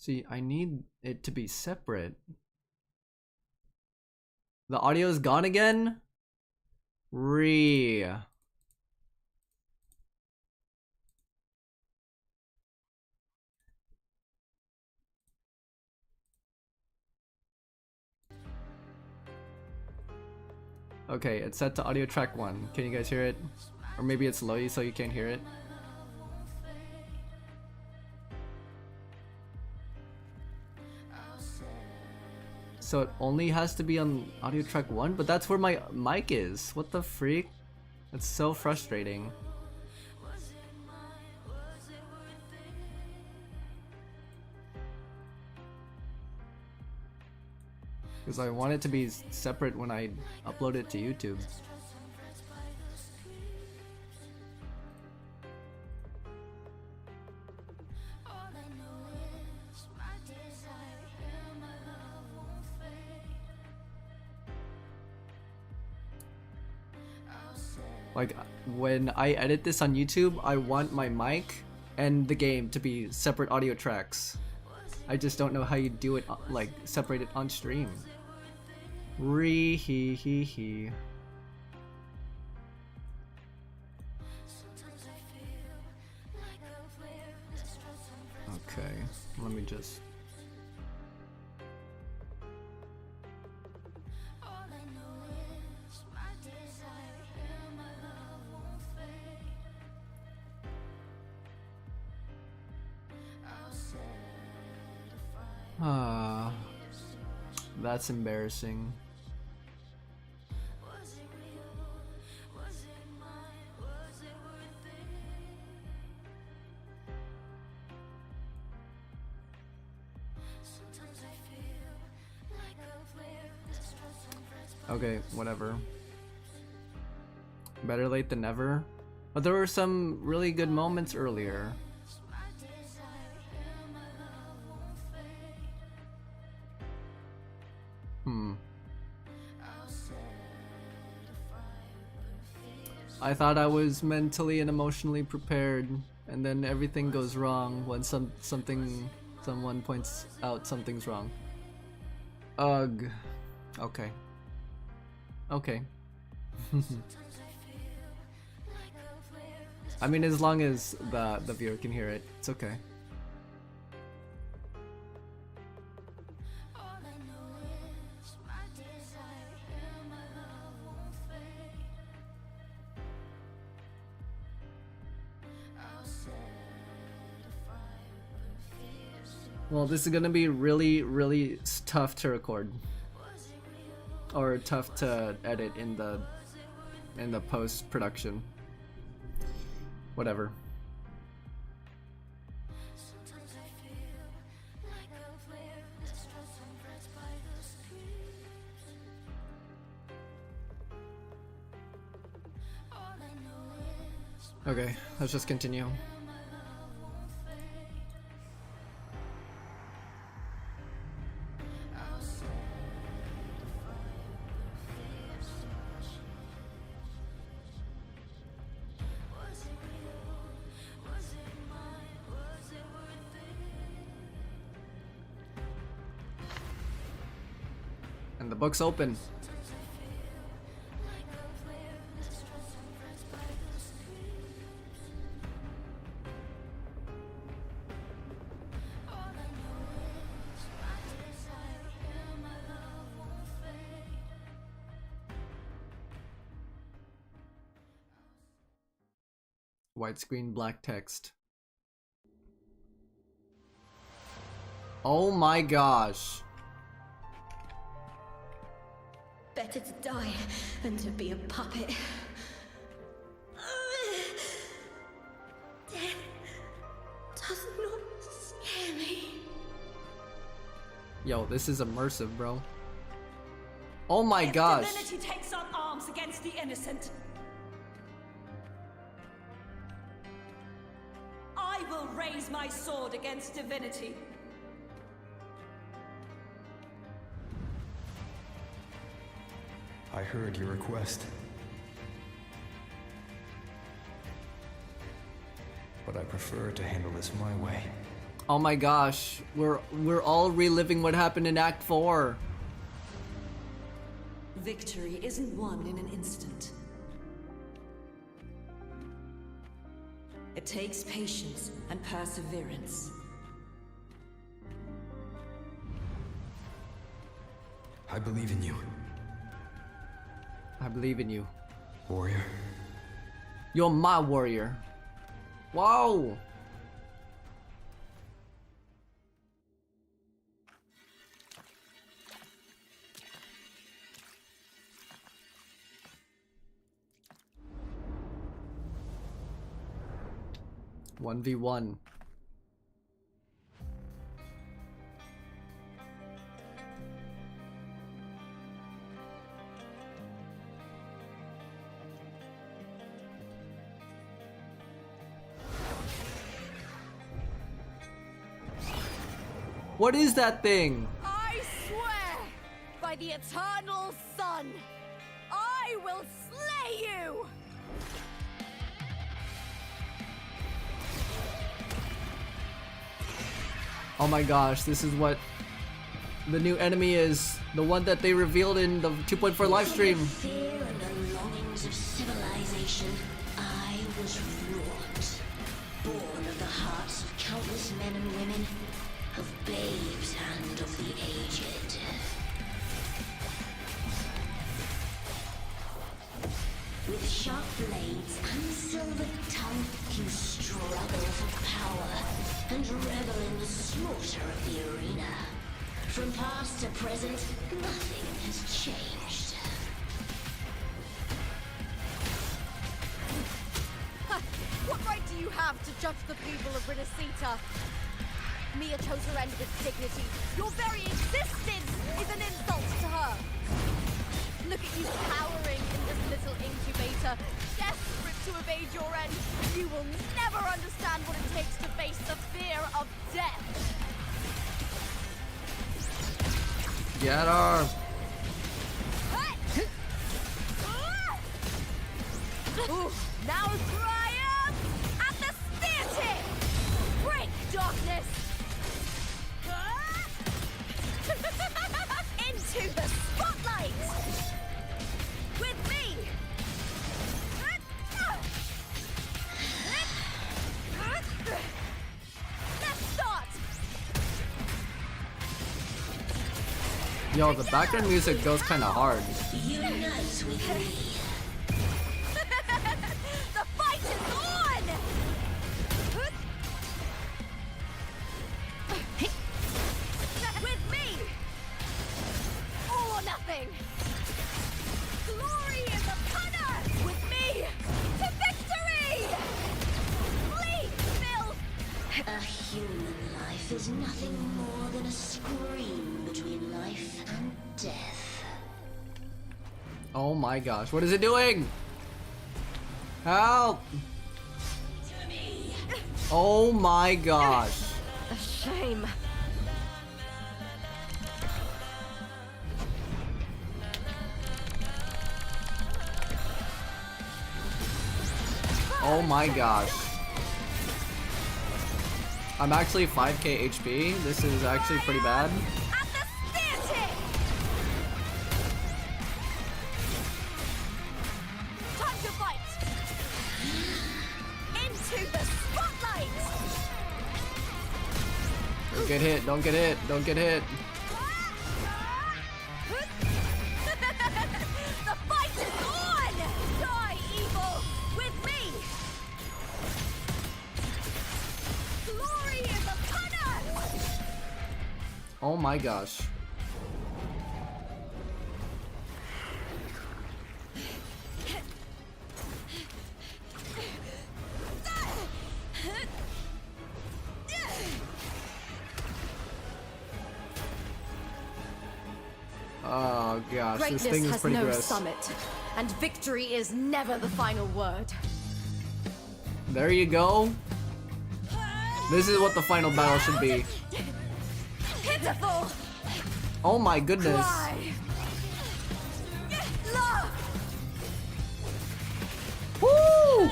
See, I need it to be separate. The audio is gone again? Okay, it's set to audio track 1. Can you guys hear it? Or maybe it's low so you can't hear it. So it only has to be on audio track 1? But that's where my mic is. What the freak? It's so frustrating. Because I want it to be separate when I upload it to YouTube. Like, when I edit this on YouTube, I want my mic and the game to be separate audio tracks. I just don't know how you do it, like, separate it on stream. Hee. Okay, let me just... That's embarrassing. Okay, whatever. Better late than never. But there were some really good moments earlier. I thought I was mentally and emotionally prepared, and then everything goes wrong when someone points out something's wrong. Ugh. Okay. Okay. I mean, as long as the viewer can hear it, it's okay. Well, this is gonna be really tough to record, or tough to edit in the post-production. Whatever. Okay, let's just continue. And the book's open. Widescreen black text. Oh my gosh. Better to die than to be a puppet. Death does not scare me. Yo, this is immersive, bro. Oh my gosh. Divinity takes up arms against the innocent, I will raise my sword against divinity. I heard your request. But I prefer to handle this my way. Oh my gosh, we're all reliving what happened in Act 4. Victory isn't won in an instant. It takes patience and perseverance. I believe in you, I believe in you. warrior. You're my warrior. Wow. One v one. What is that thing? I swear, by the eternal sun, I will slay you! Oh my gosh, this is what the new enemy is. The one that they revealed in the 2.4 livestream. Fear and the longings of civilization, I was wrought. Born of the hearts of countless men and women, of babes and of the aged. With sharp blades and silver tongue, you struggle for power and revel in the slaughter of the arena. From past to present, nothing has changed. What right do you have to judge the people of Rinascita? Mia chose her end with dignity. Your very existence is an insult to her. Look at you cowering in this little incubator, desperate to evade your end. You will never understand what it takes to face the fear of death. Get her. Ooh, now triumph at the spear tip! Break darkness! Into the spotlight! With me! Let's start! Yo, the background music goes kind of hard. Unite with me. The fight is on! With me! All or nothing! Glory is upon us! With me! To victory! Please, Bill! A human life is nothing more than a scream between life and death. Oh my gosh, what is it doing? Help! Oh my gosh. A shame. Oh my gosh. I'm actually 5k HP. This is actually pretty bad. At the spear tip! Time to fight! Into the spotlight! Don't get hit, don't get hit, don't get hit. The fight is on! Die, evil! With me! Glory is upon us! Oh my gosh. Oh gosh, this Greatness thing is has pretty no gross. summit, and victory is never the final word. There you go. This is what the final battle should be. Pitiful! Oh my goodness. Cry! Love! Woo!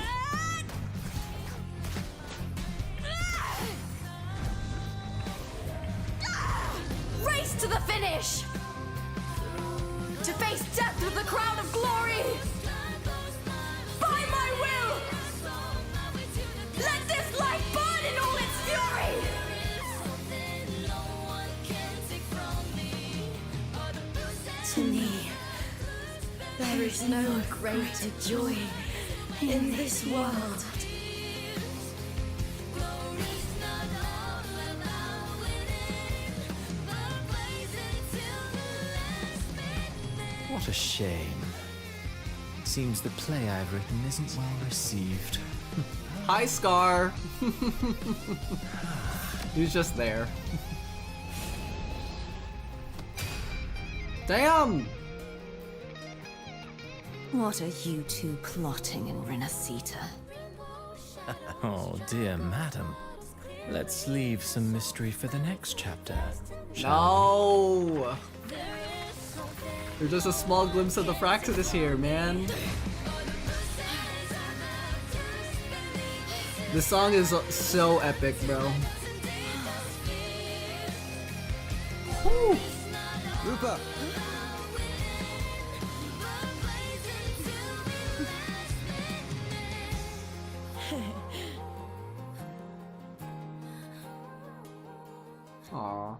is no greater joy in this world. What a shame. Seems the play I've written isn't well received. Hi, Scar. He's just there. Damn! What are you two plotting in Rinascita? Oh dear madam. Let's leave some mystery for the next chapter. shall we? No! There's just a small glimpse of the Fraxidus here, man. This song is so epic, bro. Whew. LUPA! Aww.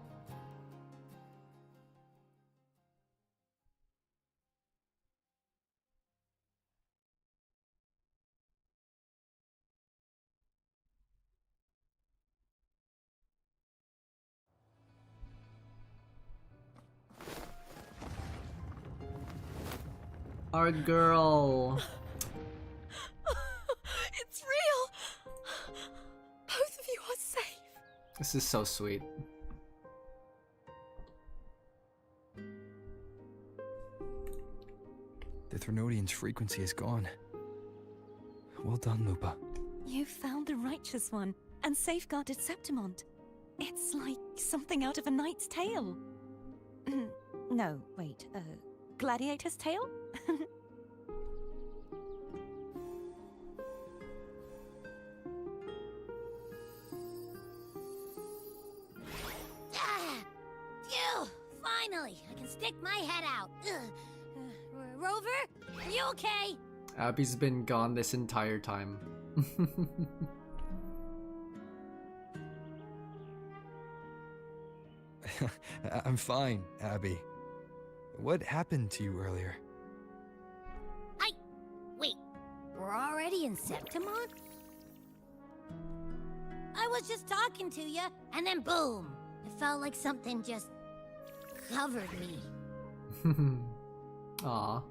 Our girl. It's real! Both of you are safe. This is so sweet. The Threnodian's frequency is gone. Well done, LUPA. You found the righteous one and safeguarded Septimont. It's like something out of a knight's tale. No, wait, gladiator's tale? Phew! Finally, I can stick my head out. Rover, are you okay? Abby's been gone this entire time. I'm fine, Abby. What happened to you earlier? Wait, we're already in Septimont? I was just talking to you, and then boom! It felt like something just covered me. Aw.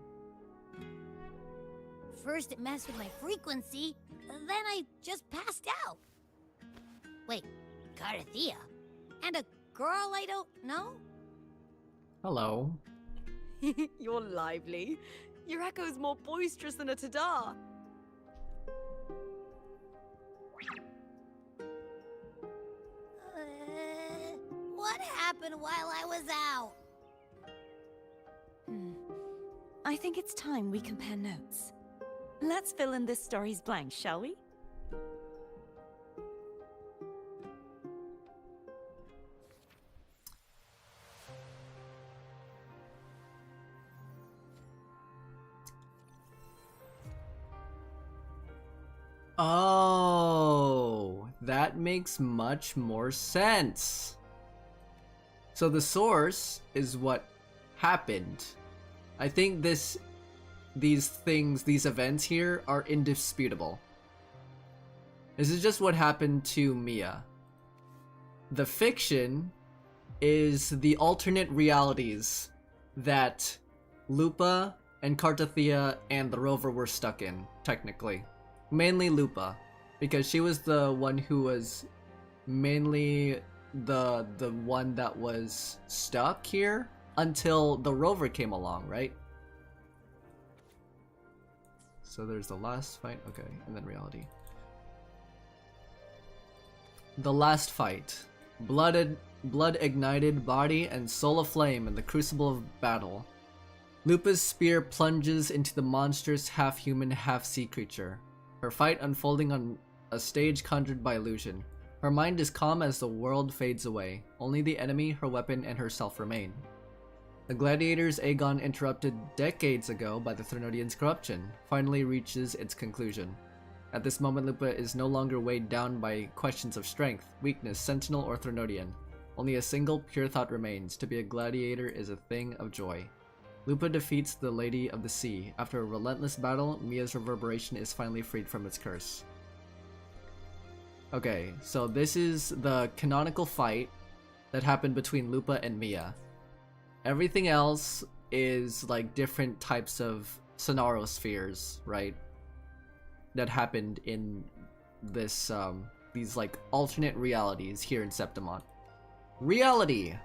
First it messed with my frequency, then I just passed out. Wait, Carthea? And a girl I don't know? Hello. You're lively. Your echo's more boisterous than a Tadar. What happened while I was out? I think it's time we compare notes. Let's fill in this story's blanks, shall we? Oh, that makes much more sense. So the source is what happened. I think these events here are indisputable. This is just what happened to Mia. The fiction is the alternate realities that LUPA and Cartathea and the rover were stuck in, technically. Mainly LUPA, because she was the one who was mainly the one that was stuck here until the rover came along, right? So there's the last fight, okay, and then reality. The last fight. Blood ignited body and soul aflame in the crucible of battle. Lupa's spear plunges into the monstrous half-human, half-sea creature. Her fight unfolding on a stage conjured by illusion. Her mind is calm as the world fades away. Only the enemy, her weapon, and herself remain. The gladiator's Aegon, interrupted decades ago by the Threnodian's corruption, finally reaches its conclusion. At this moment, Lupa is no longer weighed down by questions of strength, weakness, sentinel, or Threnodian. Only a single pure thought remains: to be a gladiator is a thing of joy. Lupa defeats the Lady of the Sea. After a relentless battle, Mia's reverberation is finally freed from its curse. Okay, so this is the canonical fight that happened between Lupa and Mia. Everything else is like different types of scenario spheres, right? That happened in this these like alternate realities here in Septimont. Reality!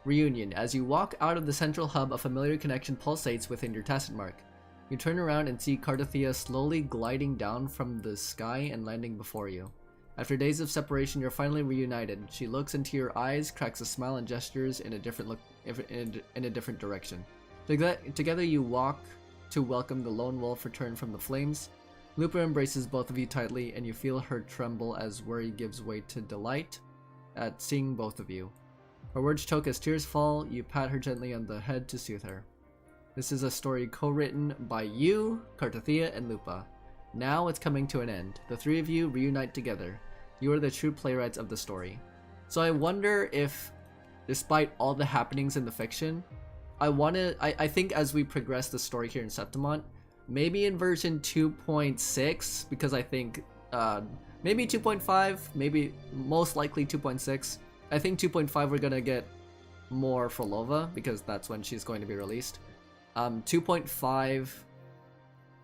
Reunion. As you walk out of the central hub, a familiar connection pulsates within your tacit mark. You turn around and see Cardathea slowly gliding down from the sky and landing before you. After days of separation, you're finally reunited. She looks into your eyes, cracks a smile, and gestures in a different direction. Together you walk to welcome the lone wolf returned from the flames. Lupa embraces both of you tightly, and you feel her tremble as worry gives way to delight at seeing both of you. Her words choke as tears fall. You pat her gently on the head to soothe her. This is a story co-written by you, Cardathea, and Lupa. Now it's coming to an end. The three of you reunite together. You are the true playwrights of the story. So I wonder if, despite all the happenings in the fiction, I think as we progress the story here in Septimont, maybe in version 2.6, because I think maybe 2.5, maybe most likely 2.6. I think 2.5 we're gonna get more for Lova, because that's when she's going to be released. 2.5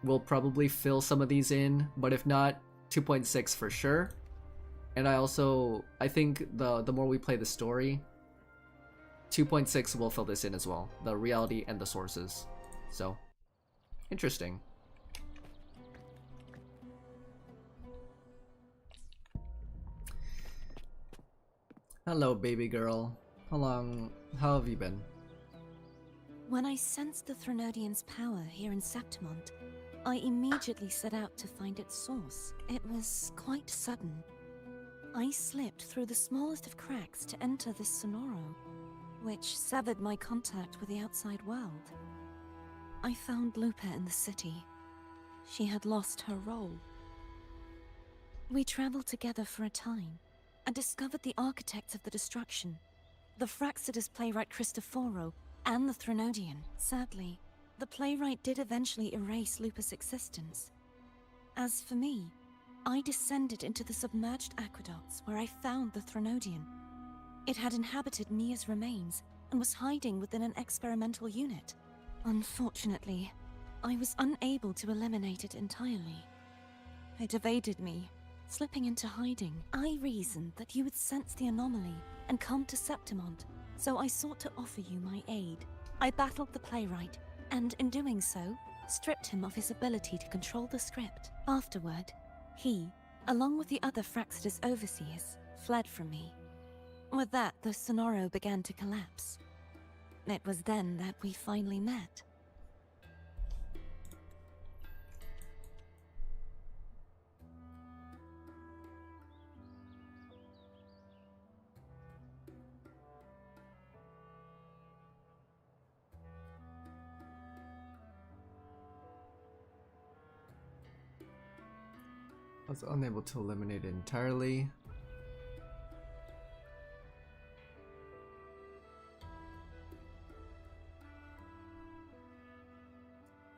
will probably fill some of these in, but if not, 2.6 for sure. And I think the more we play the story, 2.6 will fill this in as well. The reality and the sources. So, interesting. Hello, baby girl. How have you been? When I sensed the Threnodian's power here in Septimont, I immediately set out to find its source. It was quite sudden. I slipped through the smallest of cracks to enter this Sonoro, which severed my contact with the outside world. I found Lupa in the city. She had lost her role. We traveled together for a time, and discovered the architects of the destruction, the Fraxidus playwright Cristoforo, and the Threnodian. Sadly, the playwright did eventually erase Lupa's existence. As for me, I descended into the submerged aqueducts where I found the Threnodian. It had inhabited Mia's remains and was hiding within an experimental unit. Unfortunately, I was unable to eliminate it entirely. It evaded me, slipping into hiding. I reasoned that you would sense the anomaly and come to Septimont, so I sought to offer you my aid. I battled the playwright, and in doing so, stripped him of his ability to control the script. Afterward, he, along with the other Fraxidus overseers, fled from me. With that, the Sonoro began to collapse. It was then that we finally met. I was unable to eliminate it entirely.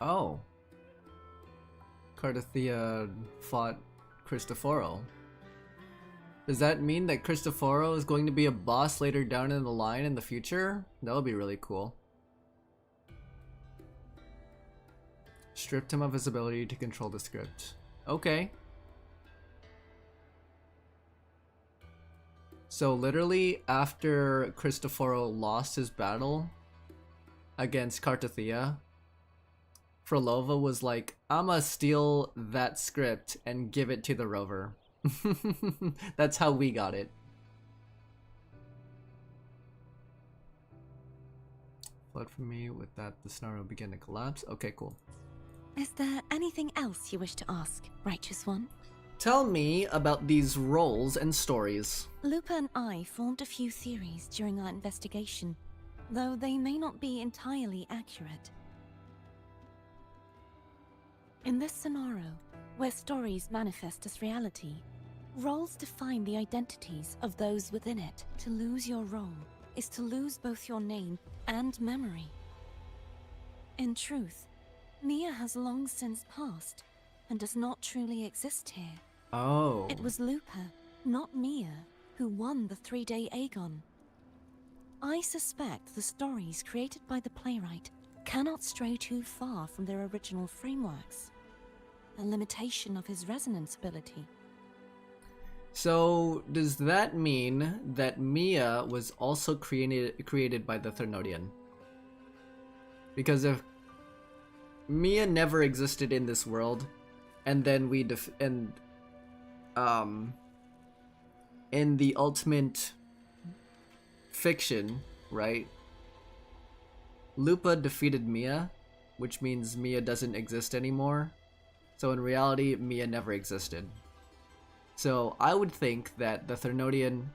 Oh. Cardathea fought Cristoforo. Does that mean that Cristoforo is going to be a boss later down in the line in the future? That would be really cool. Stripped him of his ability to control the script. Okay. So literally after Cristoforo lost his battle against Cardathea, Frolova was like, I'ma steal that script and give it to the rover. That's how we got it. Fled from me. With that, the snarl began to collapse. Okay, cool. Is there anything else you wish to ask, Righteous One? Tell me about these roles and stories. Lupa and I formed a few theories during our investigation, though they may not be entirely accurate. In this scenario, where stories manifest as reality, roles define the identities of those within it. To lose your role is to lose both your name and memory. In truth, Mia has long since passed and does not truly exist here. Oh. It was Lupa, not Mia, who won the 3-day Aegon. I suspect the stories created by the playwright cannot stray too far from their original frameworks, a limitation of his resonance ability. So does that mean that Mia was also created by the Thernodean? Because if Mia never existed in this world, and then in the ultimate fiction, right? Lupa defeated Mia, which means Mia doesn't exist anymore. So in reality, Mia never existed. So I would think that the Thernodean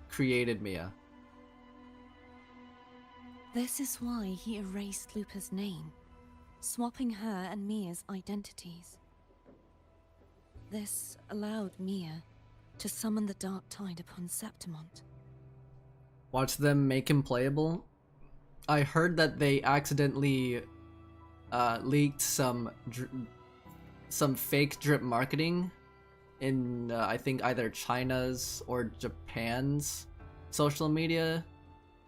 created Mia. This is why he erased Lupa's name, swapping her and Mia's identities. This allowed Mia to summon the Dark Tide upon Septimont. Watch them make him playable. I heard that they accidentally leaked some fake drip marketing in I think either China's or Japan's social media,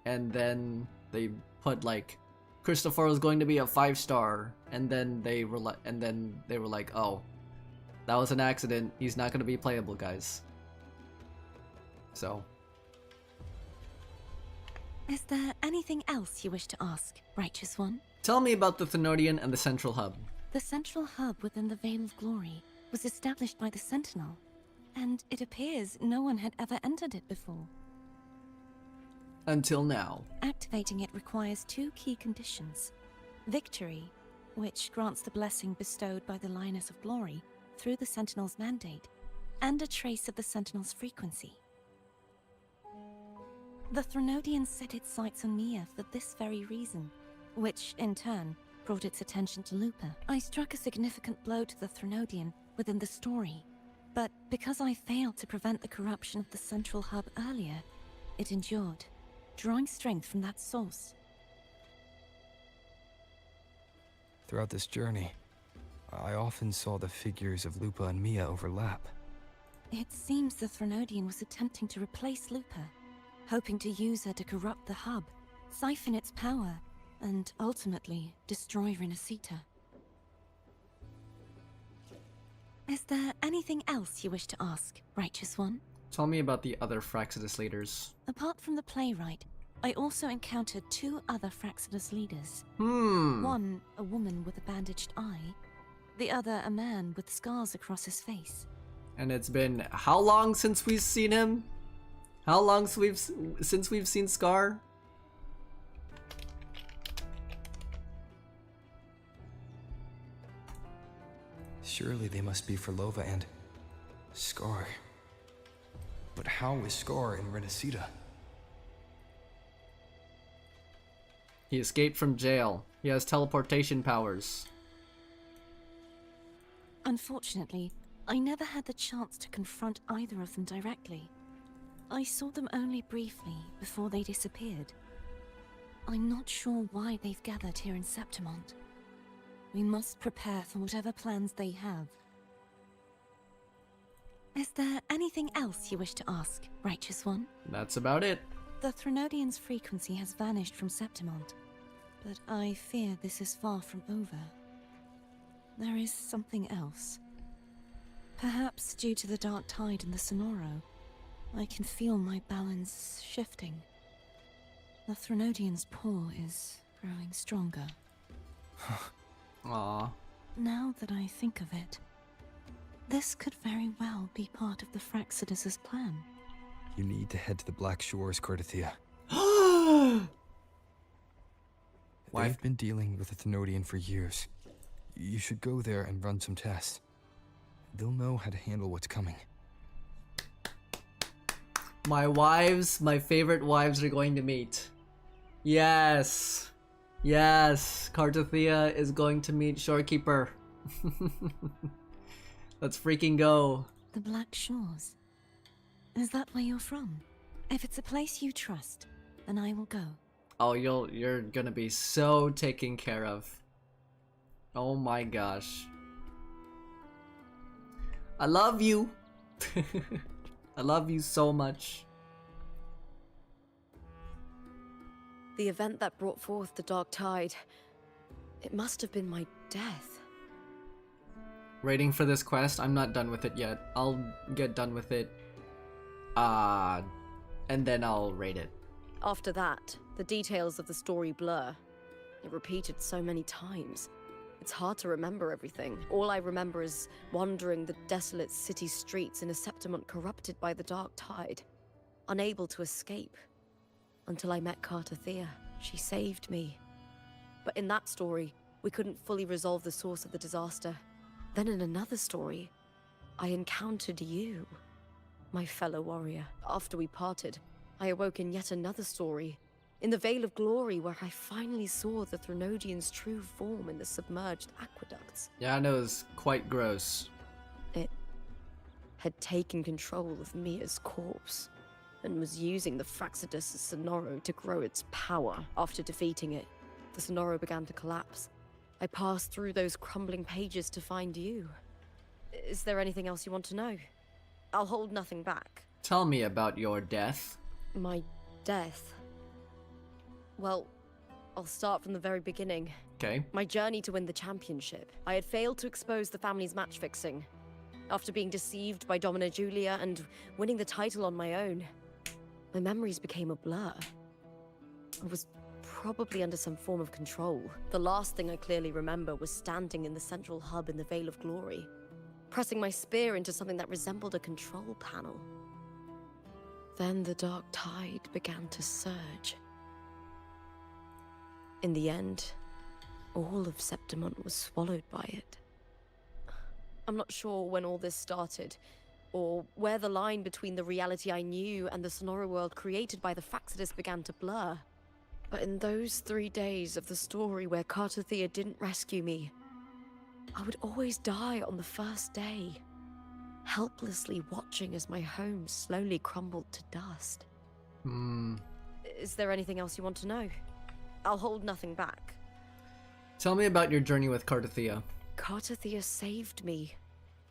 and then they put like Christopher was going to be a 5-star, and then they were like, oh, that was an accident. He's not going to be playable, guys. So. Is there anything else you wish to ask, Righteous One? Tell me about the Thernodean and the Central Hub. The central hub within the Veil of Glory was established by the Sentinel, and it appears no one had ever entered it before. Until now. Activating it requires 2 key conditions. Victory, which grants the blessing bestowed by the Lioness of Glory through the Sentinel's mandate, and a trace of the Sentinel's frequency. The Thernodean set its sights on Mia for this very reason, which, in turn, brought its attention to Lupa. I struck a significant blow to the Thernodean within the story, but because I failed to prevent the corruption of the central hub earlier, it endured, drawing strength from that source. Throughout this journey, I often saw the figures of Lupa and Mia overlap. It seems the Thernodean was attempting to replace Lupa, hoping to use her to corrupt the hub, siphon its power, and ultimately destroy Rinascita. Is there anything else you wish to ask, Righteous One? Tell me about the other Fraxidus leaders. Apart from the playwright, I also encountered 2 other Fraxidus leaders. Hmm. One, a woman with a bandaged eye. The other, a man with scars across his face. And it's been how long since we've seen him? How long since we've seen Scar? Surely they must be for Lova and Scar. But how is Scar in Rinascita? He escaped from jail. He has teleportation powers. Unfortunately, I never had the chance to confront either of them directly. I saw them only briefly before they disappeared. I'm not sure why they've gathered here in Septimont. We must prepare for whatever plans they have. Is there anything else you wish to ask, Righteous One? That's about it. The Thernodean's frequency has vanished from Septimont, but I fear this is far from over. There is something else. Perhaps due to the dark tide in the Sonoro, I can feel my balance shifting. The Thernodean's pull is growing stronger. Aww. Now that I think of it, this could very well be part of the Fraxidus' plan. You need to head to the Black Shores, Cordothea. They've been dealing with the Thernodean for years. You should go there and run some tests. They'll know how to handle what's coming. My favorite wives are going to meet. Yes. Yes, Cartothea is going to meet Shorekeeper. Let's freaking go. The Black Shores. Is that where you're from? If it's a place you trust, then I will go. Oh, you're gonna be so taken care of. Oh my gosh. I love you. I love you so much. The event that brought forth the Dark Tide, it must have been my death. Rating for this quest, I'm not done with it yet. I'll get done with it. And then I'll rate it. After that, the details of the story blur. It repeated so many times. It's hard to remember everything. All I remember is wandering the desolate city streets in a Septimont corrupted by the Dark Tide, unable to escape. Until I met Cartathea. She saved me. But in that story, we couldn't fully resolve the source of the disaster. Then in another story, I encountered you, my fellow warrior. After we parted, I awoke in yet another story, in the Vale of Glory, where I finally saw the Threnodians' true form in the submerged aqueducts. Yeah, I know, it's quite gross. It had taken control of Mia's corpse, and was using the Fraxidus' Sonoro to grow its power. After defeating it, the Sonoro began to collapse. I passed through those crumbling pages to find you. Is there anything else you want to know? I'll hold nothing back. Tell me about your death. My death? Well, I'll start from the very beginning. Okay. My journey to win the championship. I had failed to expose the family's match fixing. After being deceived by Domina Julia and winning the title on my own, my memories became a blur. I was probably under some form of control. The last thing I clearly remember was standing in the central hub in the Vale of Glory, pressing my spear into something that resembled a control panel. Then the Dark Tide began to surge. In the end, all of Septimont was swallowed by it. I'm not sure when all this started, or where the line between the reality I knew and the Sonora world created by the Fraxidus began to blur. But in those 3 days of the story where Cartathea didn't rescue me, I would always die on the first day, helplessly watching as my home slowly crumbled to dust. Is there anything else you want to know? I'll hold nothing back. Tell me about your journey with Cartathea. Cartathea saved me.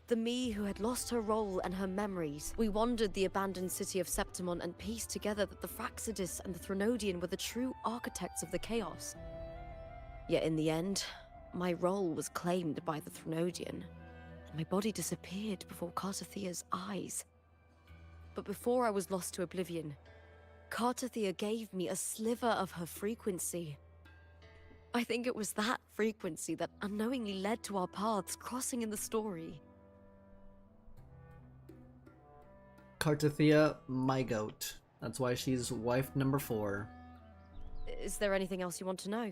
The me who had lost her role and her memories. We wandered the abandoned city of Septimont and pieced together that the Fraxidus and the Threnodian were the true architects of the chaos. Yet in the end, my role was claimed by the Threnodian, and my body disappeared before Cartathea's eyes. But before I was lost to oblivion, Cartathea gave me a sliver of her frequency. I think it was that frequency that unknowingly led to our paths crossing in the story. Cartathea, my goat. That's why she's wife number 4. Is there anything else you want to know?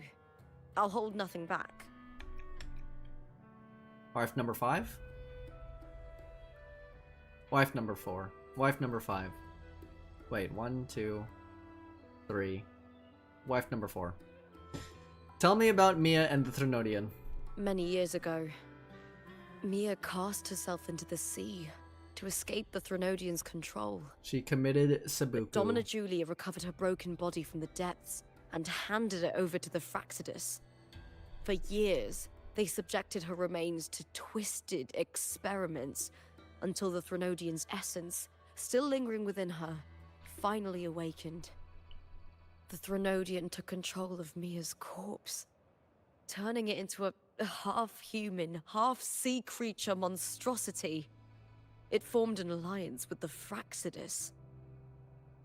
I'll hold nothing back. Wife number 5? Wife number 4. Wife number 5. Wait, 1, 2, 3. Wife number 4. Tell me about Mia and the Threnodian. Many years ago, Mia cast herself into the sea to escape the Threnodian's control. She committed seppuku. Domina Julia recovered her broken body from the depths and handed it over to the Fraxidus. For years, they subjected her remains to twisted experiments until the Threnodian's essence, still lingering within her, finally awakened. The Threnodian took control of Mia's corpse, turning it into a half-human, half-sea creature monstrosity. It formed an alliance with the Fraxidus.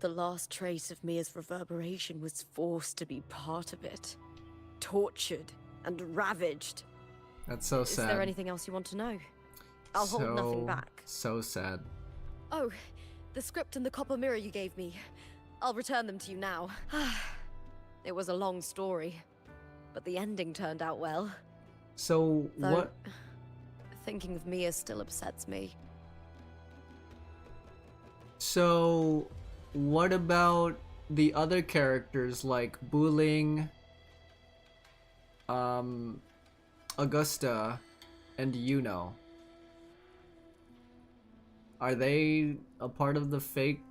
The last trace of Mia's reverberation was forced to be part of it, tortured and ravaged. That's so sad. Is there anything else you want to know? I'll hold nothing back. So sad. Oh, the script and the copper mirror you gave me. I'll return them to you now. It was a long story, but the ending turned out well. So, Though, what? Thinking of Mia still upsets me. So, what about the other characters like Buling, Augusta, and Yuno? Are they a part of the fake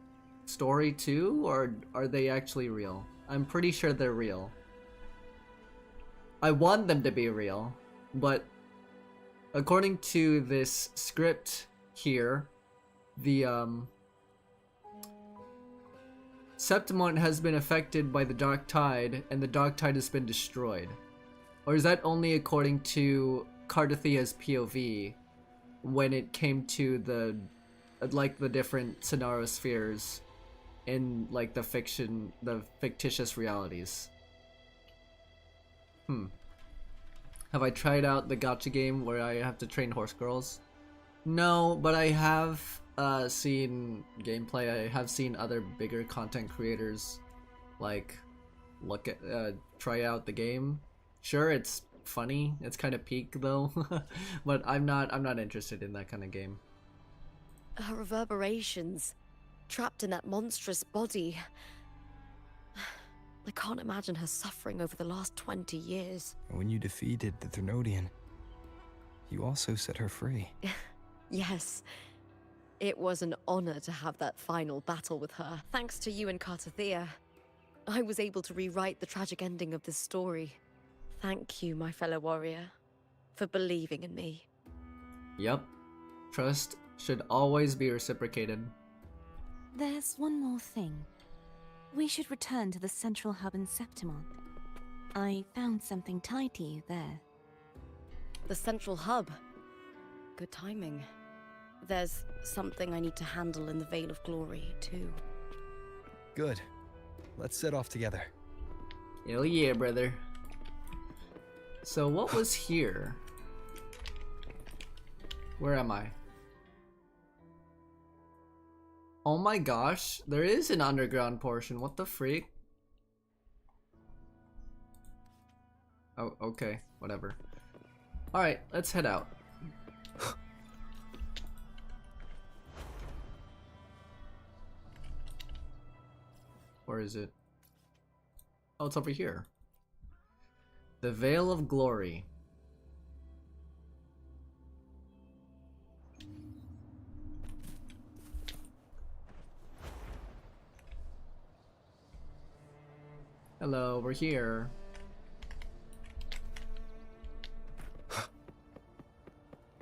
story too, or are they actually real? I'm pretty sure they're real. I want them to be real, but according to this script here, the Septimont has been affected by the Dark Tide, and the Dark Tide has been destroyed. Or is that only according to Cardathea's POV when it came to the different scenario spheres in like the fictitious realities? Have I tried out the gacha game where I have to train horse girls? No, but I have seen gameplay. I have seen other bigger content creators like try out the game. Sure, it's funny. It's kind of peak though, but I'm not interested in that kind of game. Her reverberations, trapped in that monstrous body. I can't imagine her suffering over the last 20 years. When you defeated the Threnodian, you also set her free. Yes. It was an honor to have that final battle with her. Thanks to you and Cardathea, I was able to rewrite the tragic ending of this story. Thank you, my fellow warrior, for believing in me. Yep. Trust should always be reciprocated. There's one more thing. We should return to the central hub in Septimont. I found something tied to you there. The central hub? Good timing. There's something I need to handle in the Veil of Glory, too. Good. Let's set off together. Hell yeah, brother. So what was here? Where am I? Oh my gosh, there is an underground portion. What the freak? Oh, okay, whatever. Alright, let's head out. Where is it? Oh, it's over here. The Veil of Glory. Hello, we're here.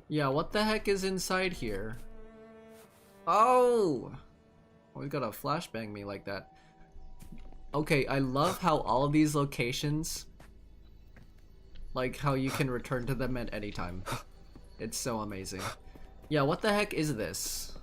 Yeah, what the heck is inside here? Oh! Always gotta flashbang me like that. Okay, I love how all of these locations, like how you can return to them at any time. It's so amazing. Yeah, what the heck is this?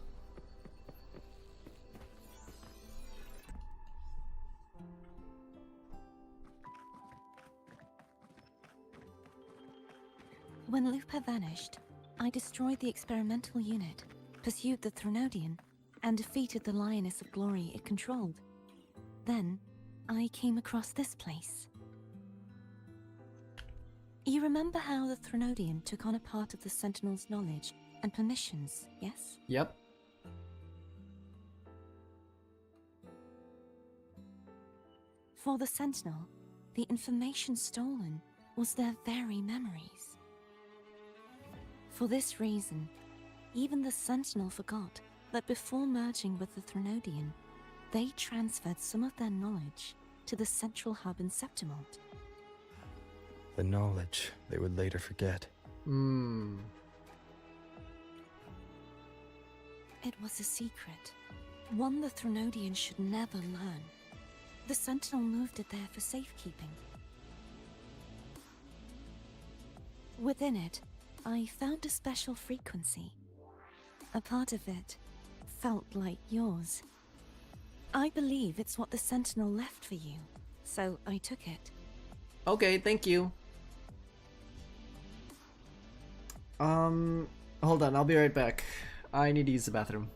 When LUPA vanished, I destroyed the experimental unit, pursued the Threnodian, and defeated the Lioness of Glory it controlled. Then, I came across this place. You remember how the Threnodian took on a part of the Sentinel's knowledge and permissions, yes? Yep. For the Sentinel, the information stolen was their very memories. For this reason, even the Sentinel forgot that before merging with the Threnodian, they transferred some of their knowledge to the central hub in Septimont. The knowledge they would later forget. It was a secret, one the Threnodian should never learn. The Sentinel moved it there for safekeeping. Within it, I found a special frequency. A part of it felt like yours. I believe it's what the Sentinel left for you, so I took it. Okay, thank you. Hold on, I'll be right back. I need to use the bathroom.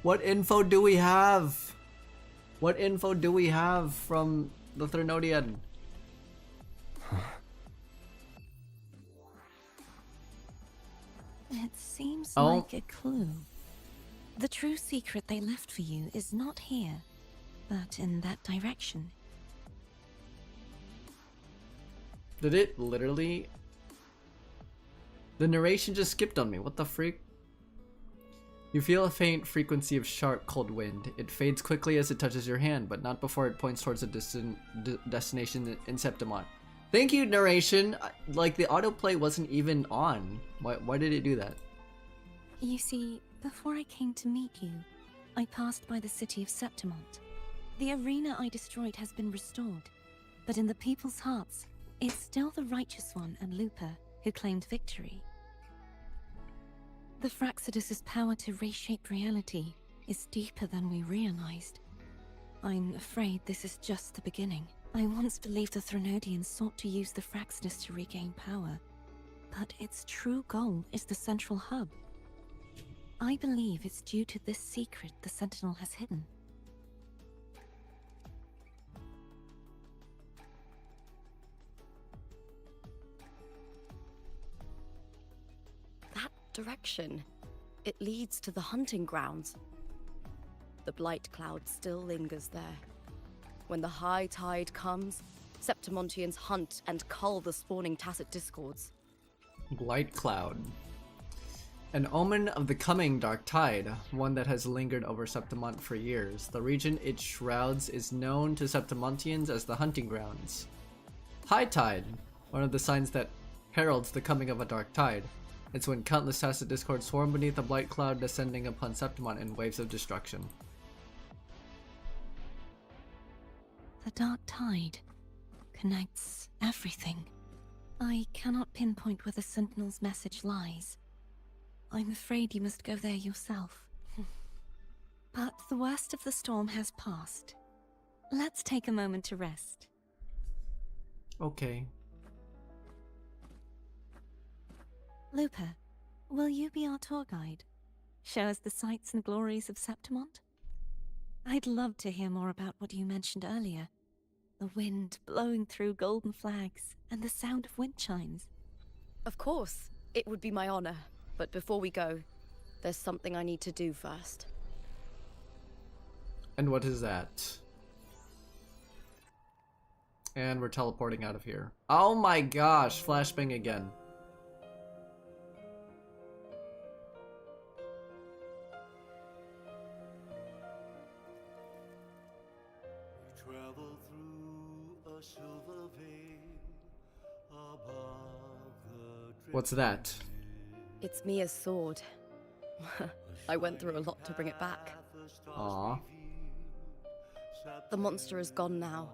What info do we have? What info do we have from the Threnodian? It seems like a clue. The true secret they left for you is not here, but in that direction. Did it literally? The narration just skipped on me. What the freak? You feel a faint frequency of sharp, cold wind. It fades quickly as it touches your hand, but not before it points towards a distant destination in Septimont. Thank you, narration. Like, the autoplay wasn't even on. Why did it do that? You see, before I came to meet you, I passed by the city of Septimont. The arena I destroyed has been restored, but in the people's hearts, it's still the Righteous One and LUPA who claimed victory. The Fraxidus' power to reshape reality is deeper than we realized. I'm afraid this is just the beginning. I once believed the Threnodians sought to use the Fraxidus to regain power, but its true goal is the central hub. I believe it's due to this secret the Sentinel has hidden. That direction. It leads to the hunting grounds. The blight cloud still lingers there. When the high tide comes, Septimontians hunt and cull the spawning Tacit Discords. Blight cloud. An omen of the coming dark tide, one that has lingered over Septimont for years. The region it shrouds is known to Septimontians as the hunting grounds. High tide, one of the signs that heralds the coming of a dark tide. It's when countless Tacit Discords swarm beneath a blight cloud, descending upon Septimont in waves of destruction. The dark tide connects everything. I cannot pinpoint where the Sentinel's message lies. I'm afraid you must go there yourself. But the worst of the storm has passed. Let's take a moment to rest. Okay. LUPA, will you be our tour guide? Show us the sights and glories of Septimont? I'd love to hear more about what you mentioned earlier. The wind blowing through golden flags and the sound of wind chimes. Of course, it would be my honor. But before we go, there's something I need to do first. And what is that? And we're teleporting out of here. Oh my gosh, flashbang again. What's that? It's Mia's sword. I went through a lot to bring it back. Aww. The monster is gone now.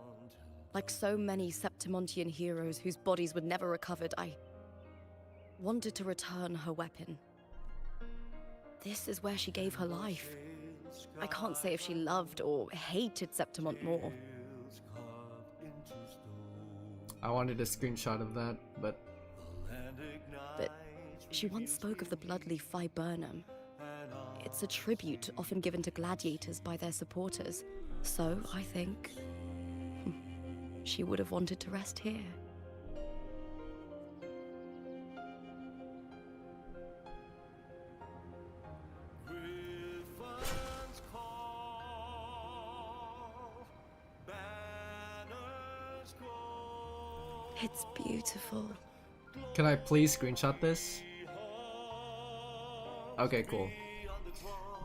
Like so many Septimontian heroes whose bodies were never recovered, I wanted to return her weapon. This is where she gave her life. I can't say if she loved or hated Septimont more. I wanted a screenshot of that, but she once spoke of the bloodleaf viburnum. It's a tribute often given to gladiators by their supporters. So, I think she would have wanted to rest here. It's beautiful. Can I please screenshot this? Okay, cool.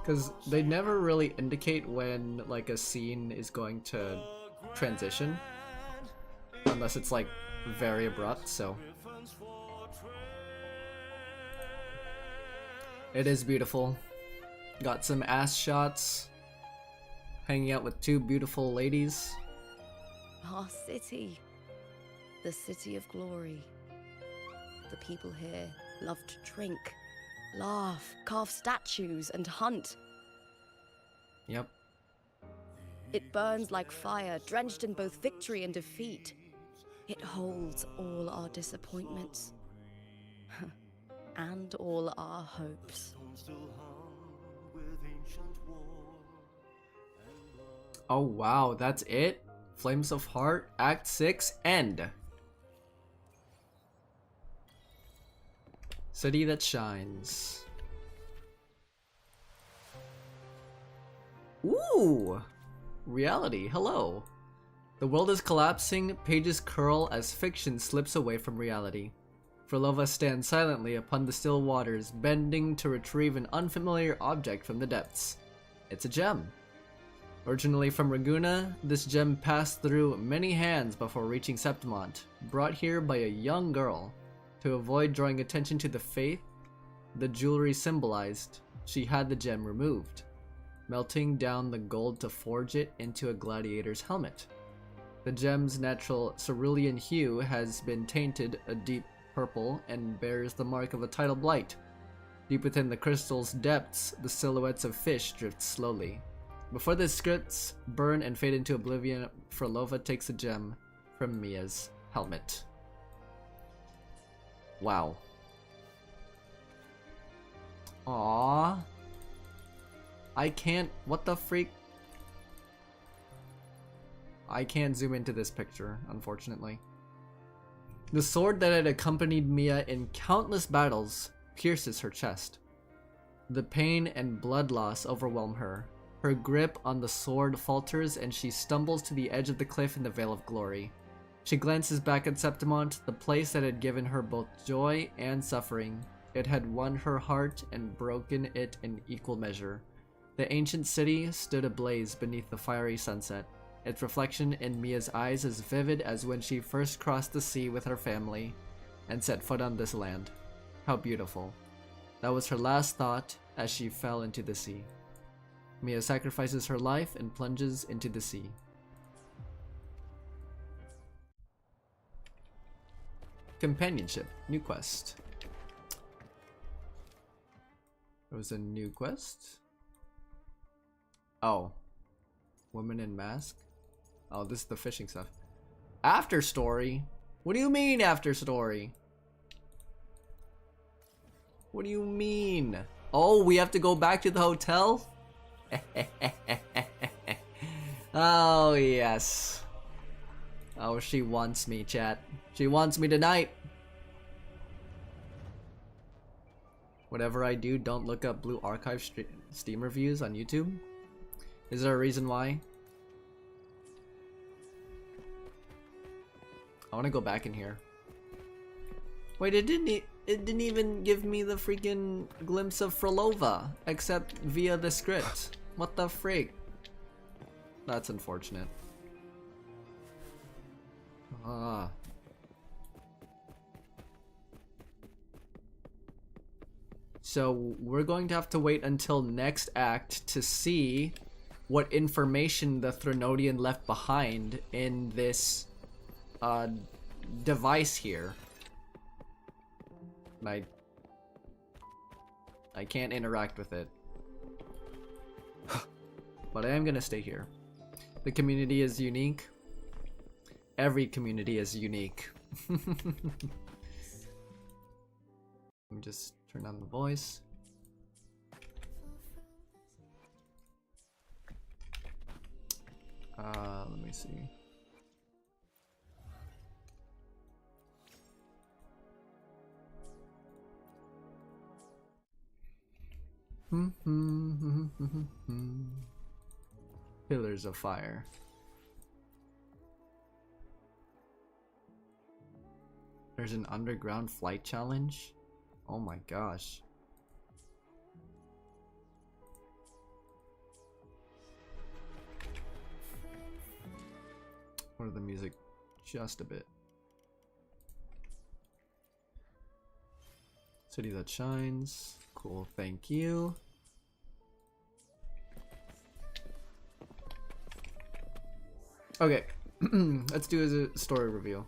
Because they never really indicate when like a scene is going to transition. Unless it's like very abrupt, so. It is beautiful. Got some ass shots. Hanging out with two beautiful ladies. Our city. The city of glory. The people here love to drink, laugh, carve statues, and hunt. Yep. It burns like fire, drenched in both victory and defeat. It holds all our disappointments. And all our hopes. Oh wow, that's it? Flames of Heart, Act 6, end. City that shines. Ooh! Reality, hello. The world is collapsing, pages curl as fiction slips away from reality. Frolova stands silently upon the still waters, bending to retrieve an unfamiliar object from the depths. It's a gem. Originally from Raguna, this gem passed through many hands before reaching Septimont, brought here by a young girl. To avoid drawing attention to the faith the jewelry symbolized, she had the gem removed, melting down the gold to forge it into a gladiator's helmet. The gem's natural cerulean hue has been tainted a deep purple and bears the mark of a tidal blight. Deep within the crystal's depths, the silhouettes of fish drift slowly. Before the scripts burn and fade into oblivion, Frolova takes a gem from Mia's helmet. Wow. Aww. I can't. What the freak? I can't zoom into this picture, unfortunately. The sword that had accompanied Mia in countless battles pierces her chest. The pain and blood loss overwhelm her. Her grip on the sword falters and she stumbles to the edge of the cliff in the Veil of Glory. She glances back at Septimont, the place that had given her both joy and suffering. It had won her heart and broken it in equal measure. The ancient city stood ablaze beneath the fiery sunset, its reflection in Mia's eyes as vivid as when she first crossed the sea with her family and set foot on this land. How beautiful. That was her last thought as she fell into the sea. Mia sacrifices her life and plunges into the sea. Companionship. New quest. There was a new quest? Oh. Woman in mask? Oh, this is the fishing stuff. After story? What do you mean after story? What do you mean? Oh, we have to go back to the hotel? Oh, yes. Oh, she wants me, chat. She wants me tonight. Whatever I do, don't look up Blue Archive Steam reviews on YouTube. Is there a reason why? I want to go back in here. Wait, it didn't even give me the freaking glimpse of Frolova, except via the script. What the freak? That's unfortunate. Ah. So we're going to have to wait until next act to see what information the Threnodian left behind in this device here. I can't interact with it. But I am gonna stay here. The community is unique. Every community is unique. Let me just turn on the voice. Let me see. Pillars of Fire. There's an underground flight challenge? Oh my gosh. Or the music just a bit. City that shines. Cool, thank you. Okay, let's do a story review.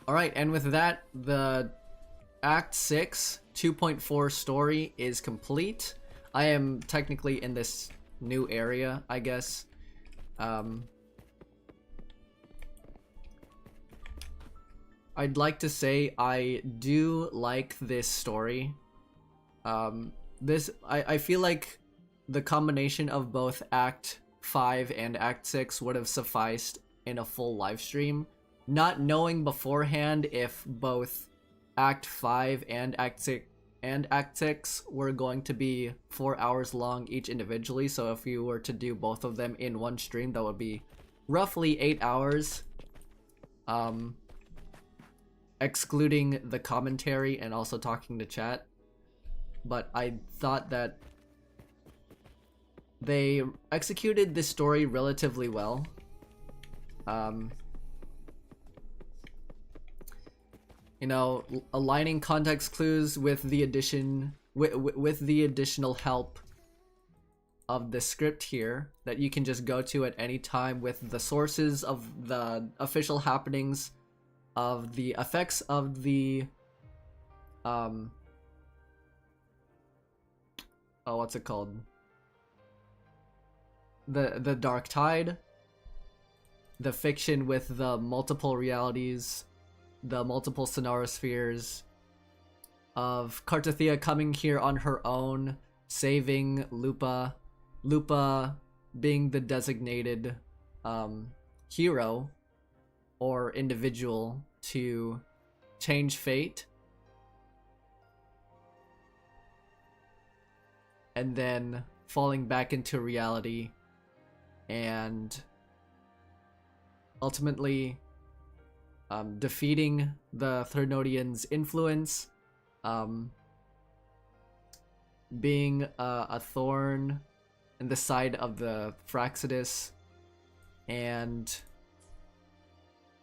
Alright, and with that, the Act 6 2.4 story is complete. I am technically in this new area, I guess. I'd like to say I do like this story. I feel like the combination of both Act 5 and Act 6 would have sufficed in a full live stream. Not knowing beforehand if both Act 5 and Act 6 were going to be 4 hours long each individually, so if you were to do both of them in one stream, that would be roughly 8 hours. Excluding the commentary and also talking to chat. But I thought that they executed this story relatively well. You know, aligning context clues with the with the additional help of the script here that you can just go to at any time with the sources of the official happenings, of the effects of the what's it called? The dark tide, the fiction with the multiple realities, the multiple scenario spheres, of Cartathea coming here on her own, saving Lupa, Lupa being the designated hero or individual to change fate, and then falling back into reality and ultimately defeating the Threnodians' influence, being a thorn in the side of the Fraxidus, and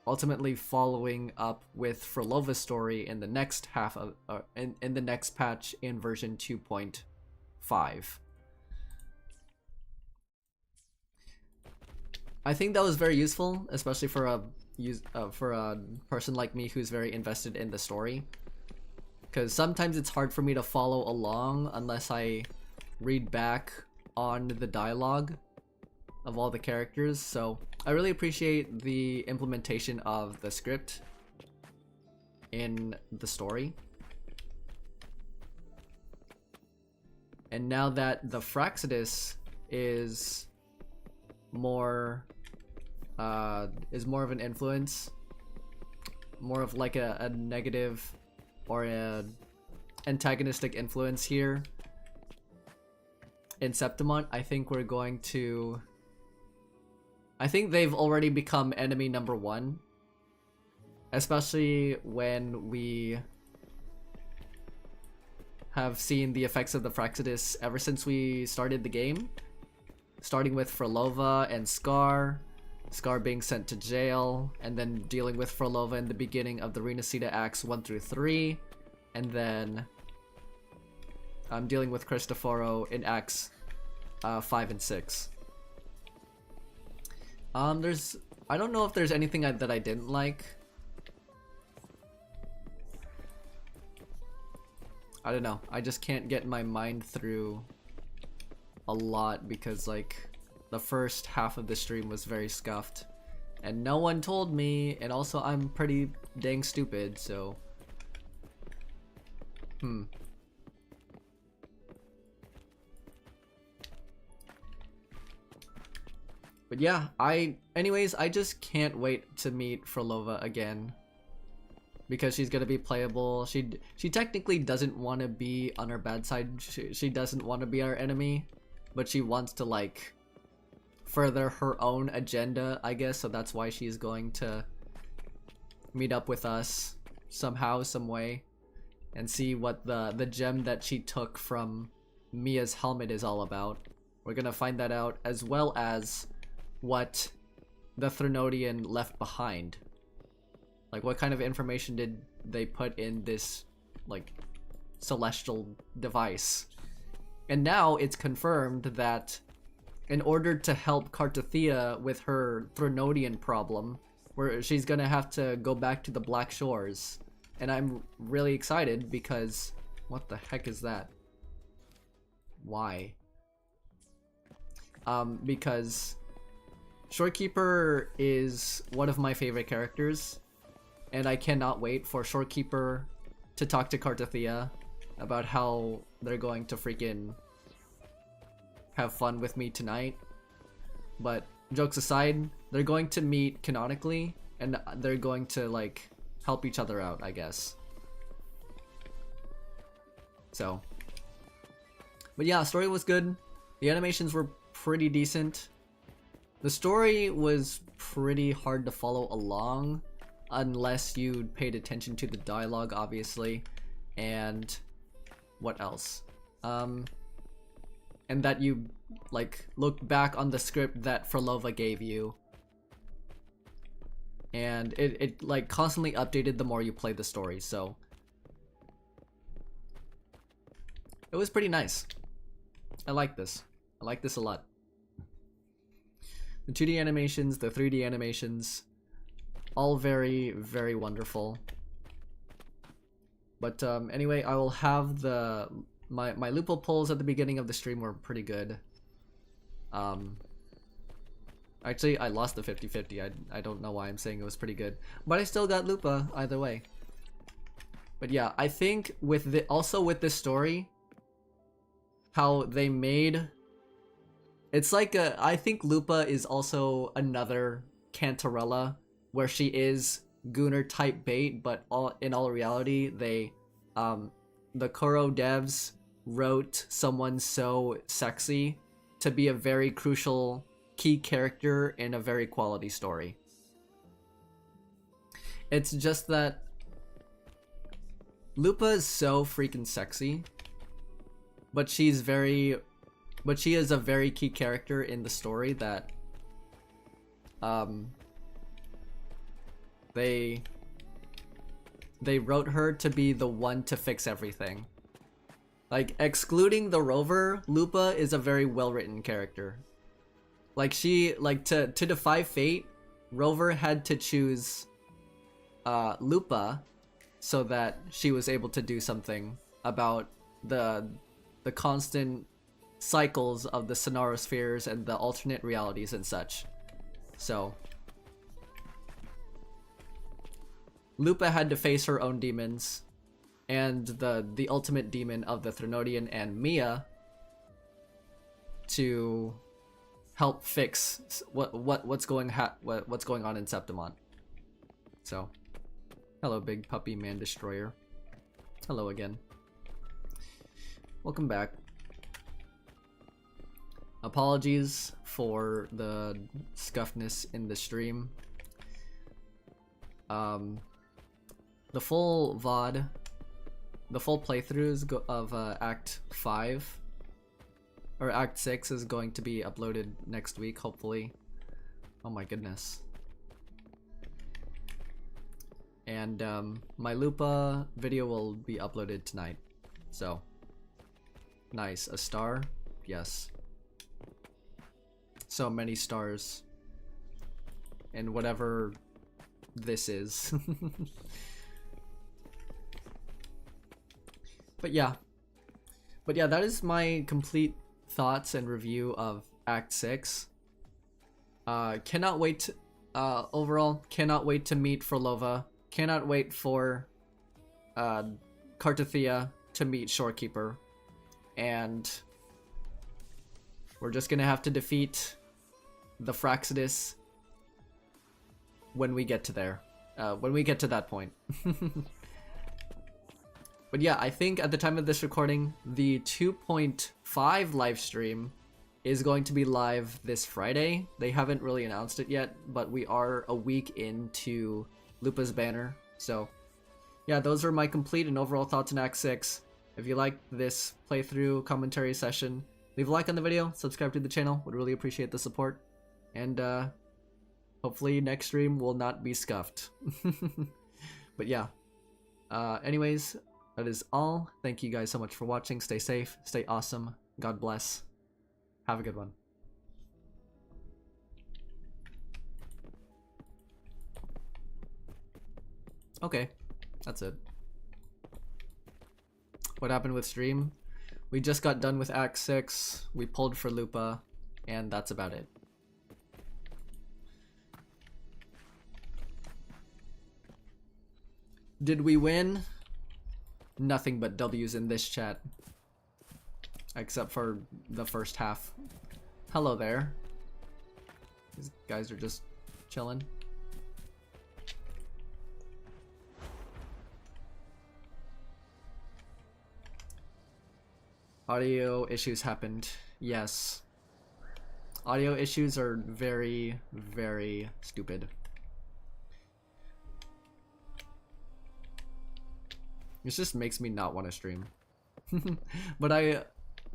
ultimately following up with Frolova's story in the next half of in the next patch in version 2.5. I think that was very useful, especially for a person like me who's very invested in the story, because sometimes it's hard for me to follow along unless I read back on the dialogue of all the characters. So I really appreciate the implementation of the script in the story. And now that the Fraxidus is more of an influence, more of like a negative or a antagonistic influence here in Septimont, I think they've already become enemy number one, especially when we have seen the effects of the Fraxidus ever since we started the game, starting with Frolova and Scar being sent to jail, and then dealing with Frolova in the beginning of the Rinascita Acts 1 through 3, and then dealing with Cristoforo in Acts 5 and 6. I don't know if there's anything that I didn't like. I don't know. I just can't get my mind through a lot because like the first half of the stream was very scuffed and no one told me, and also I'm pretty dang stupid, so But yeah, anyways, I just can't wait to meet Frolova again, because she's gonna be playable. She technically doesn't want to be on our bad side. She doesn't want to be our enemy, but she wants to like further her own agenda, I guess. So that's why she's going to meet up with us somehow, some way, and see what the gem that she took from Mia's helmet is all about. We're gonna find that out, as well as what the Threnodian left behind. Like, what kind of information did they put in this, like, celestial device? And now it's confirmed that in order to help Cartathea with her Threnodian problem, where she's gonna have to go back to the Black Shores. And I'm really excited because... what the heck is that? Why? Because Shorekeeper is one of my favorite characters. and I cannot wait for Shorekeeper to talk to Cartathea about how they're going to freaking have fun with me tonight. But jokes aside, they're going to meet canonically, and they're going to like help each other out, I guess. So, but yeah, story was good. The animations were pretty decent. The story was pretty hard to follow along unless you paid attention to the dialogue, obviously. And what else? And that you like looked back on the script that Frolova gave you. And it like constantly updated the more you played the story, so it was pretty nice. I like this. I like this a lot. The 2D animations, the 3D animations, all very, very wonderful. But anyway, I will have the my LUPA polls at the beginning of the stream were pretty good. Actually, I lost the 50-50. I don't know why I'm saying it was pretty good, but I still got LUPA either way. But yeah, I think with the also with this story, how they made it's like I think LUPA is also another Cantarella where she is Gunnar type bait, but in all reality they the Kuro devs wrote someone so sexy to be a very crucial key character in a very quality story. It's just that LUPA is so freaking sexy, but she is a very key character in the story that they wrote her to be the one to fix everything. Like, excluding the rover, LUPA is a very well-written character. Like, she, like, to defy fate, Rover had to choose LUPA so that she was able to do something about the constant cycles of the Sonarospheres and the alternate realities and such. So LUPA had to face her own demons and the ultimate demon of the Threnodian and Mia to help fix what's going on in Septimont. So, hello, big puppy man destroyer. Hello again. Welcome back. Apologies for the scuffness in the stream. The full VOD, the full playthroughs of Act 5 or Act 6 is going to be uploaded next week, hopefully. Oh my goodness. And my LUPA video will be uploaded tonight. So, nice. A star? Yes. So many stars. And whatever this is. But yeah, that is my complete thoughts and review of Act 6. Cannot wait, overall, cannot wait to meet Frolova. Cannot wait for Cartathea to meet Shorekeeper. And we're just gonna have to defeat the Fraxidus when we get to there. When we get to that point. But yeah, I think at the time of this recording, the 2.5 live stream is going to be live this Friday. They haven't really announced it yet, but we are a week into LUPA's banner. So yeah, those are my complete and overall thoughts on Act 6. If you like this playthrough commentary session, leave a like on the video, subscribe to the channel, would really appreciate the support. And hopefully next stream will not be scuffed. But yeah, anyways, that is all. Thank you guys so much for watching. Stay safe, stay awesome, God bless, have a good one. Okay, that's it. What happened with stream? We just got done with Act 6, we pulled for LUPA, and that's about it. Did we win? Nothing but W's in this chat. Except for the first half. Hello there. These guys are just chilling. Audio issues happened. Yes. Audio issues are very, very stupid. This just makes me not want to stream. But I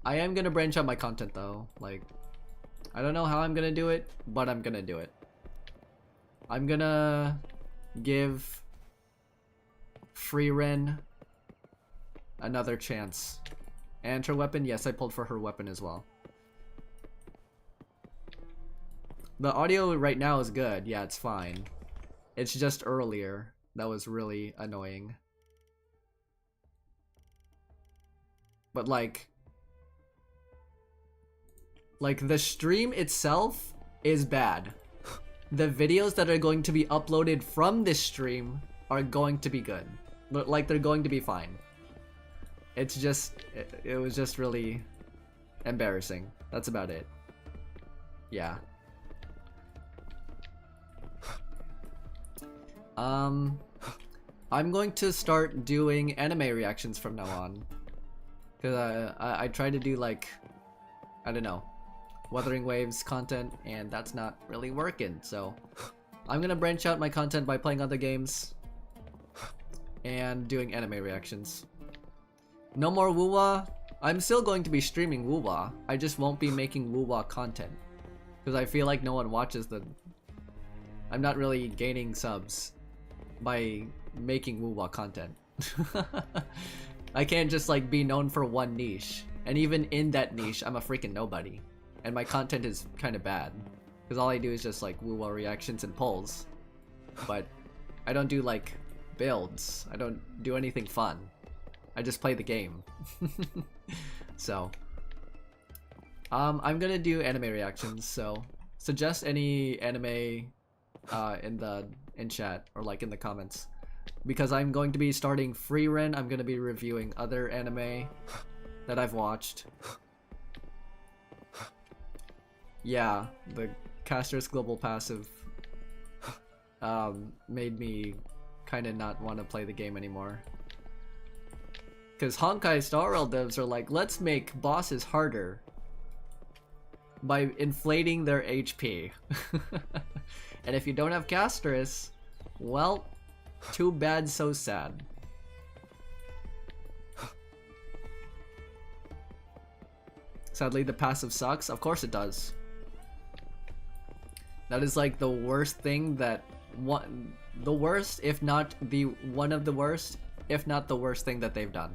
am gonna branch out my content though. Like, I don't know how I'm gonna do it, but I'm gonna do it. I'm gonna give Free Ren another chance. And her weapon, yes, I pulled for her weapon as well. The audio right now is good. Yeah, it's fine. It's just earlier that was really annoying. But like the stream itself is bad. The videos that are going to be uploaded from this stream are going to be good. Like, they're going to be fine. It's just, it was just really embarrassing. That's about it. Yeah. I'm going to start doing anime reactions from now on. Because I try to do, like, I don't know, Wuthering Waves content, and that's not really working. So I'm gonna branch out my content by playing other games and doing anime reactions. No more WuWa. I'm still going to be streaming WuWa. I just won't be making WuWa content. Because I feel like no one watches the... I'm not really gaining subs by making WuWa content. I can't just like be known for one niche. And even in that niche, I'm a freaking nobody. And my content is kind of bad. Because all I do is just like WuWa reactions and polls. But I don't do like builds. I don't do anything fun. I just play the game. So I'm gonna do anime reactions, so suggest any anime in chat or like in the comments, because I'm going to be starting Free Ren. I'm gonna be reviewing other anime that I've watched. Yeah, the Caster's Global Passive made me kind of not want to play the game anymore. Because Honkai Star Rail devs are like, let's make bosses harder by inflating their HP. And if you don't have Casterus, well, too bad, so sad. Sadly, the passive sucks. Of course it does. That is like the worst thing that the worst, if not the one of the worst, if not the worst thing that they've done.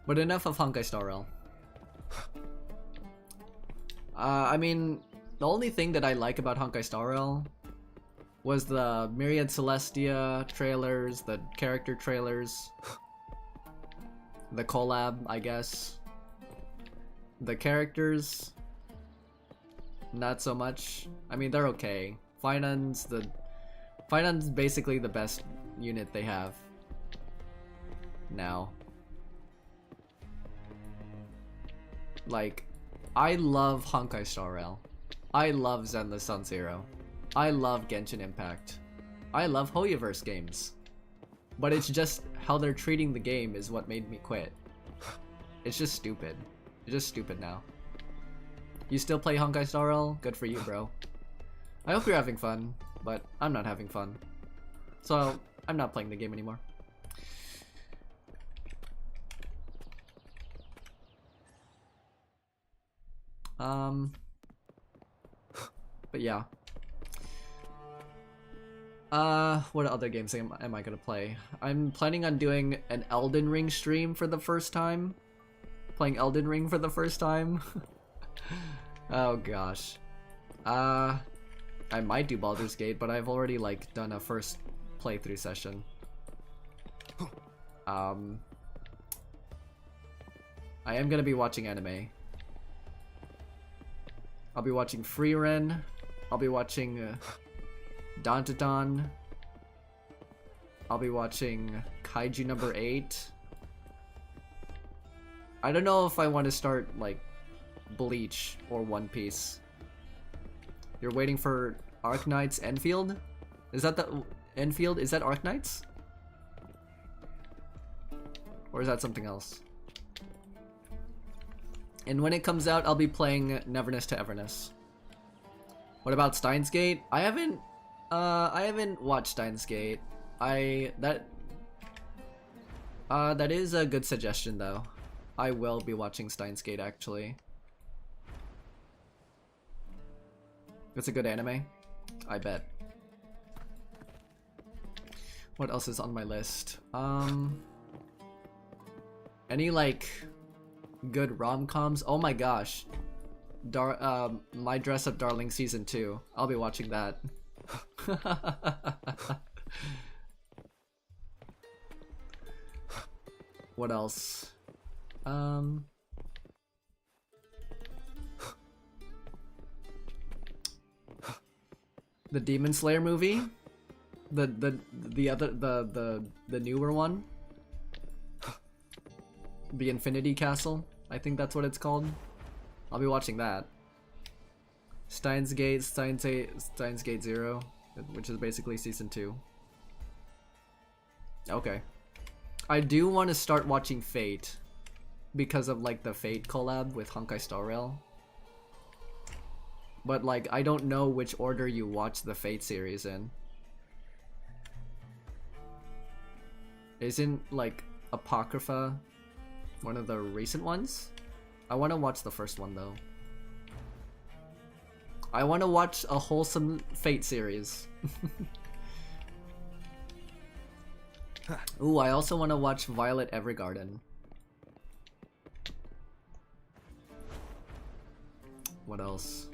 But enough of Honkai Star Rail. I mean, the only thing that I like about Honkai Star Rail was the Myriad Celestia trailers, the character trailers, the collab, I guess. The characters, not so much. I mean, they're okay. Finance basically the best unit they have now. Like, I love Honkai Star Rail. I love Zenless Sun Zero. I love Genshin Impact. I love Hoyoverse games. But it's just how they're treating the game is what made me quit. It's just stupid. It's just stupid now. You still play Honkai Star Rail? Good for you, bro. I hope you're having fun, but I'm not having fun. So, I'm not playing the game anymore. But yeah. What other games am I gonna play? I'm planning on doing an Elden Ring stream for the first time. Playing Elden Ring for the first time. Oh gosh. I might do Baldur's Gate, but I've already like done a first playthrough session. I am gonna be watching anime. I'll be watching Free Ren. I'll be watching Dantadan. I'll be watching Kaiju number 8. I don't know if I want to start like Bleach or One Piece. You're waiting for Arknight's Enfield? Is that the Enfield? Is that Arknight's? Or is that something else? And when it comes out, I'll be playing Neverness to Everness. What about Steins Gate? I haven't watched Steins Gate. That is a good suggestion though. I will be watching Steins Gate actually. It's a good anime, I bet. What else is on my list? Any like good rom-coms? Oh my gosh. My Dress Up Darling Season 2. I'll be watching that. What else? The Demon Slayer movie? The newer one? The Infinity Castle? I think that's what it's called. I'll be watching that. Steins Gate 0, which is basically season 2. Okay. I do want to start watching Fate because of like the Fate collab with Honkai Star Rail. But like I don't know which order you watch the Fate series in. Isn't like Apocrypha one of the recent ones? I want to watch the first one though. I want to watch a wholesome Fate series. Ooh, I also want to watch Violet Evergarden. What else?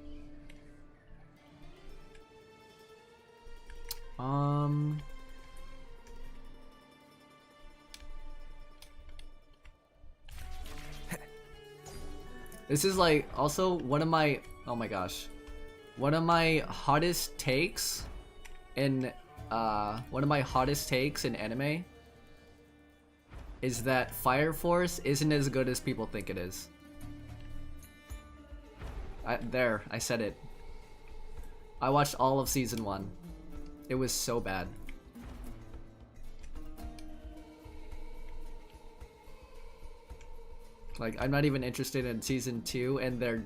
This is like also one of my, oh my gosh, one of my hottest takes in anime is that Fire Force isn't as good as people think it is. I said it. I watched all of season 1. It was so bad. Like, I'm not even interested in season 2, and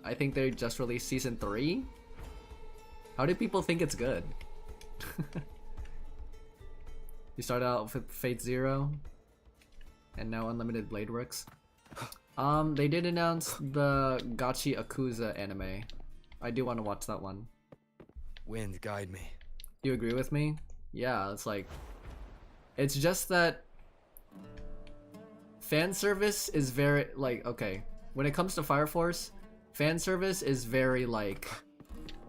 I think they just released season 3? How do people think it's good? You started out with Fate Zero, and now Unlimited Blade Works. They did announce the Gachi Akuza anime. I do want to watch that one. Wind, guide me. You agree with me? Yeah, it's like... It's just that... Fan service is very, like, okay. When it comes to Fire Force, fan service is very, like...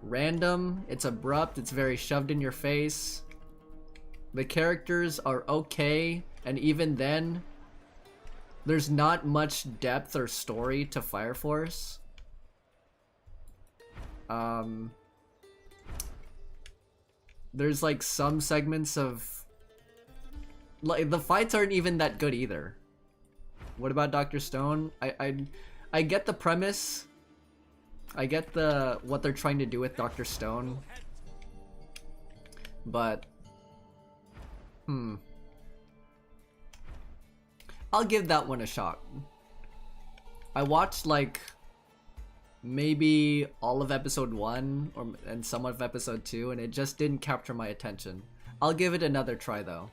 random, it's abrupt, it's very shoved in your face. The characters are okay, and even then, there's not much depth or story to Fire Force. There's like some segments of... like, the fights aren't even that good either. What about Dr. Stone? I get the premise. I get what they're trying to do with Dr. Stone. But I'll give that one a shot. I watched like maybe all of episode 1 and some of episode 2, and it just didn't capture my attention. I'll give it another try though.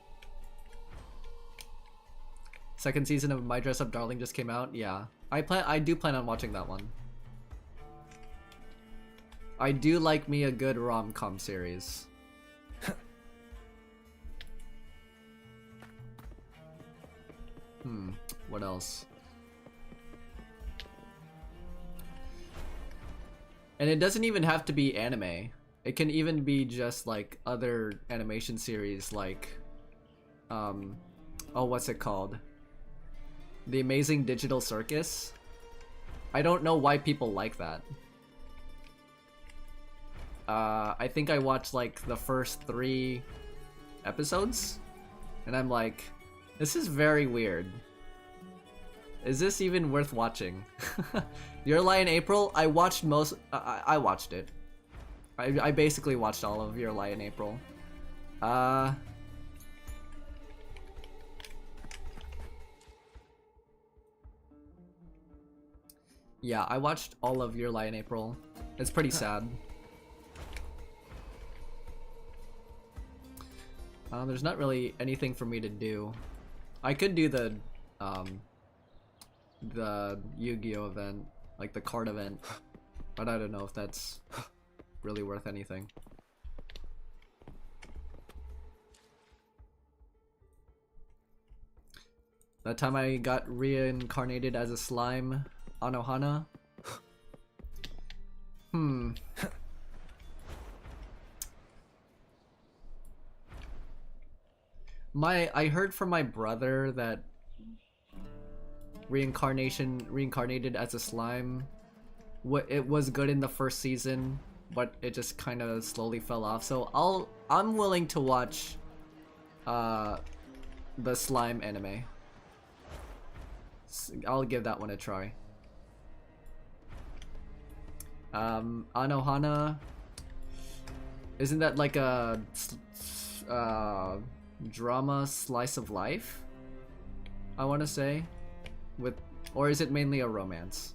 Second season of My Dress Up Darling just came out. Yeah, I do plan on watching that one. I do like me a good rom-com series. What else? And it doesn't even have to be anime. It can even be just like other animation series like oh, what's it called? The Amazing Digital Circus. I don't know why people like that. I think I watched like the first 3 episodes, and I'm like, this is very weird. Is this even worth watching? Your Lie in April? I watched most. I watched it. I basically watched all of Your Lie in April. Yeah, I watched all of Your Lie in April. It's pretty sad. There's not really anything for me to do. I could do the Yu-Gi-Oh event, like the card event, but I don't know if that's really worth anything. That time I got reincarnated as a slime, Anohana. I heard from my brother that reincarnated as a slime, it was good in the first season, but it just kind of slowly fell off. So I'm willing to watch the slime anime. I'll give that one a try. Anohana, isn't that like a drama slice of life, I want to say, or is it mainly a romance?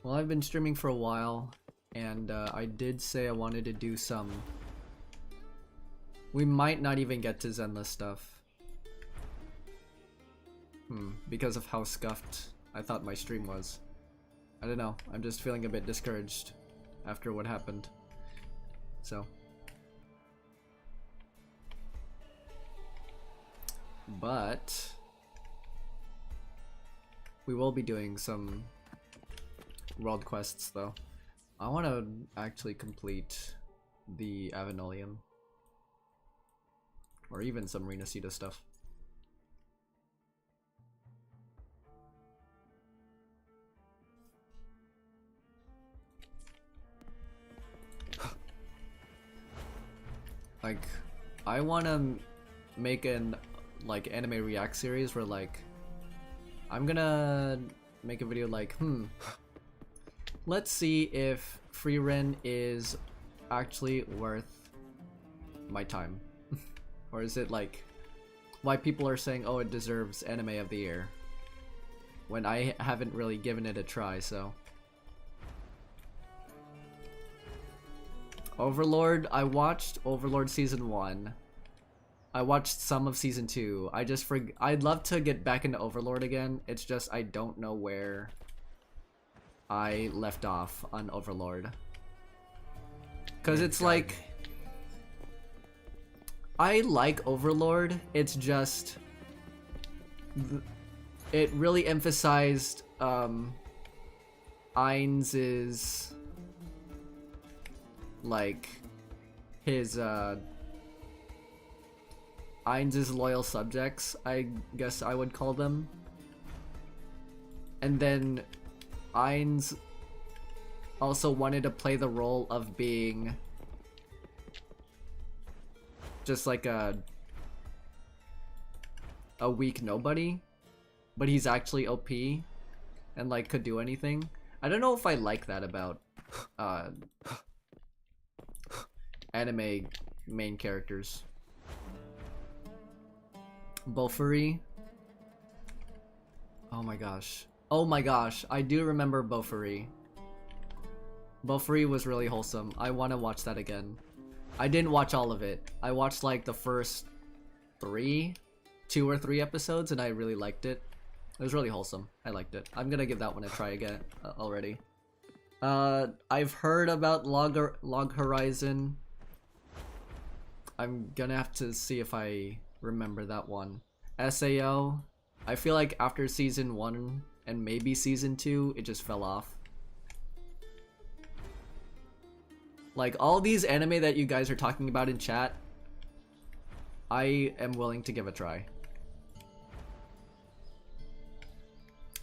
Well, I've been streaming for a while, and I did say I wanted to do some. We might not even get to Zenless stuff. Because of how scuffed I thought my stream was. I don't know, I'm just feeling a bit discouraged after what happened. So. But we will be doing some world quests though. I want to actually complete the Avenolium. Or even some Rinascita stuff. Like, I want to make an like anime react series where like I'm gonna make a video like, let's see if Frieren is actually worth my time. Or is it like why people are saying, oh, it deserves anime of the year when I haven't really given it a try. So Overlord, I watched Overlord season 1. I watched some of season 2. I'd love to get back into Overlord again. It's just I don't know where I left off on Overlord. Cause it's like I like Overlord. It's just it really emphasized Ainz's like his Ainz's loyal subjects, I guess I would call them. And then Ainz also wanted to play the role of being just like a weak nobody, but he's actually OP and like could do anything. I don't know if I like that about anime main characters. Bofuri. Oh my gosh. Oh my gosh, I do remember Bofuri. Bofuri was really wholesome. I want to watch that again. I didn't watch all of it. I watched like the first 2 or 3 episodes and I really liked it. It was really wholesome. I liked it. I'm gonna give that one a try again already. I've heard about Log Horizon. I'm gonna have to see if I remember that one. SAO. I feel like after season 1 and maybe season 2, it just fell off. Like all these anime that you guys are talking about in chat, I am willing to give a try.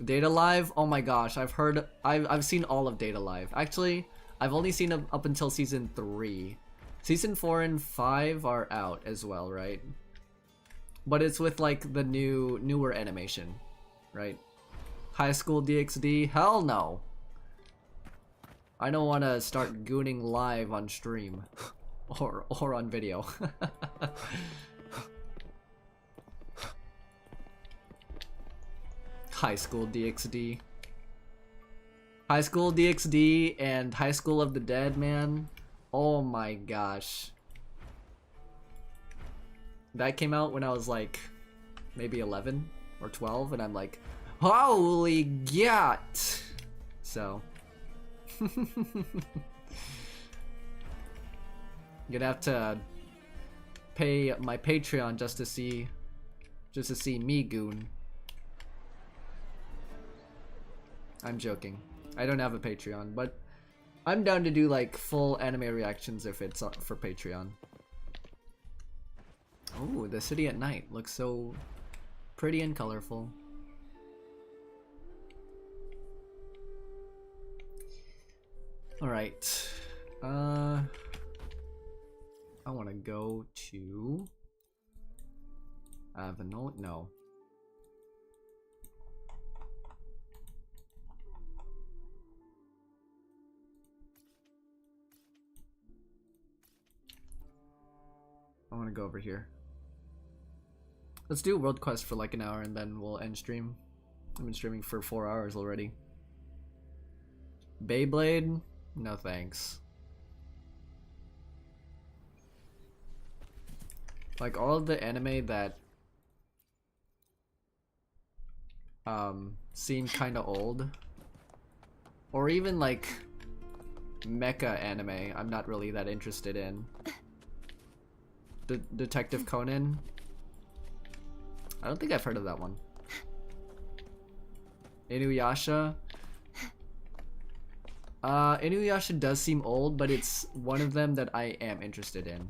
Data Live? Oh my gosh, I've seen all of Data Live. Actually, I've only seen up until season 3. Season 4 and 5 are out as well, right? But it's with like the newer animation, right? High School DxD? Hell no! I don't want to start gooning live on stream or on video. High School DxD. High School DxD and High School of the Dead, man. Oh my gosh. That came out when I was like maybe 11 or 12 and I'm like, holy gat! So gonna have to pay my Patreon just to see me goon. I'm joking. I don't have a Patreon, but I'm down to do like full anime reactions if it's for Patreon. Oh, the city at night looks so pretty and colorful. Alright. I want to go to Avenol. No. I want to go over here. Let's do World Quest for like an hour and then we'll end stream. I've been streaming for 4 hours already. Beyblade? No thanks. Like all of the anime that seem kind of old, or even like mecha anime, I'm not really that interested in. Detective Conan? I don't think I've heard of that one. Inuyasha? Inuyasha does seem old, but it's one of them that I am interested in.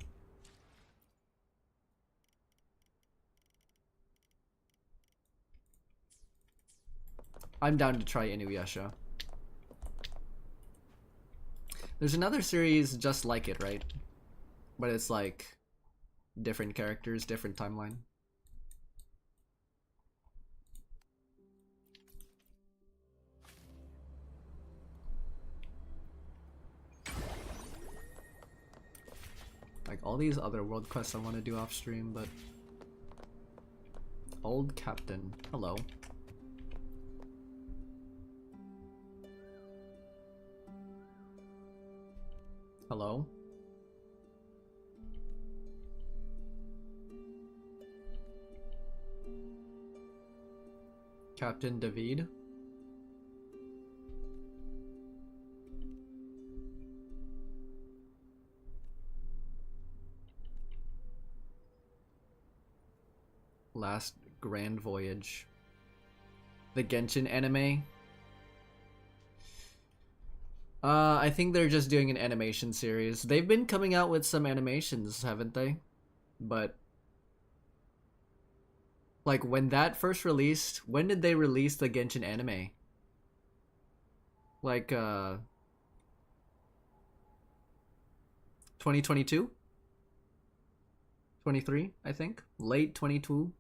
I'm down to try Inuyasha. There's another series just like it, right? But it's like different characters, different timeline. Like all these other world quests I want to do off stream, but Old Captain, hello. Hello. Captain David. Last Grand Voyage. The Genshin anime. I think they're just doing an animation series. They've been coming out with some animations, haven't they? But like when that first released, when did they release the Genshin anime? Like 2022? 23, I think. Late 22.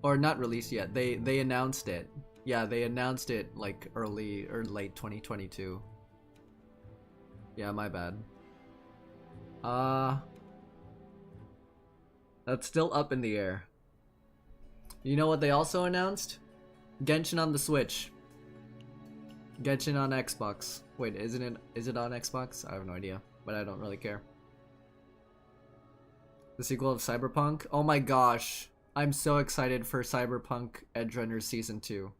Or not released yet. They announced it. Yeah, they announced it like early or late 2022. Yeah, my bad. That's still up in the air. You know what they also announced? Genshin on the Switch. Genshin on Xbox. Wait, is it on Xbox? I have no idea, but I don't really care. The sequel of Cyberpunk? Oh my gosh. I'm so excited for Cyberpunk Edgerunners Season 2.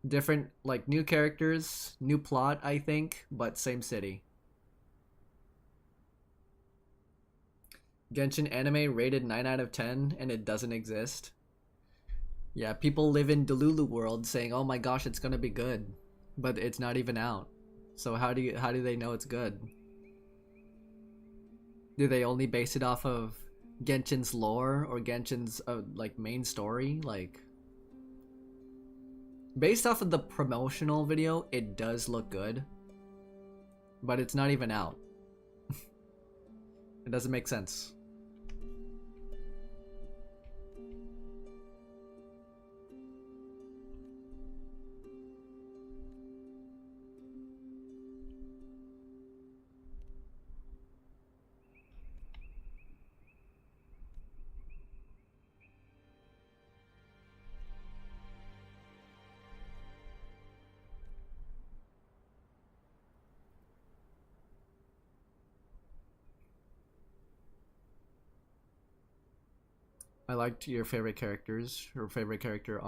Different, like, new characters, new plot, I think, but same city. Genshin anime rated 9 out of 10 and it doesn't exist. Yeah, people live in Delulu world saying, oh my gosh, it's gonna be good. But it's not even out. So how do they know it's good? Do they only base it off of Genshin's lore or Genshin's like main story? Like, based off of the promotional video, it does look good, but it's not even out. It doesn't make sense. I liked your favorite characters. Her favorite character,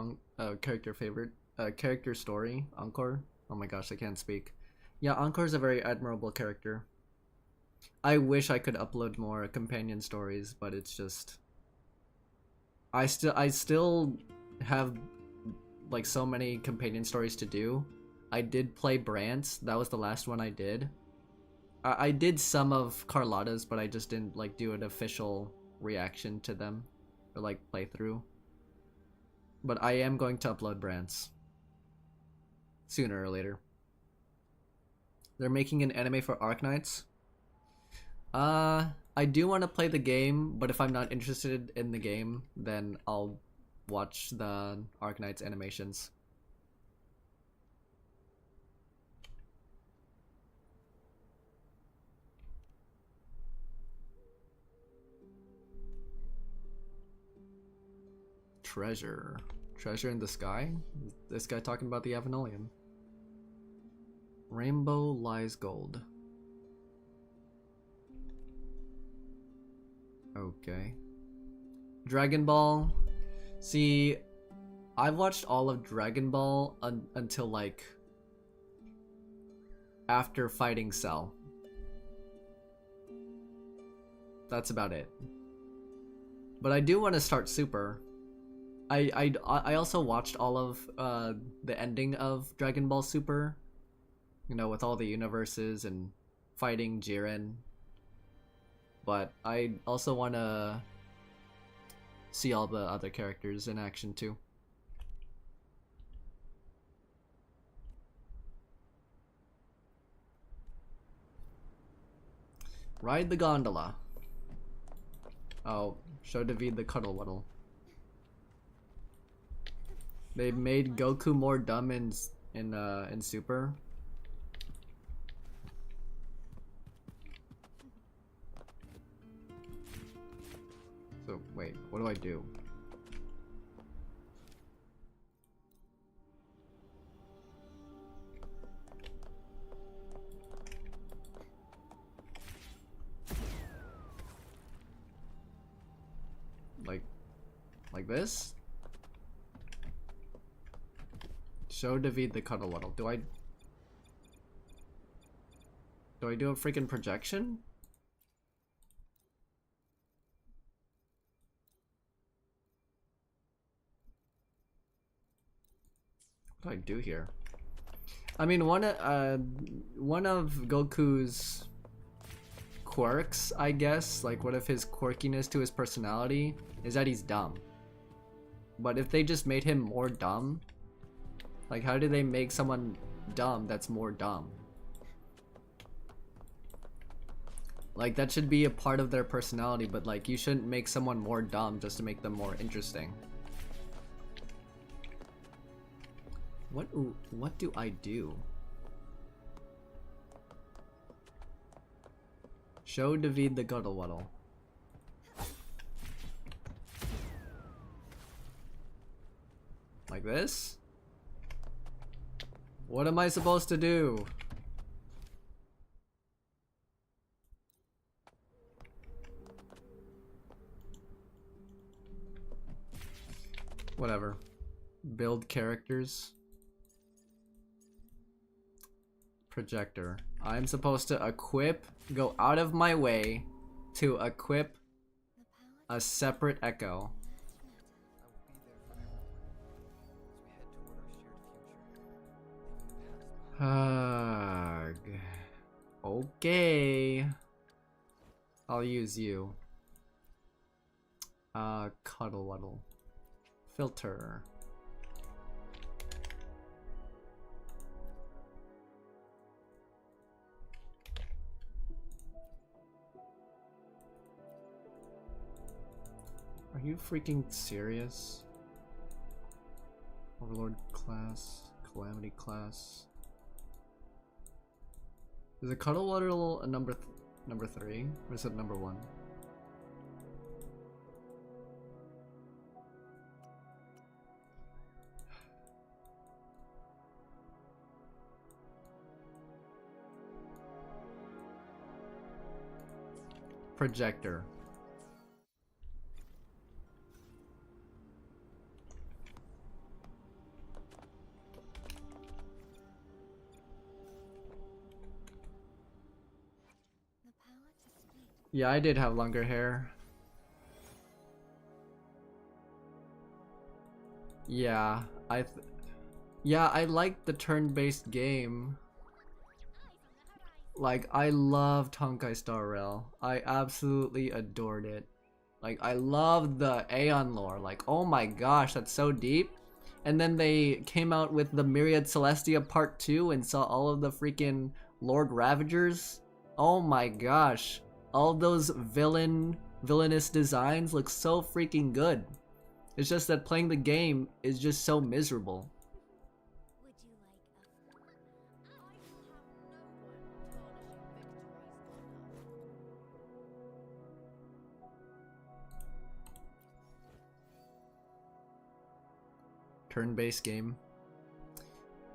character story, Encore. Oh my gosh, I can't speak. Yeah, Encore is a very admirable character. I wish I could upload more companion stories, but it's just I still have like so many companion stories to do. I did play Brant's. That was the last one I did. I did some of Carlotta's, but I just didn't like do an official reaction to them. Or like playthrough. But I am going to upload Brant's sooner or later. They're making an anime for Arknights. I do want to play the game, but if I'm not interested in the game, then I'll watch the Arknights animations. Treasure. Treasure in the sky? This guy talking about the Avenolian. Rainbow lies gold. Okay. Dragon Ball. See, I've watched all of Dragon Ball until like after fighting Cell. That's about it. But I do want to start Super. I also watched all of the ending of Dragon Ball Super, you know, with all the universes and fighting Jiren. But I also want to see all the other characters in action too. Ride the gondola. Oh, show David the cuddle waddle. They made Goku more dumb in Super. So wait, what do I do? Like this? Show David the cuddle waddle. Do I do a freaking projection? What do I do here? I mean, one of Goku's quirks, I guess, like one of his quirkiness to his personality is that he's dumb. But if they just made him more dumb, like how do they make someone dumb that's more dumb? Like that should be a part of their personality, but like you shouldn't make someone more dumb just to make them more interesting. What do I do? Show David the cuddle waddle. Like this? What am I supposed to do? Whatever. Build characters. Projector. I'm supposed to go out of my way to equip a separate echo. Okay. I'll use you. Cuddle Waddle. Filter. Are you freaking serious? Overlord class, Calamity class. Is a Cuddle Waddle a number 3, or is it number 1? Projector. Yeah, I did have longer hair. Yeah, I liked the turn-based game. Like, I loved Honkai Star Rail. I absolutely adored it. Like, I loved the Aeon lore. Like, oh my gosh, that's so deep. And then they came out with the Myriad Celestia Part 2 and saw all of the freaking Lord Ravagers. Oh my gosh. All those villainous designs look so freaking good. It's just that playing the game is just so miserable. Turn-based game.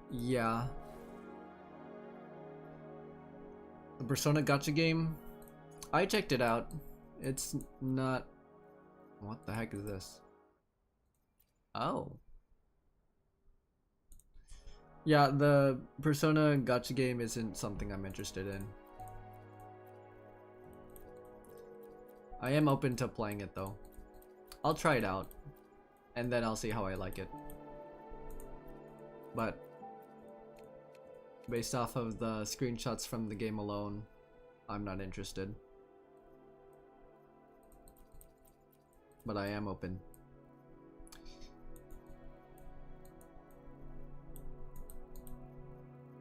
Yeah. The Persona Gacha game, I checked it out. It's not... What the heck is this? Oh. Yeah, the Persona Gacha game isn't something I'm interested in. I am open to playing it though. I'll try it out, and then I'll see how I like it. But based off of the screenshots from the game alone, I'm not interested. But I am open.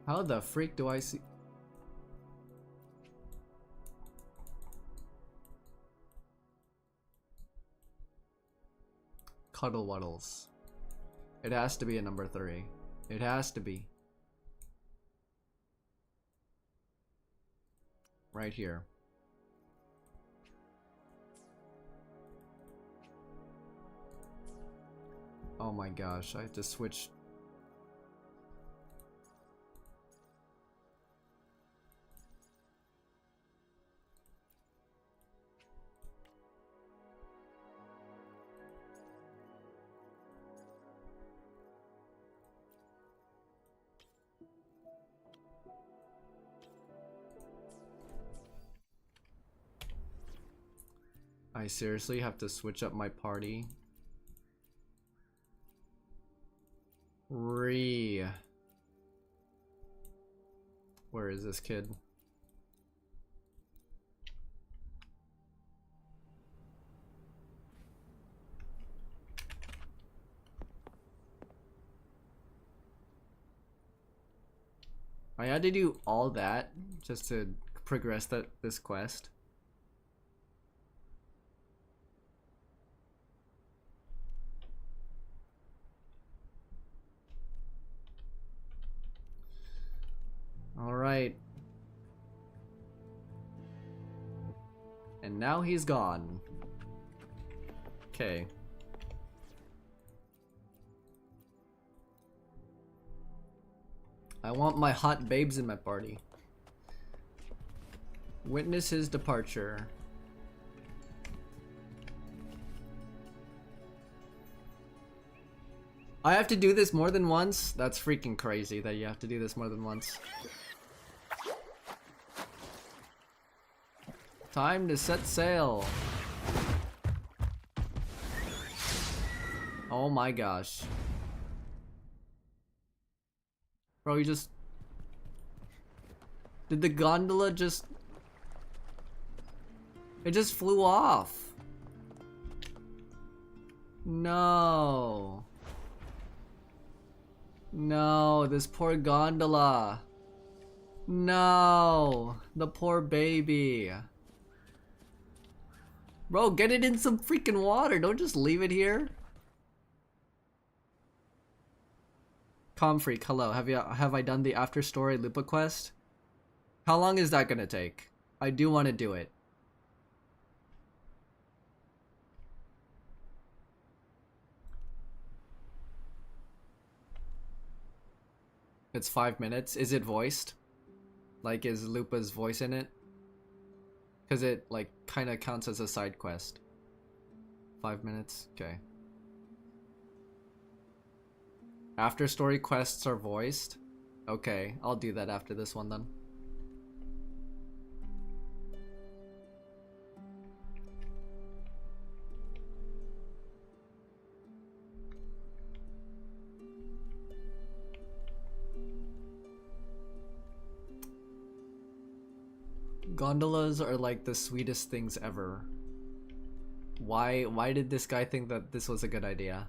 How the freak do I see? Cuddle Waddles. It has to be a number 3. It has to be. Right here. Oh my gosh, I have to switch. I seriously have to switch up my party. Where is this kid? I had to do all that just to progress this quest. All right. And now he's gone. Okay. I want my hot babes in my party. Witness his departure. I have to do this more than once? That's freaking crazy that you have to do this more than once. Time to set sail. Oh my gosh. Bro, you just... Did the gondola just... It just flew off. No. No, this poor gondola. No, the poor baby. Bro, get it in some freaking water. Don't just leave it here. Comfreak, hello. Have I done the after story LUPA quest? How long is that gonna take? I do want to do it. It's 5 minutes. Is it voiced? Like, is LUPA's voice in it? Because it, like, kind of counts as a side quest. 5 minutes? Okay. After story quests are voiced? Okay, I'll do that after this one then. Gondolas are like the sweetest things ever. Why did this guy think that this was a good idea?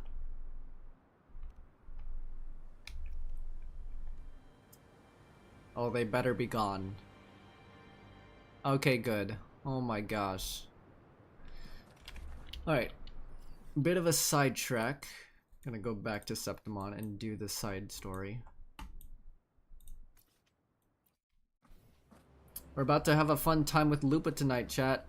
Oh, they better be gone. Okay, good. Oh my gosh. Alright. Bit of a sidetrack. Gonna go back to Septimont and do the side story. We're about to have a fun time with LUPA tonight, chat.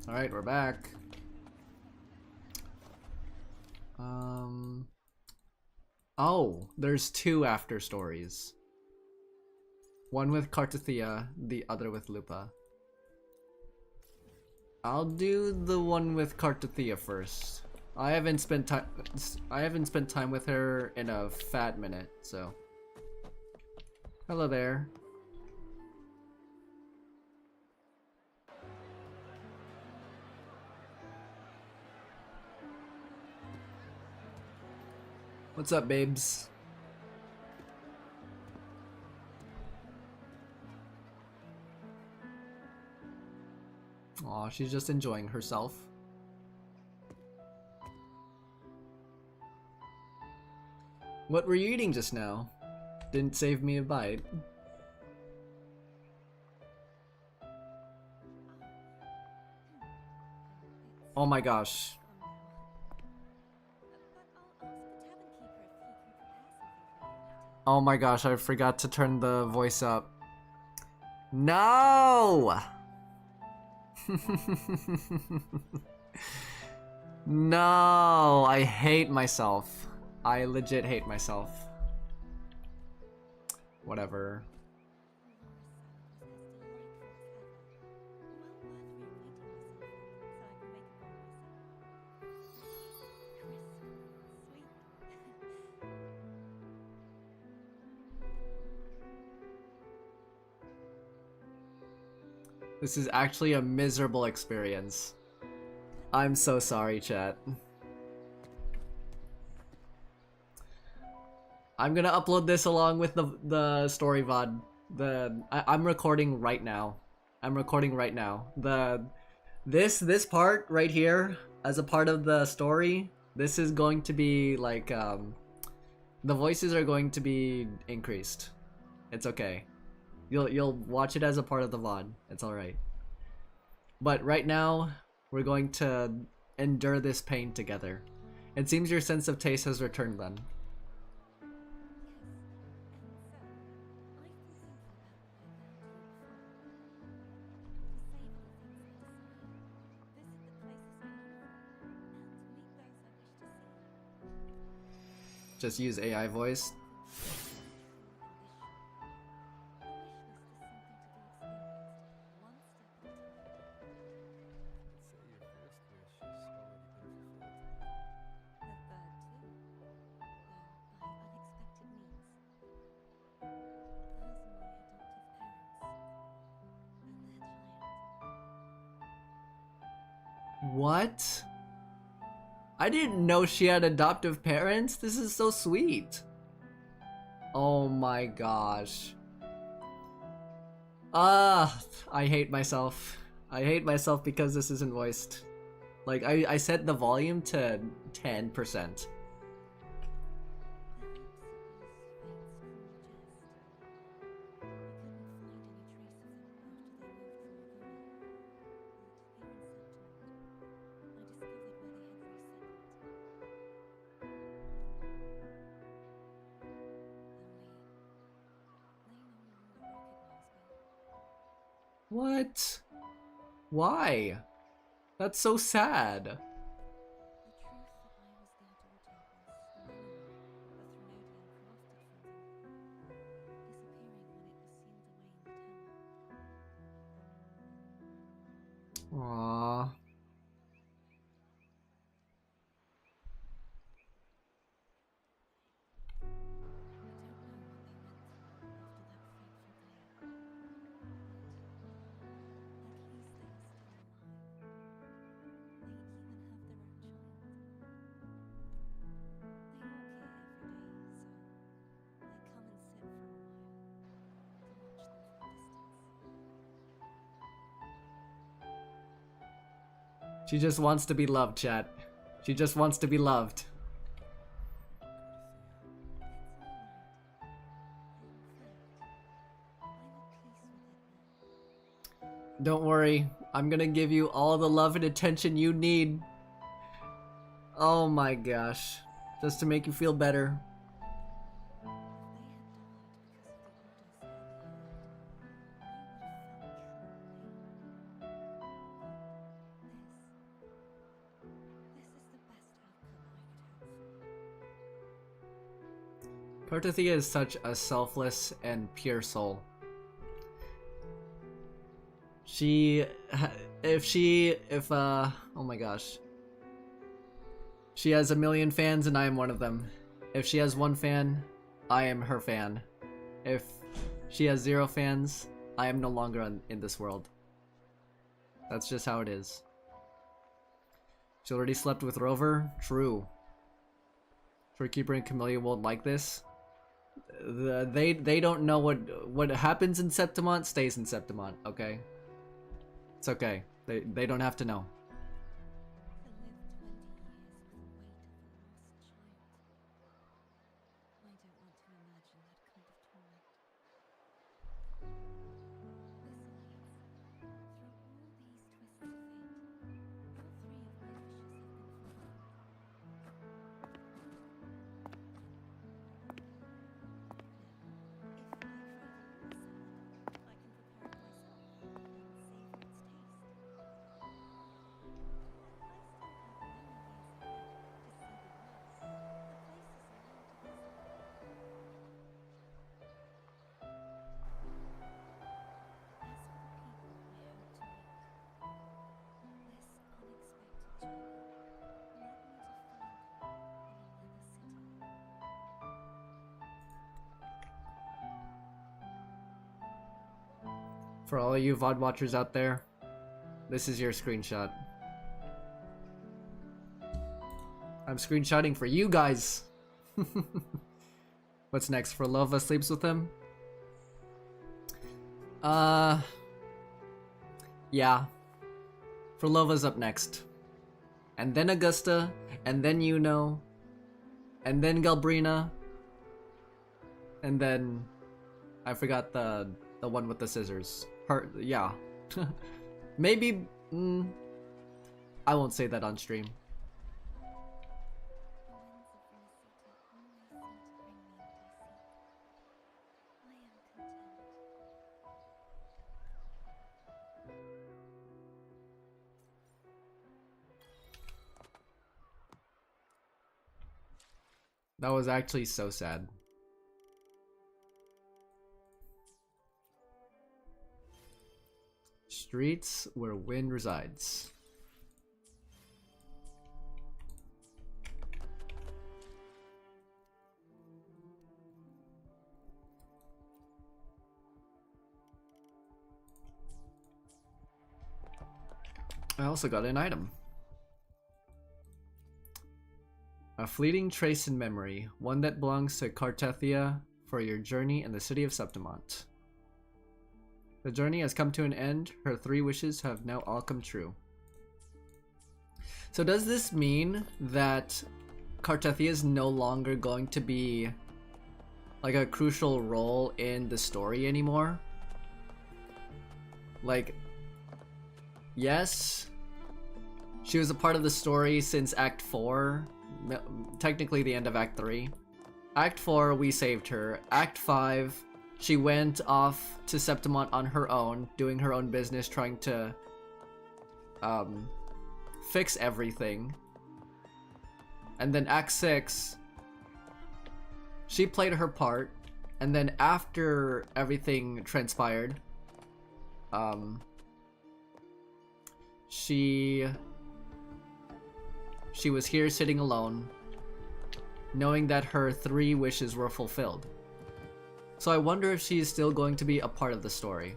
Alright, we're back. Oh, there's 2 after stories. One with Cartothea, the other with LUPA. I'll do the one with Cartothea first. I haven't spent time with her in a fat minute, so. Hello there. What's up, babes? Aw, she's just enjoying herself. What were you eating just now? Didn't save me a bite. Oh my gosh. Oh my gosh, I forgot to turn the voice up. No! No, I hate myself. I legit hate myself. Whatever. This is actually a miserable experience. I'm so sorry, chat. I'm gonna upload this along with the story VOD. I'm recording right now. I'm recording right now. This part right here, as a part of the story, this is going to be like the voices are going to be increased. It's okay. You'll watch it as a part of the VOD. It's alright. But right now, we're going to endure this pain together. It seems your sense of taste has returned then. Just use AI voice. What? I didn't know she had adoptive parents. This is so sweet. Oh my gosh. I hate myself. I hate myself because this isn't voiced. Like, I set the volume to 10%. What? Why? That's so sad. Aww. She just wants to be loved, chat. She just wants to be loved. Don't worry, I'm gonna give you all the love and attention you need. Oh my gosh. Just to make you feel better. Protothea is such a selfless and pure soul. Oh my gosh. She has 1 million fans and I am one of them. If she has 1 fan, I am her fan. If she has 0 fans, I am no longer in this world. That's just how it is. She already slept with Rover? True. Treekeeper and Camellia won't like this. They don't know what happens in Septimont stays in Septimont, okay? It's okay. They don't have to know. For all of you VOD watchers out there, this is your screenshot. I'm screenshotting for you guys. What's next? For Lova sleeps with him? Yeah. For Lova's up next. And then Augusta, and then Yuno, and then Galbrina, and then I forgot the one with the scissors. Her, yeah. Maybe I won't say that on stream. That was actually so sad. Streets where wind resides. I also got an item. A fleeting trace in memory, one that belongs to Cartethia for your journey in the city of Septimont. The journey has come to an end. Her 3 wishes have now all come true. So does this mean that Cartethia is no longer going to be like a crucial role in the story anymore? Like, yes, she was a part of the story since Act 4, technically the end of Act 3. Act 4, we saved her. Act 5, she went off to Septimont on her own, doing her own business, trying to fix everything. And then Act 6, she played her part, and then after everything transpired, she was here sitting alone, knowing that her 3 wishes were fulfilled. So I wonder if she's still going to be a part of the story.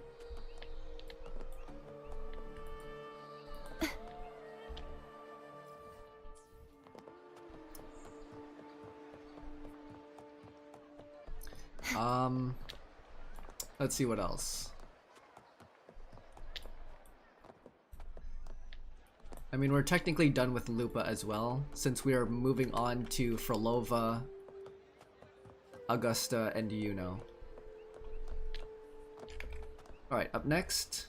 Let's see what else. I mean, we're technically done with LUPA as well, since we are moving on to Frolova, Augusta, and Yuno. Alright, up next.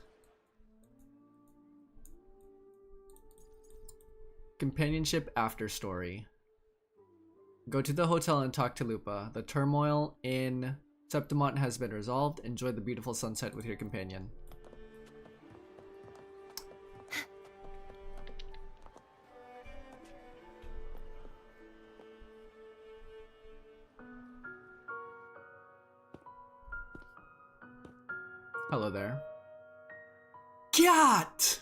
Companionship After Story. Go to the hotel and talk to LUPA. The turmoil in Septimont has been resolved. Enjoy the beautiful sunset with your companion. Hello there. Cat!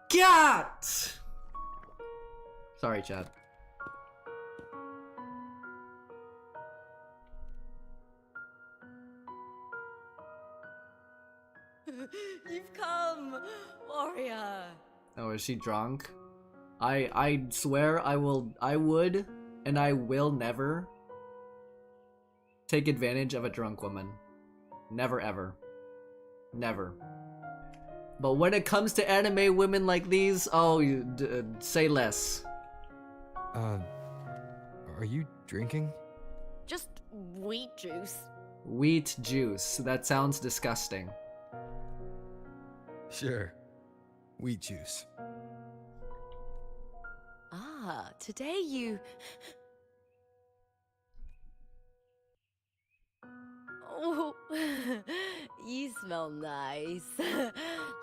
Cat! Sorry, Chad. You've come, warrior. Oh, is she drunk? I swear I would, and I will never take advantage of a drunk woman. Never ever. Never. But when it comes to anime women like these, oh, say less. Are you drinking? Just wheat juice. Wheat juice. That sounds disgusting. Sure. Wheat juice. Ah, today you... Oh, you smell nice.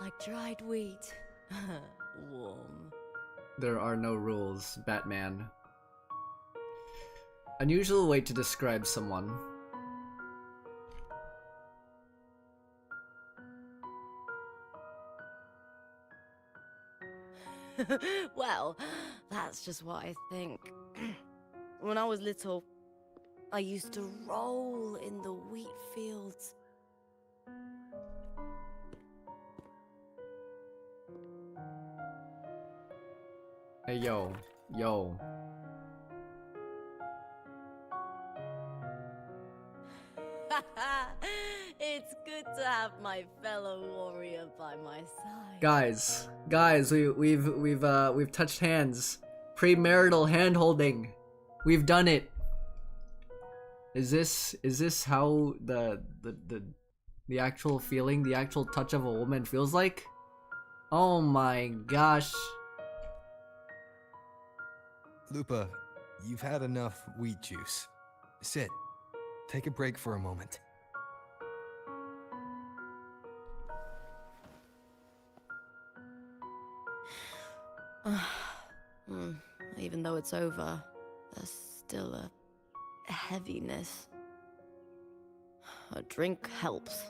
Like dried wheat. Warm. There are no rules, Batman. Unusual way to describe someone. Well, that's just what I think. When I was little, I used to roll in the wheat fields. Hey, yo. Yo. It's good to have my fellow warrior by my side. Guys, we've touched hands. Premarital hand holding. We've done it. Is this how the actual feeling, the actual touch of a woman feels like? Oh my gosh. Lupa, you've had enough wheat juice. Sit. Take a break for a moment. Even though it's over, there's still a heaviness. A drink helps.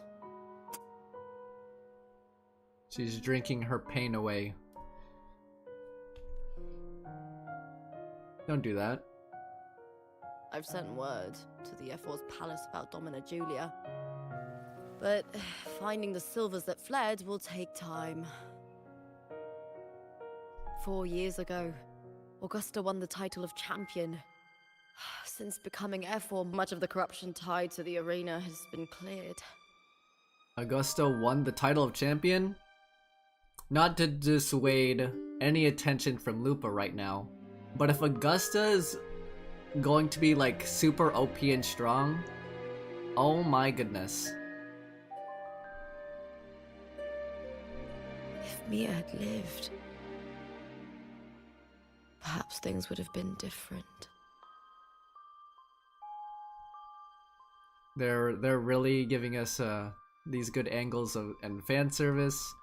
She's drinking her pain away. Don't do that. I've sent word to the F4's palace about Domina Julia. But finding the silvers that fled will take time. 4 years ago, Augusta won the title of champion. Since becoming Air Force, much of the corruption tied to the arena has been cleared. Augusta won the title of champion? Not to dissuade any attention from LUPA right now, but if Augusta is going to be like super OP and strong, oh my goodness. If Mia had lived, perhaps things would have been different. They're really giving us these good angles of and fan service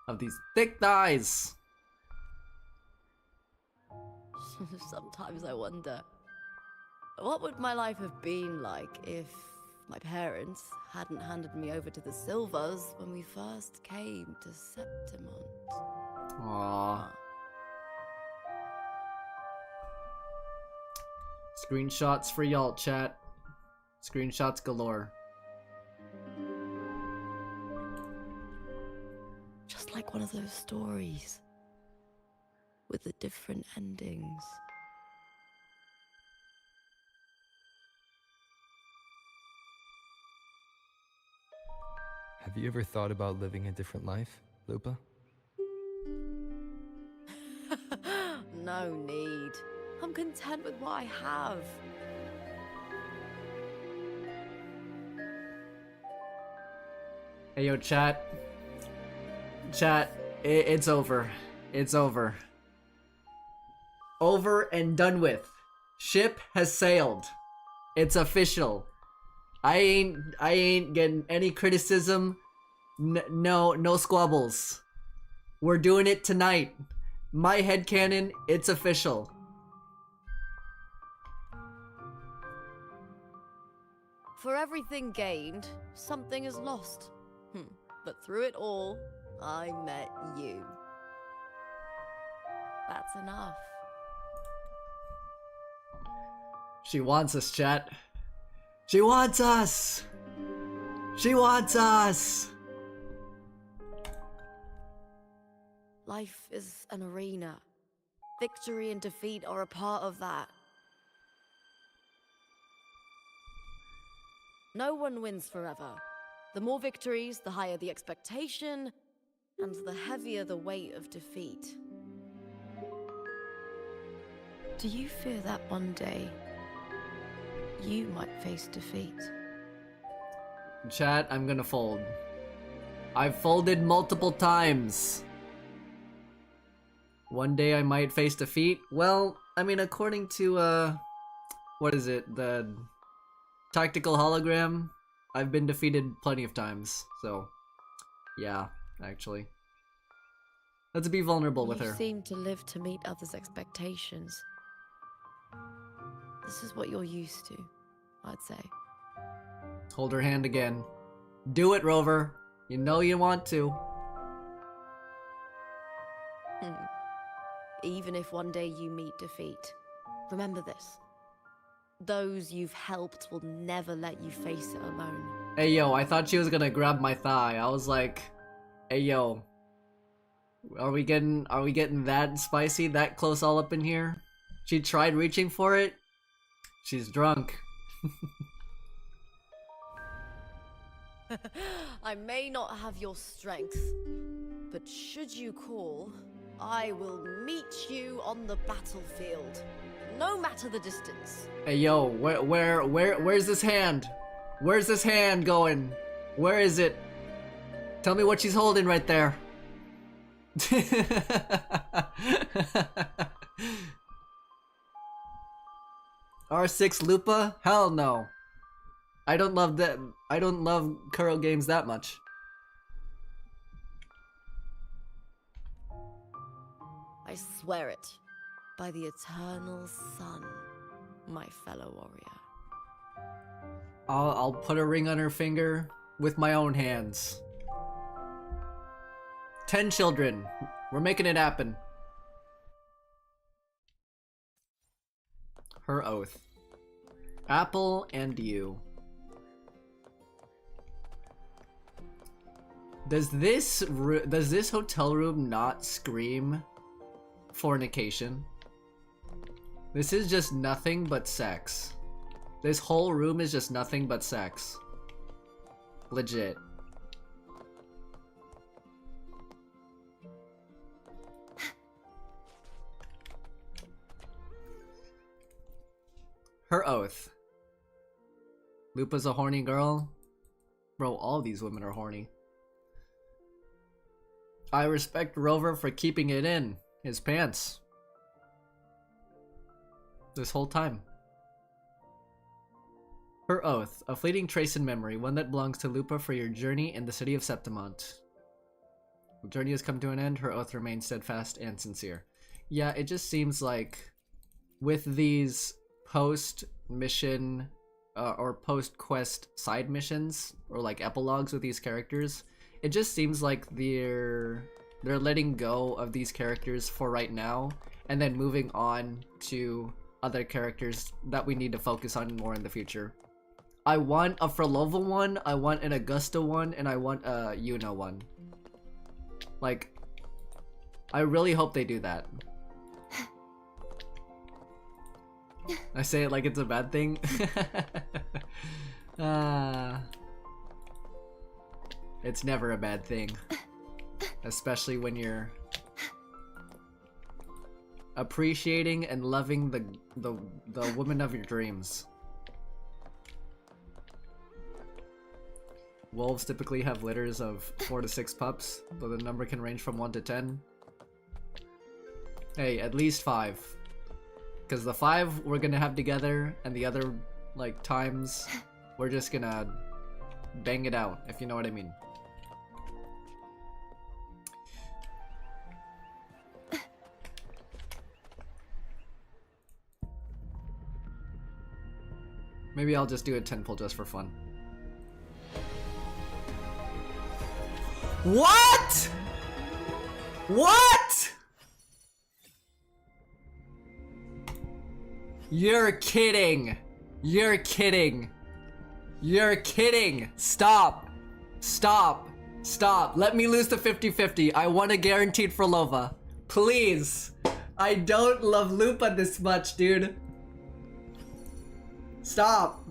of these thick thighs. Sometimes I wonder, what would my life have been like if my parents hadn't handed me over to the Silvers when we first came to Septimont? Aww. Screenshots for y'all, chat. Screenshots galore. Just like one of those stories with the different endings. Have you ever thought about living a different life, Lupa? No need. I'm content with what I have. Hey yo, chat. Chat, it's over. It's over. Over and done with. Ship has sailed. It's official. I ain't getting any criticism. No squabbles. We're doing it tonight. My headcanon, it's official. For everything gained, something is lost. But through it all, I met you. That's enough. She wants us, chat. She wants us! She wants us! Life is an arena. Victory and defeat are a part of that. No one wins forever. The more victories, the higher the expectation, and the heavier the weight of defeat. Do you fear that one day you might face defeat? Chat, I'm gonna fold. I've folded multiple times. One day I might face defeat. Well, I mean, according to, what is it? The tactical hologram? I've been defeated plenty of times, so yeah, actually. Let's be vulnerable with her. You seem to live to meet others' expectations. This is what you're used to, I'd say. Hold her hand again. Do it, Rover. You know you want to. Even if one day you meet defeat, remember this. Those you've helped will never let you face it alone. Hey yo, I thought she was gonna grab my thigh. I was like, hey yo, are we getting that spicy, that close all up in here? She tried reaching for it. She's drunk. I may not have your strength, but should you call, I will meet you on the battlefield, no matter the distance. Hey yo, where's this hand? Where's this hand going? Where is it? Tell me what she's holding right there. R6 Lupa? Hell no. I don't love that. I don't love Kuro games that much. I swear it, by the eternal sun, my fellow warrior. I'll put a ring on her finger with my own hands. 10 children. We're making it happen. Her oath. Apple and you. Does this hotel room not scream fornication? This is just nothing but sex. This whole room is just nothing but sex. Legit. Her oath. Lupa's a horny girl. Bro, all these women are horny. I respect Rover for keeping it in his pants. This whole time. Her oath. A fleeting trace in memory. One that belongs to Lupa for your journey in the city of Septimont. The journey has come to an end. Her oath remains steadfast and sincere. Yeah, it just seems like with these post-mission or post-quest side missions or like epilogues with these characters, it just seems like they're letting go of these characters for right now and then moving on to other characters that we need to focus on more in the future. I want a Frolova one, I want an Augusta one, and I want a Yuna one. Like, I really hope they do that. I say it like it's a bad thing. It's never a bad thing. Especially when you're appreciating and loving the woman of your dreams. Wolves typically have litters of 4 to 6 pups, though the number can range from 1 to 10. Hey, at least 5. Because the 5 we're gonna have together, and the other, like, times, we're just gonna bang it out, if you know what I mean. Maybe I'll just do a 10 pull just for fun. What? What? You're kidding. You're kidding. You're kidding. Stop. Stop. Stop. Let me lose the 50-50. I want a guaranteed for Lova. Please. I don't love Lupa this much, dude. Stop.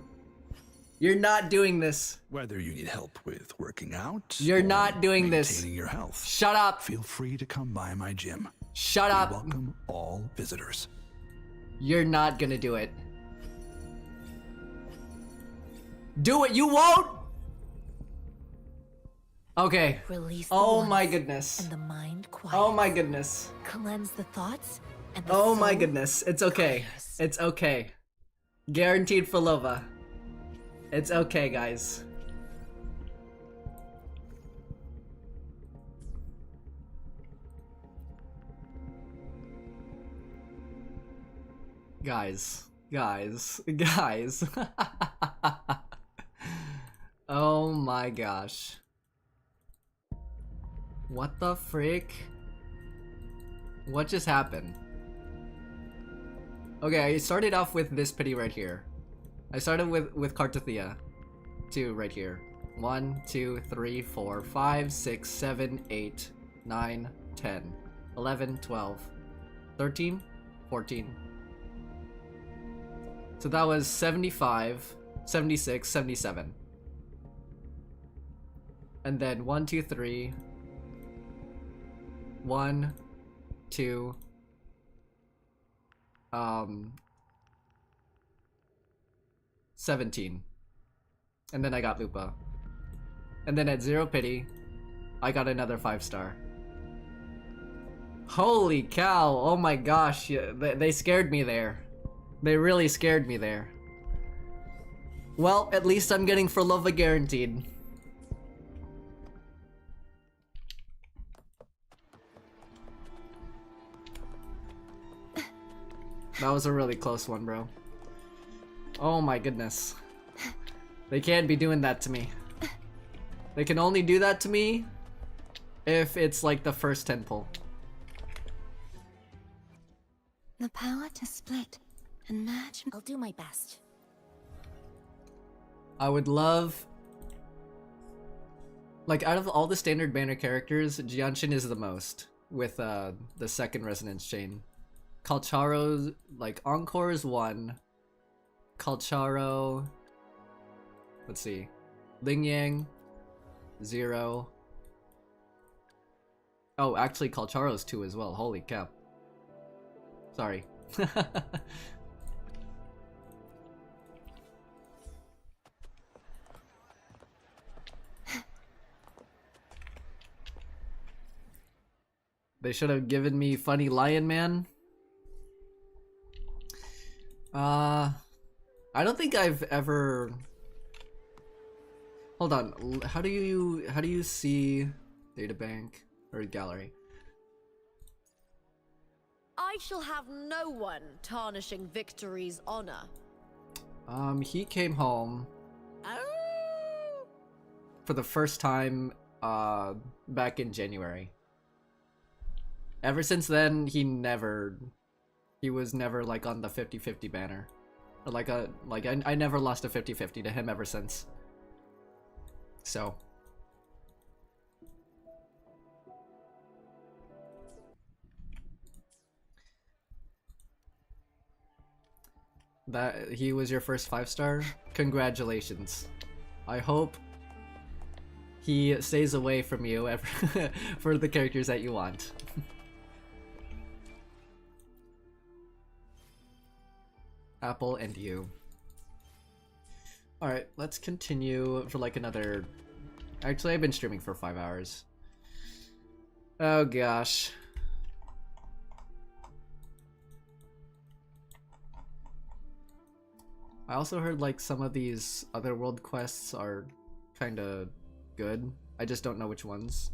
You're not doing this. Whether you need help with working out, you're not doing this. Maintaining your health. Shut up. Feel free to come by my gym. Shut up. We welcome all visitors. You're not gonna do it. Do it. You won't. Okay. Release the oh wants my goodness. And the mind quiets. Oh my goodness. Cleanse the thoughts and the oh my soul goodness. It's okay. clears. It's okay. Guaranteed for Lova. It's okay, guys. Guys. Oh my gosh. What the frick? What just happened? Okay, I started off with this pity right here. I started with Kartathea. 2 right here. 1, 2, 3, 4, 5, 6, 7, 8, 9, 10, 11, 12, 13, 14. So that was 75, 76, 77. And then 1, 2, 3. 1, 2. 17. And then I got Lupa. And then at 0 pity, I got another 5-star. Holy cow, oh my gosh, they scared me there. They really scared me there. Well, at least I'm getting for Lova guaranteed. That was a really close one, bro. Oh my goodness. They can't be doing that to me. They can only do that to me if it's like the first 10 pull. The power to split and merge. I'll do my best. I would love... Like, out of all the standard banner characters, Jianshin is the most. With the second resonance chain. Calcharo's, like, Encore is 1. Calcharo... Let's see. Ling Yang, 0. Oh, actually Calcharo's 2 as well. Holy cow. Sorry. They should have given me Funny Lion Man. I don't think I've ever... Hold on. How do you see databank or gallery? I shall have no one tarnishing Victory's honor. He came home Oh. for the first time back in January. Ever since then, he was never like on the 50-50 banner. Or I never lost a 50-50 to him ever since. So that he was your first 5-star? Congratulations. I hope he stays away from you for the characters that you want. Apple and you. Alright, let's continue for like another... Actually, I've been streaming for 5 hours. Oh gosh. I also heard like some of these other world quests are kinda good. I just don't know which ones.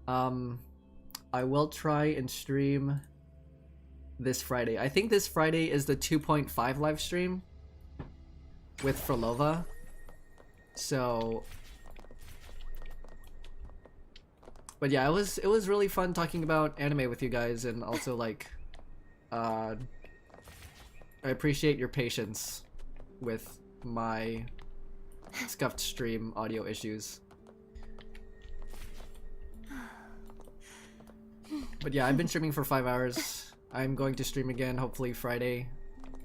I will try and stream this Friday. I think this Friday is the 2.5 live stream with Frolova. So, but yeah, it was really fun talking about anime with you guys, and also like I appreciate your patience with my scuffed stream audio issues. But yeah, I've been streaming for 5 hours. I'm going to stream again, hopefully Friday.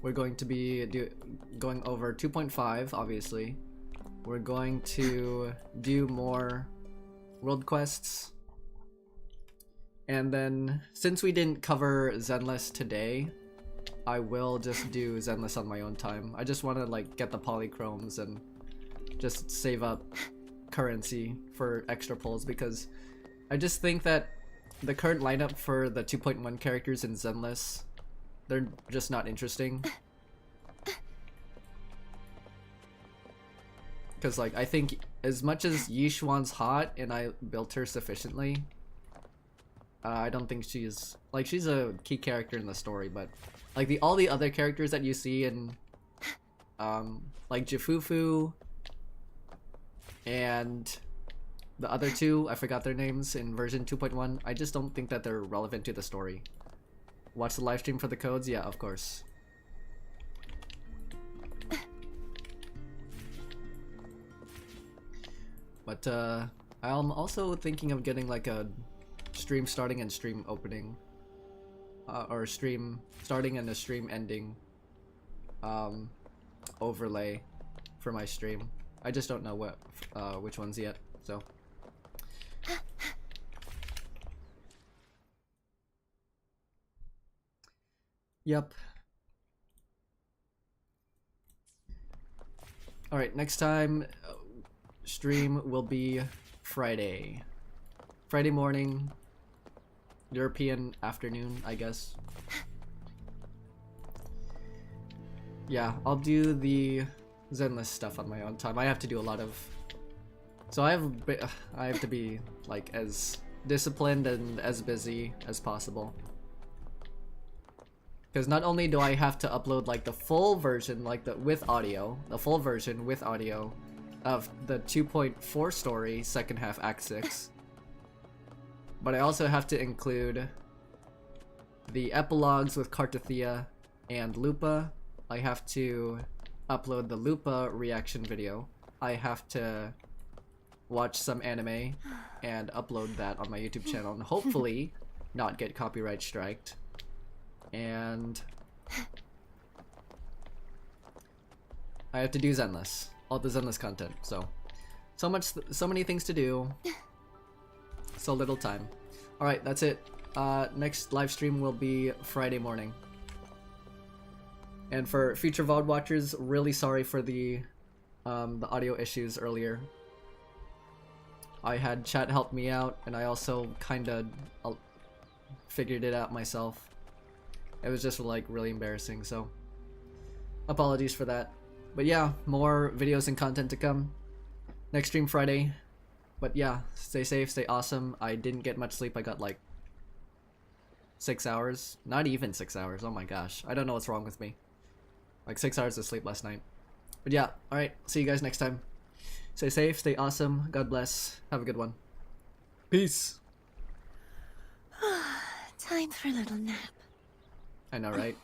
We're going to be going over 2.5, obviously. We're going to do more world quests. And then, since we didn't cover Zenless today, I will just do Zenless on my own time. I just want to like get the polychromes and just save up currency for extra pulls, because I just think that the current lineup for the 2.1 characters in Zenless, they're just not interesting. Because like I think as much as Yishuan's hot and I built her sufficiently, I don't think she's a key character in the story, but like all the other characters that you see in like Jifufu and the other two, I forgot their names, in version 2.1, I just don't think that they're relevant to the story. Watch the live stream for the codes? Yeah, of course. But I'm also thinking of getting like a stream starting and stream opening, or stream starting and a stream ending overlay for my stream. I just don't know which ones yet, so. Yep. Alright, next time stream will be Friday. Friday morning, European afternoon, I guess. Yeah, I'll do the Zenless stuff on my own time. I have to do a lot of... So I have to be like as disciplined and as busy as possible. Because not only do I have to upload like the full version, like the full version with audio of the 2.4 story second half act 6, but I also have to include the epilogues with Cartothea and LUPA. I have to upload the LUPA reaction video. I have to watch some anime and upload that on my YouTube channel and hopefully not get copyright striked. and I have to do Zenless, all the Zenless content. So many things to do, so little time. All right, that's it. Next live stream will be Friday morning. And for future VOD watchers, really sorry for the audio issues earlier. I had chat help me out, and I also kinda figured it out myself. It was just like really embarrassing, so apologies for that. But yeah, more videos and content to come. Next stream Friday. But yeah, stay safe, stay awesome. I didn't get much sleep. I got like 6 hours. Not even 6 hours. Oh my gosh. I don't know what's wrong with me. Like 6 hours of sleep last night. But yeah, alright. See you guys next time. Stay safe, stay awesome. God bless. Have a good one. Peace. Time for a little nap. I know, right?